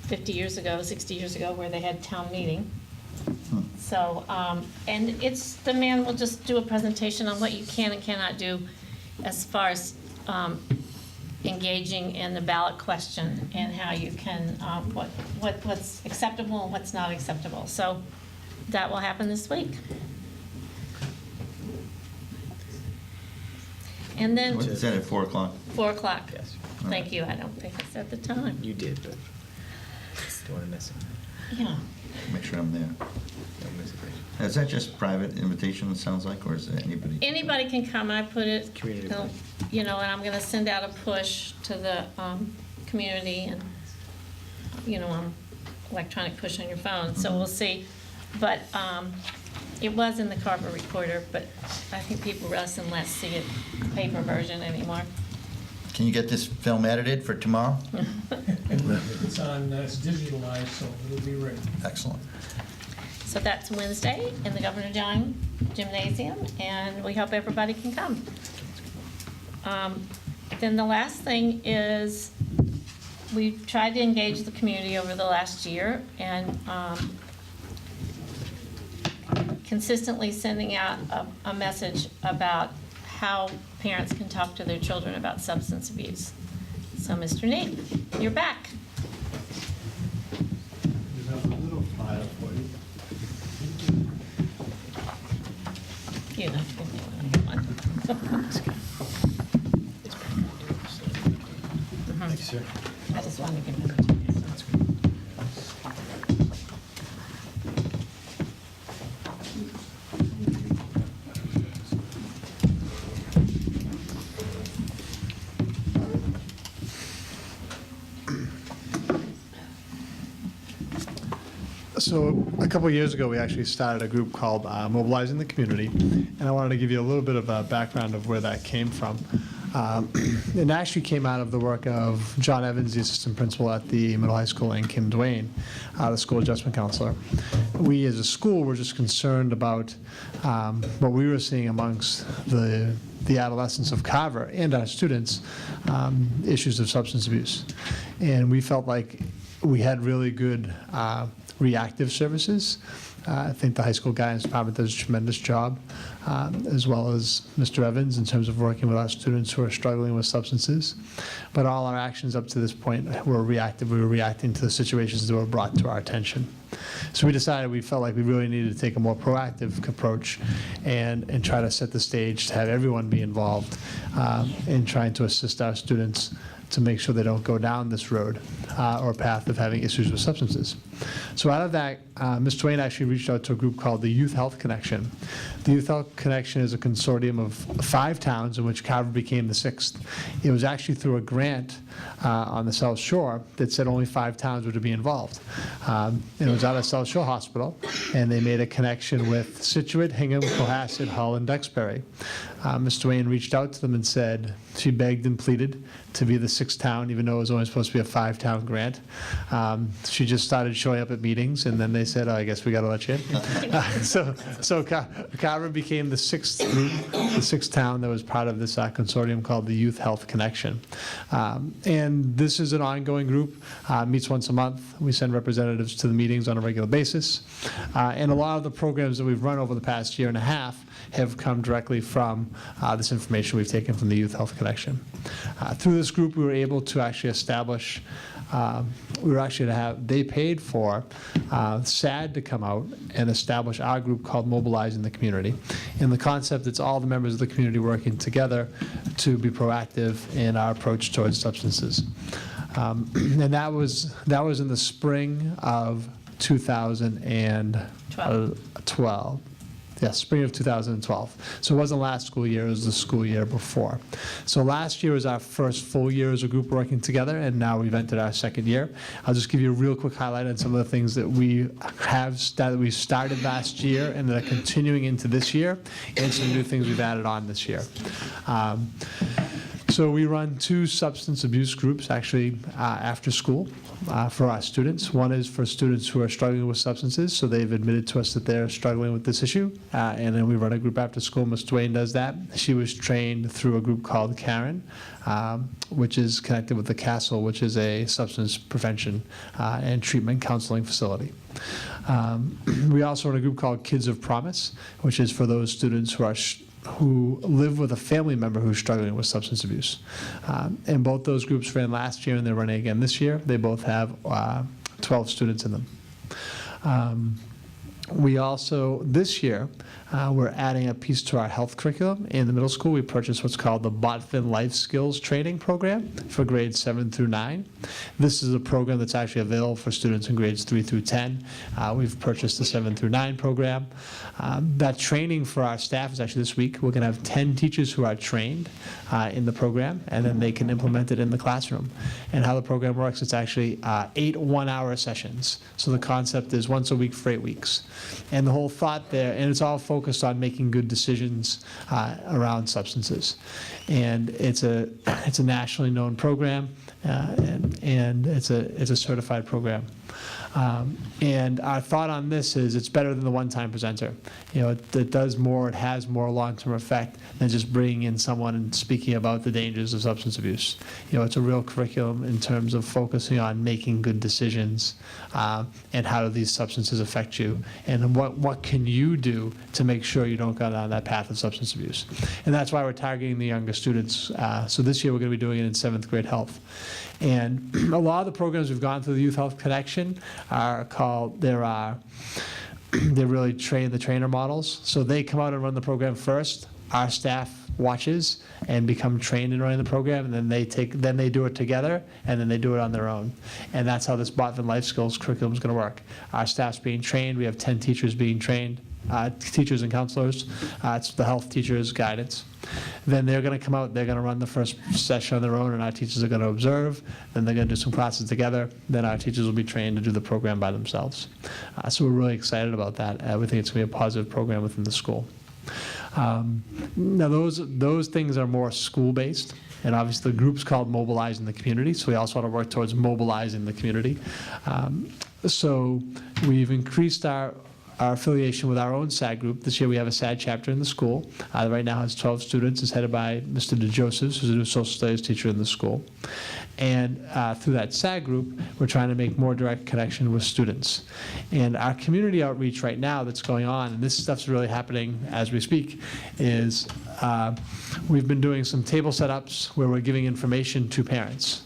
50 years ago, 60 years ago, where they had town meeting. So, and the man will just do a presentation on what you can and cannot do as far as engaging in the ballot question and how you can, what's acceptable and what's not acceptable. So that will happen this week. And then. Is that at 4 o'clock? 4 o'clock. Yes. Thank you. I don't think I said the time. You did, but don't want to miss it. Yeah. Make sure I'm there. Don't miss it. Is that just private invitation, it sounds like, or is it anybody? Anybody can come. I put it, Community. you know, and I'm going to send out a push to the community and, you know, electronic push on your phone. So we'll see. But it was in the Carver Recorder, but I think people less and less see it paper version anymore. Can you get this film edited for tomorrow? It's on, it's digitalized, so it'll be ready. Excellent. So that's Wednesday in the Governor John Gymnasium, and we hope everybody can come. Then the last thing is we've tried to engage the community over the last year and consistently sending out a message about how parents can talk to their children about substance abuse. So Mr. Neat, you're back. We have a little file for you. You know, Thank you, sir. I just wanted to give them to you. That's good. So a couple of years ago, we actually started a group called Mobilizing the Community, and I wanted to give you a little bit of a background of where that came from. It actually came out of the work of John Evans, the assistant principal at the middle high school, and Kim Duane, the school adjustment counselor. We as a school were just concerned about what we were seeing amongst the adolescents of Carver and our students, issues of substance abuse. And we felt like we had really good reactive services. I think the high school guidance department does a tremendous job, as well as Mr. Evans, in terms of working with our students who are struggling with substances. But all our actions up to this point were reactive. We were reacting to the situations that were brought to our attention. So we decided we felt like we really needed to take a more proactive approach and try to set the stage to have everyone be involved in trying to assist our students to make sure they don't go down this road or path of having issues with substances. So out of that, Ms. Twain actually reached out to a group called the Youth Health Connection. The Youth Health Connection is a consortium of 5 towns in which Carver became the 6th. It was actually through a grant on the South Shore that said only 5 towns were to be involved. It was out of South Shore Hospital, and they made a connection with Situate, Hingham, Cohasset, Hull, and Duxbury. Ms. Twain reached out to them and said, she begged and pleaded to be the 6th town, even though it was only supposed to be a 5-town grant. She just started showing up at meetings, and then they said, oh, I guess we got to let you in. So Carver became the 6th group, the 6th town that was part of this consortium called the Youth Health Connection. And this is an ongoing group, meets once a month. We send representatives to the meetings on a regular basis. And a lot of the programs that we've run over the past year and a half have come directly from this information we've taken from the Youth Health Connection. Through this group, we were able to actually establish, they paid for SAD to come out and establish our group called Mobilizing the Community. And the concept, it's all the members of the community working together to be proactive in our approach towards substances. And that was in the spring of 2012. Yes, spring of 2012. So it wasn't last school year, it was the school year before. So last year was our first full year as a group working together, and now we've entered our 2nd year. I'll just give you a real quick highlight on some of the things that we started last year and that are continuing into this year, and some new things we've added on this year. So we run 2 substance abuse groups, actually, after school for our students. One is for students who are struggling with substances, so they've admitted to us that they're struggling with this issue. And then we run a group after school. Ms. Duane does that. She was trained through a group called Karen, which is connected with the Castle, which is a substance prevention and treatment counseling facility. We also run a group called Kids of Promise, which is for those students who live with a family member who's struggling with substance abuse. And both those groups ran last year, and they're running again this year. They both have 12 students in them. We also, this year, we're adding a piece to our health curriculum. In the middle school, we purchased what's called the Botfin Life Skills Training Program for grades 7 through 9. This is a program that's actually available for students in grades 3 through 10. We've purchased the 7 through 9 program. That training for our staff is actually this week. We're going to have 10 teachers who are trained in the program, and then they can implement it in the classroom. And how the program works, it's actually 8 one-hour sessions. So the concept is once a week for 8 weeks. And the whole thought there, and it's all focused on making good decisions around substances. And it's a nationally known program, and it's a certified program. And our thought on this is it's better than the one-time presenter. You know, it does more, it has more long-term effect than just bringing in someone and speaking about the dangers of substance abuse. You know, it's a real curriculum in terms of focusing on making good decisions and how do these substances affect you, and what can you do to make sure you don't go down that path of substance abuse. And that's why we're targeting the younger students. So this year we're going to be doing it in 7th grade health. And a lot of the programs we've gone through the Youth Health Connection are called, they're really the trainer models. So they come out and run the program first. Our staff watches and become trained in running the program, and then they do it together, and then they do it on their own. And that's how this Botfin Life Skills curriculum is going to work. Our staff's being trained. We have 10 teachers being trained, teachers and counselors. It's the health teachers' guidance. Then they're going to come out, they're going to run the first session on their own, and our teachers are going to observe. Then they're going to do some classes together. Then our teachers will be trained to do the program by themselves. So we're really excited about that. We think it's going to be a positive program within the school. Now those things are more school-based, and obviously the group's called Mobilizing the Community, so we also want to work towards mobilizing the community. So we've increased our affiliation with our own SAD group. This year we have a SAD chapter in the school. Right now has 12 students. It's headed by Mr. DeJoseph, who's a new social studies teacher in the school. And through that SAD group, we're trying to make more direct connection with students. And our community outreach right now that's going on, and this stuff's really happening as we speak, is we've been doing some table setups where we're giving information to parents.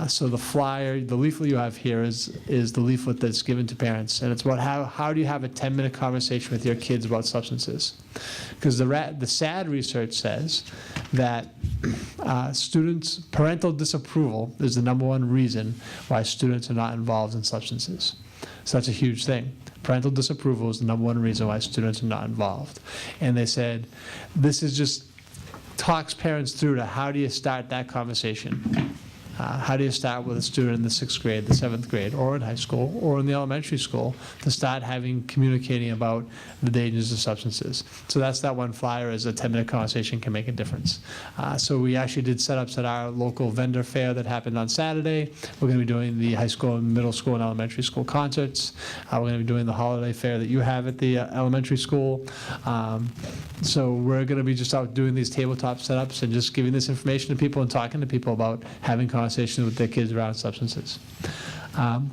So the flyer, the leaflet you have here is the leaflet that's given to parents, and it's about how do you have a 10-minute conversation with your kids about substances? Because the SAD research says that parental disapproval is the #1 reason why students are not involved in substances. So that's a huge thing. Parental disapproval is the #1 reason why students are not involved. And they said, this is just talks parents through to how do you start that conversation? How do you start with a student in the 6th grade, the 7th grade, or in high school, or in the elementary school, to start communicating about the dangers of substances? So that's that one flyer, is a 10-minute conversation can make a difference. So we actually did setups at our local vendor fair that happened on Saturday. We're going to be doing the high school and middle school and elementary school concerts. We're going to be doing the holiday fair that you have at the elementary school. So we're going to be just out doing these tabletop setups and just giving this information to people and talking to people about having conversations with their kids around substances.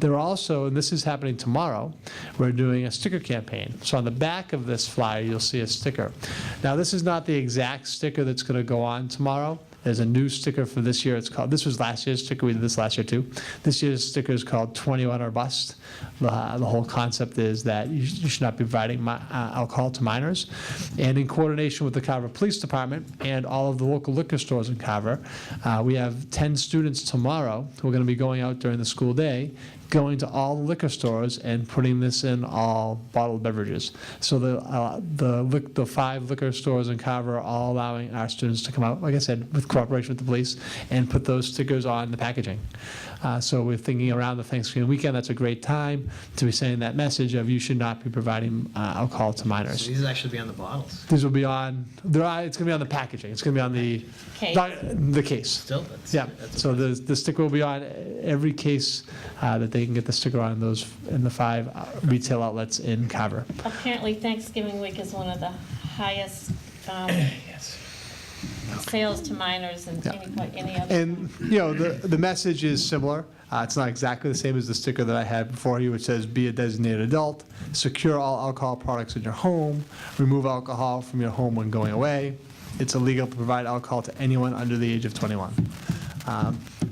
They're also, and this is happening tomorrow, we're doing a sticker campaign. So on the back of this flyer, you'll see a sticker. Now, this is not the exact sticker that's going to go on tomorrow. There's a new sticker for this year. It's called, this was last year's sticker. We did this last year too. This year's sticker is called 21 or Bust. The whole concept is that you should not be providing alcohol to minors. And in coordination with the Carver Police Department and all of the local liquor stores in Carver, we have 10 students tomorrow who are going to be going out during the school day, going to all the liquor stores and putting this in all bottled beverages. So the 5 liquor stores in Carver are all allowing our students to come out, like I said, with cooperation with the police, and put those stickers on the packaging. So we're thinking around the Thanksgiving weekend, that's a great time to be saying that message of you should not be providing alcohol to minors. So these will actually be on the bottles. These will be on, it's going to be on the packaging. It's going to be on the case. Still? So the sticker will be on every case that they can get the sticker on in the 5 retail outlets in Carver. Apparently Thanksgiving week is one of the highest sales to minors and any other. And, you know, the message is similar. It's not exactly the same as the sticker that I had before you, which says, be a designated adult, secure all alcohol products in your home, remove alcohol from your home when going away. It's illegal to provide alcohol to anyone under the age of 21.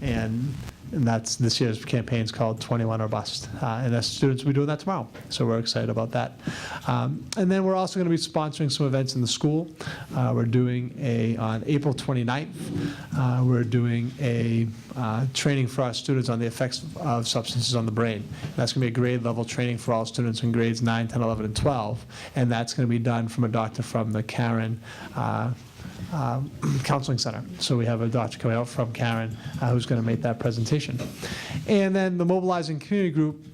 And And that's this year's campaign is called 21 or Bust. And the students will be doing that tomorrow. So we're excited about that. And then we're also going to be sponsoring some events in the school. We're doing on April 29th, we're doing a training for our students on the effects of substances on the brain. That's going to be a grade level training for all students in grades 9, 10, 11, and 12. And that's going to be done from a doctor from the Karen Counseling Center. So we have a doctor coming out from Karen who's going to make that presentation. And then the Mobilizing Community Group,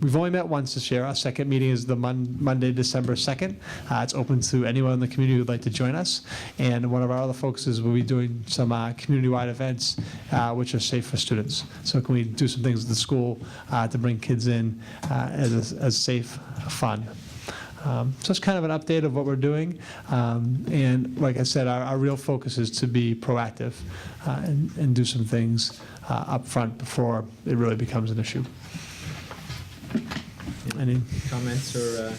we've only met once this year. Our second meeting is the Monday, December 2nd. It's open to anyone in the community who would like to join us. And one of our other focuses will be doing some community-wide events which are safe for students. So can we do some things at the school to bring kids in as safe fun. So it's kind of an update of what we're doing. And like I said, our real focus is to be proactive and do some things up front before it really becomes an issue. Any comments or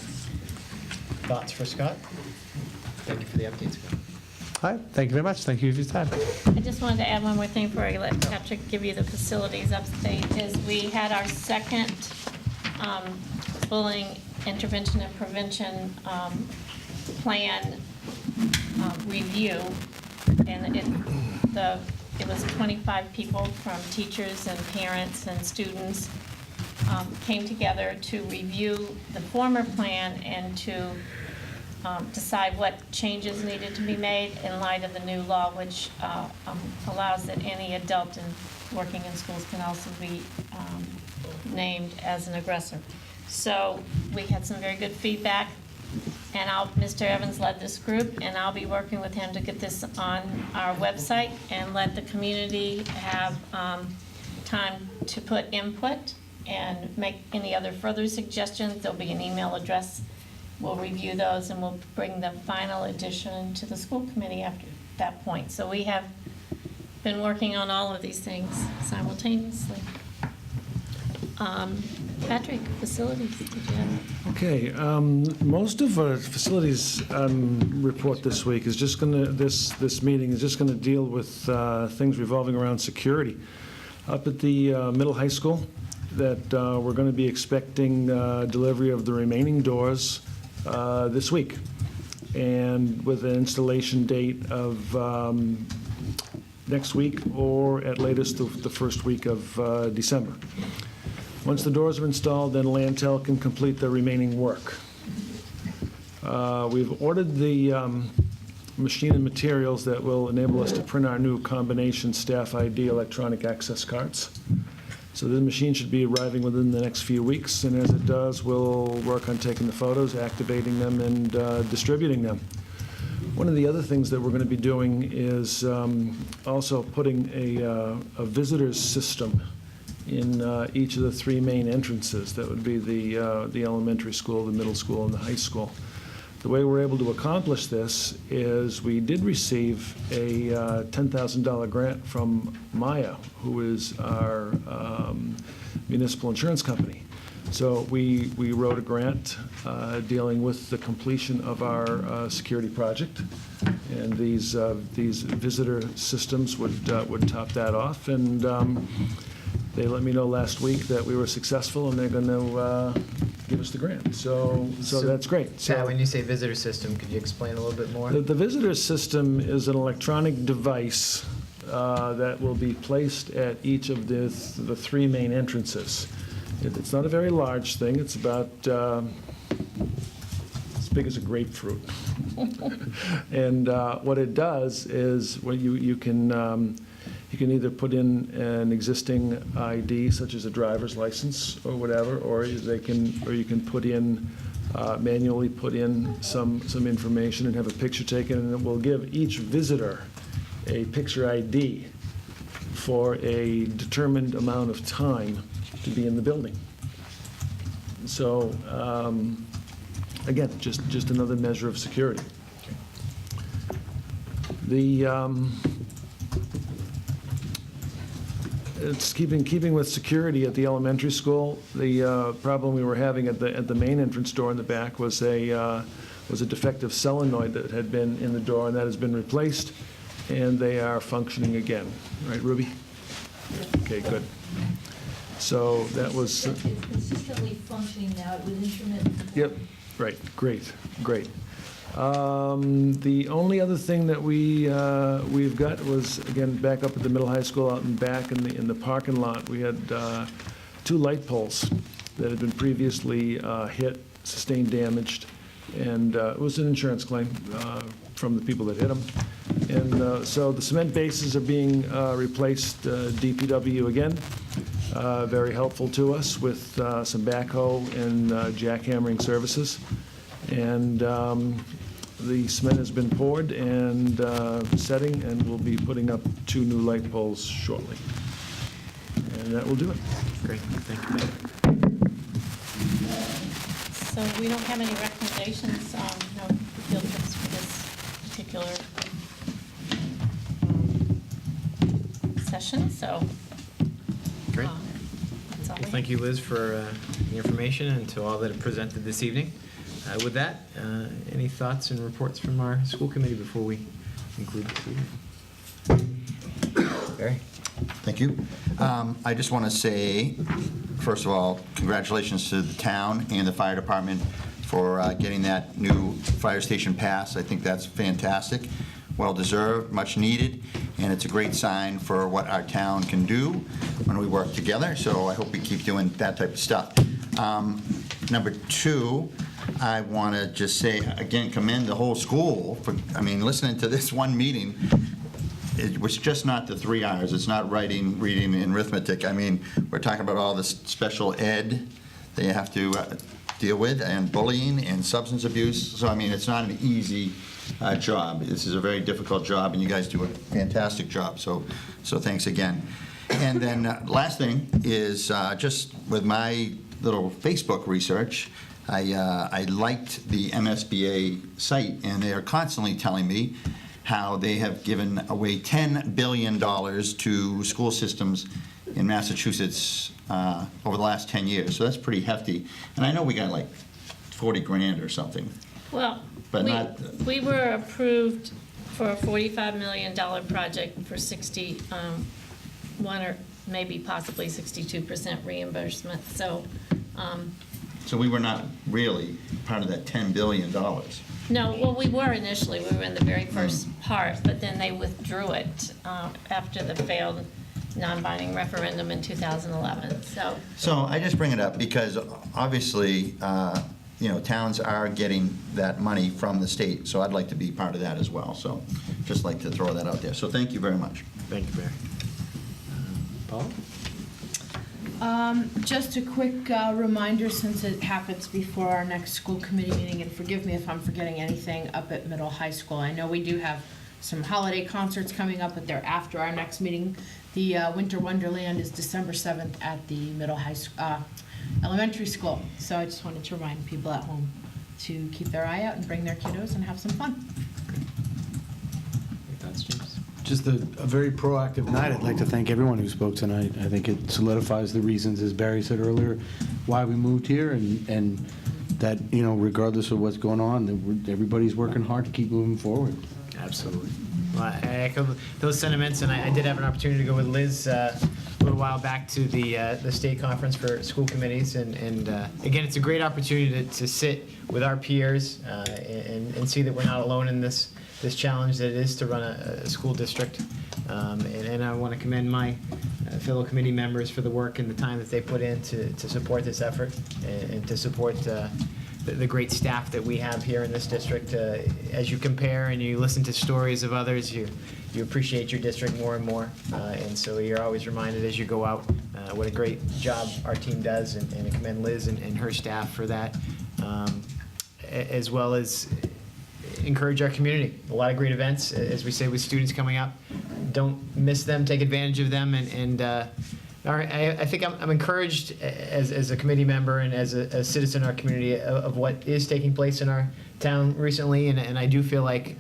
thoughts for Scott? Thank you for the update, Scott. All right, thank you very much. Thank you for your time. I just wanted to add one more thing before I let Patrick give you the facilities update, is we had our second bullying intervention and prevention plan review, and it was 25 people from teachers and parents and students came together to review the former plan and to decide what changes needed to be made in light of the new law, which allows that any adult working in schools can also be named as an aggressor. So we had some very good feedback, and Mr. Evans led this group, and I'll be working with him to get this on our website and let the community have time to put input and make any other further suggestions. There'll be an email address. We'll review those, and we'll bring the final edition to the school committee after that point. So we have been working on all of these things simultaneously. Patrick, facilities, did you have? Okay, most of our facilities report this week is just going to, this meeting is just going to deal with things revolving around security. Up at the middle high school, that we're going to be expecting delivery of the remaining doors this week, and with an installation date of next week or at latest the first week of December. Once the doors are installed, then Lantel can complete the remaining work. We've ordered the machine and materials that will enable us to print our new combination staff ID electronic access cards. So the machine should be arriving within the next few weeks, and as it does, we'll work on taking the photos, activating them, and distributing them. One of the other things that we're going to be doing is also putting a visitor's system in each of the three main entrances. That would be the elementary school, the middle school, and the high school. The way we're able to accomplish this is we did receive a $10,000 grant from Maya, who is our municipal insurance company. So we wrote a grant dealing with the completion of our security project, and these visitor systems would top that off. And they let me know last week that we were successful, and they're going to give us the grant. So that's great. So Pat, when you say visitor system, could you explain a little bit more? The visitor system is an electronic device that will be placed at each of the three main entrances. It's not a very large thing. It's about as big as a grapefruit. And what it does is you can either put in an existing ID, such as a driver's license or whatever, or you can put in manually put in some information and have a picture taken, and it will give each visitor a picture ID for a determined amount of time to be in the building. So again, just another measure of security. It's keeping with security at the elementary school. The problem we were having at the main entrance door in the back was a defective solenoid that had been in the door, and that has been replaced, and they are functioning again. Right, Ruby? Okay, good. So that was, It's consistently functioning now with intermittent. yep, right, great, great. The only other thing that we've got was, again, back up at the middle high school, out in back in the parking lot, we had 2 light poles that had been previously hit, sustained damaged, and it was an insurance claim from the people that hit them. And so the cement bases are being replaced, DPW again, very helpful to us with some backhoe and jackhammering services. And the cement has been poured and setting, and we'll be putting up 2 new light poles shortly. And that will do it. Great, thank you. So we don't have any recommendations, no field trips for this particular session, so. Great. That's all we Well, have. thank you, Liz, for the information and to all that are presented this evening. With that, any thoughts and reports from our school committee before we conclude this evening? Barry? Thank you. I just want to say, first of all, congratulations to the town and the fire department for getting that new fire station passed. I think that's fantastic, well-deserved, much needed, and it's a great sign for what our town can do when we work together, so I hope we keep doing that type of stuff. Number 2, I want to just say, again, commend the whole school for, I mean, listening to this one meeting. It was just not the 3 R's. It's not writing, reading, and arithmetic. I mean, we're talking about all this special ed that you have to deal with, and bullying and substance abuse. So, I mean, it's not an easy job. This is a very difficult job, and you guys do a fantastic job. So thanks again. And then last thing is just with my little Facebook research, I liked the MSBA site, and they are constantly telling me how they have given away $10 billion to school systems in Massachusetts over the last 10 years. So that's pretty hefty. And I know we got like 40 grand or something. Well, But we were approved for a $45 million project for 61 or maybe possibly 62% reimbursement. So we were not really part of that $10 billion. no, well, we were initially. We were in the very first part, but then they withdrew it after the failed non-binding referendum in 2011. So I just bring it up because obviously, towns are getting that money from the state, so I'd like to be part of that as well. So just like to throw that out there. So thank you very much. Thank you, Barry. Paul? Just a quick reminder, since it happens before our next school committee meeting, and forgive me if I'm forgetting anything up at middle high school. I know we do have some holiday concerts coming up, but they're after our next meeting. The Winter Wonderland is December 7th at the elementary school. So I just wanted to remind people at home to keep their eye out and bring their kiddos and have some fun. Your thoughts, James? Just a very proactive night. I'd like to thank everyone who spoke tonight. I think it solidifies the reasons, as Barry said earlier, why we moved here, and that, regardless of what's going on, that everybody's working hard to keep moving forward. Absolutely. Well, I echo those sentiments, and I did have an opportunity to go with Liz a little while back to the state conference for school committees, and again, it's a great opportunity to sit with our peers and see that we're not alone in this challenge that it is to run a school district. And I want to commend my fellow committee members for the work and the time that they put in to support this effort and to support the great staff that we have here in this district. As you compare and you listen to stories of others, you appreciate your district more and more. And so you're always reminded as you go out what a great job our team does, and I commend Liz and her staff for that, as well as encourage our community. A lot of great events, as we say, with students coming up. Don't miss them, take advantage of them, and I think I'm encouraged as a committee member and as a citizen in our community of what is taking place in our town recently, and I do feel like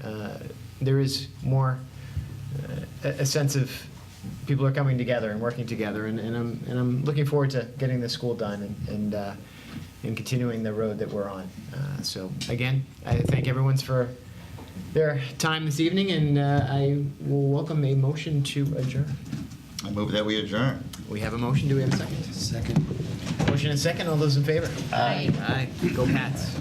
there is more a sense of people are coming together and working together, and I'm looking forward to getting this school done and continuing the road that we're on. So again, I thank everyone for their time this evening, and I will welcome a motion to adjourn. I move that we adjourn. We have a motion. Do we have a second? Second. Motion and second. All those in favor? Aye. Aye. Go Pats.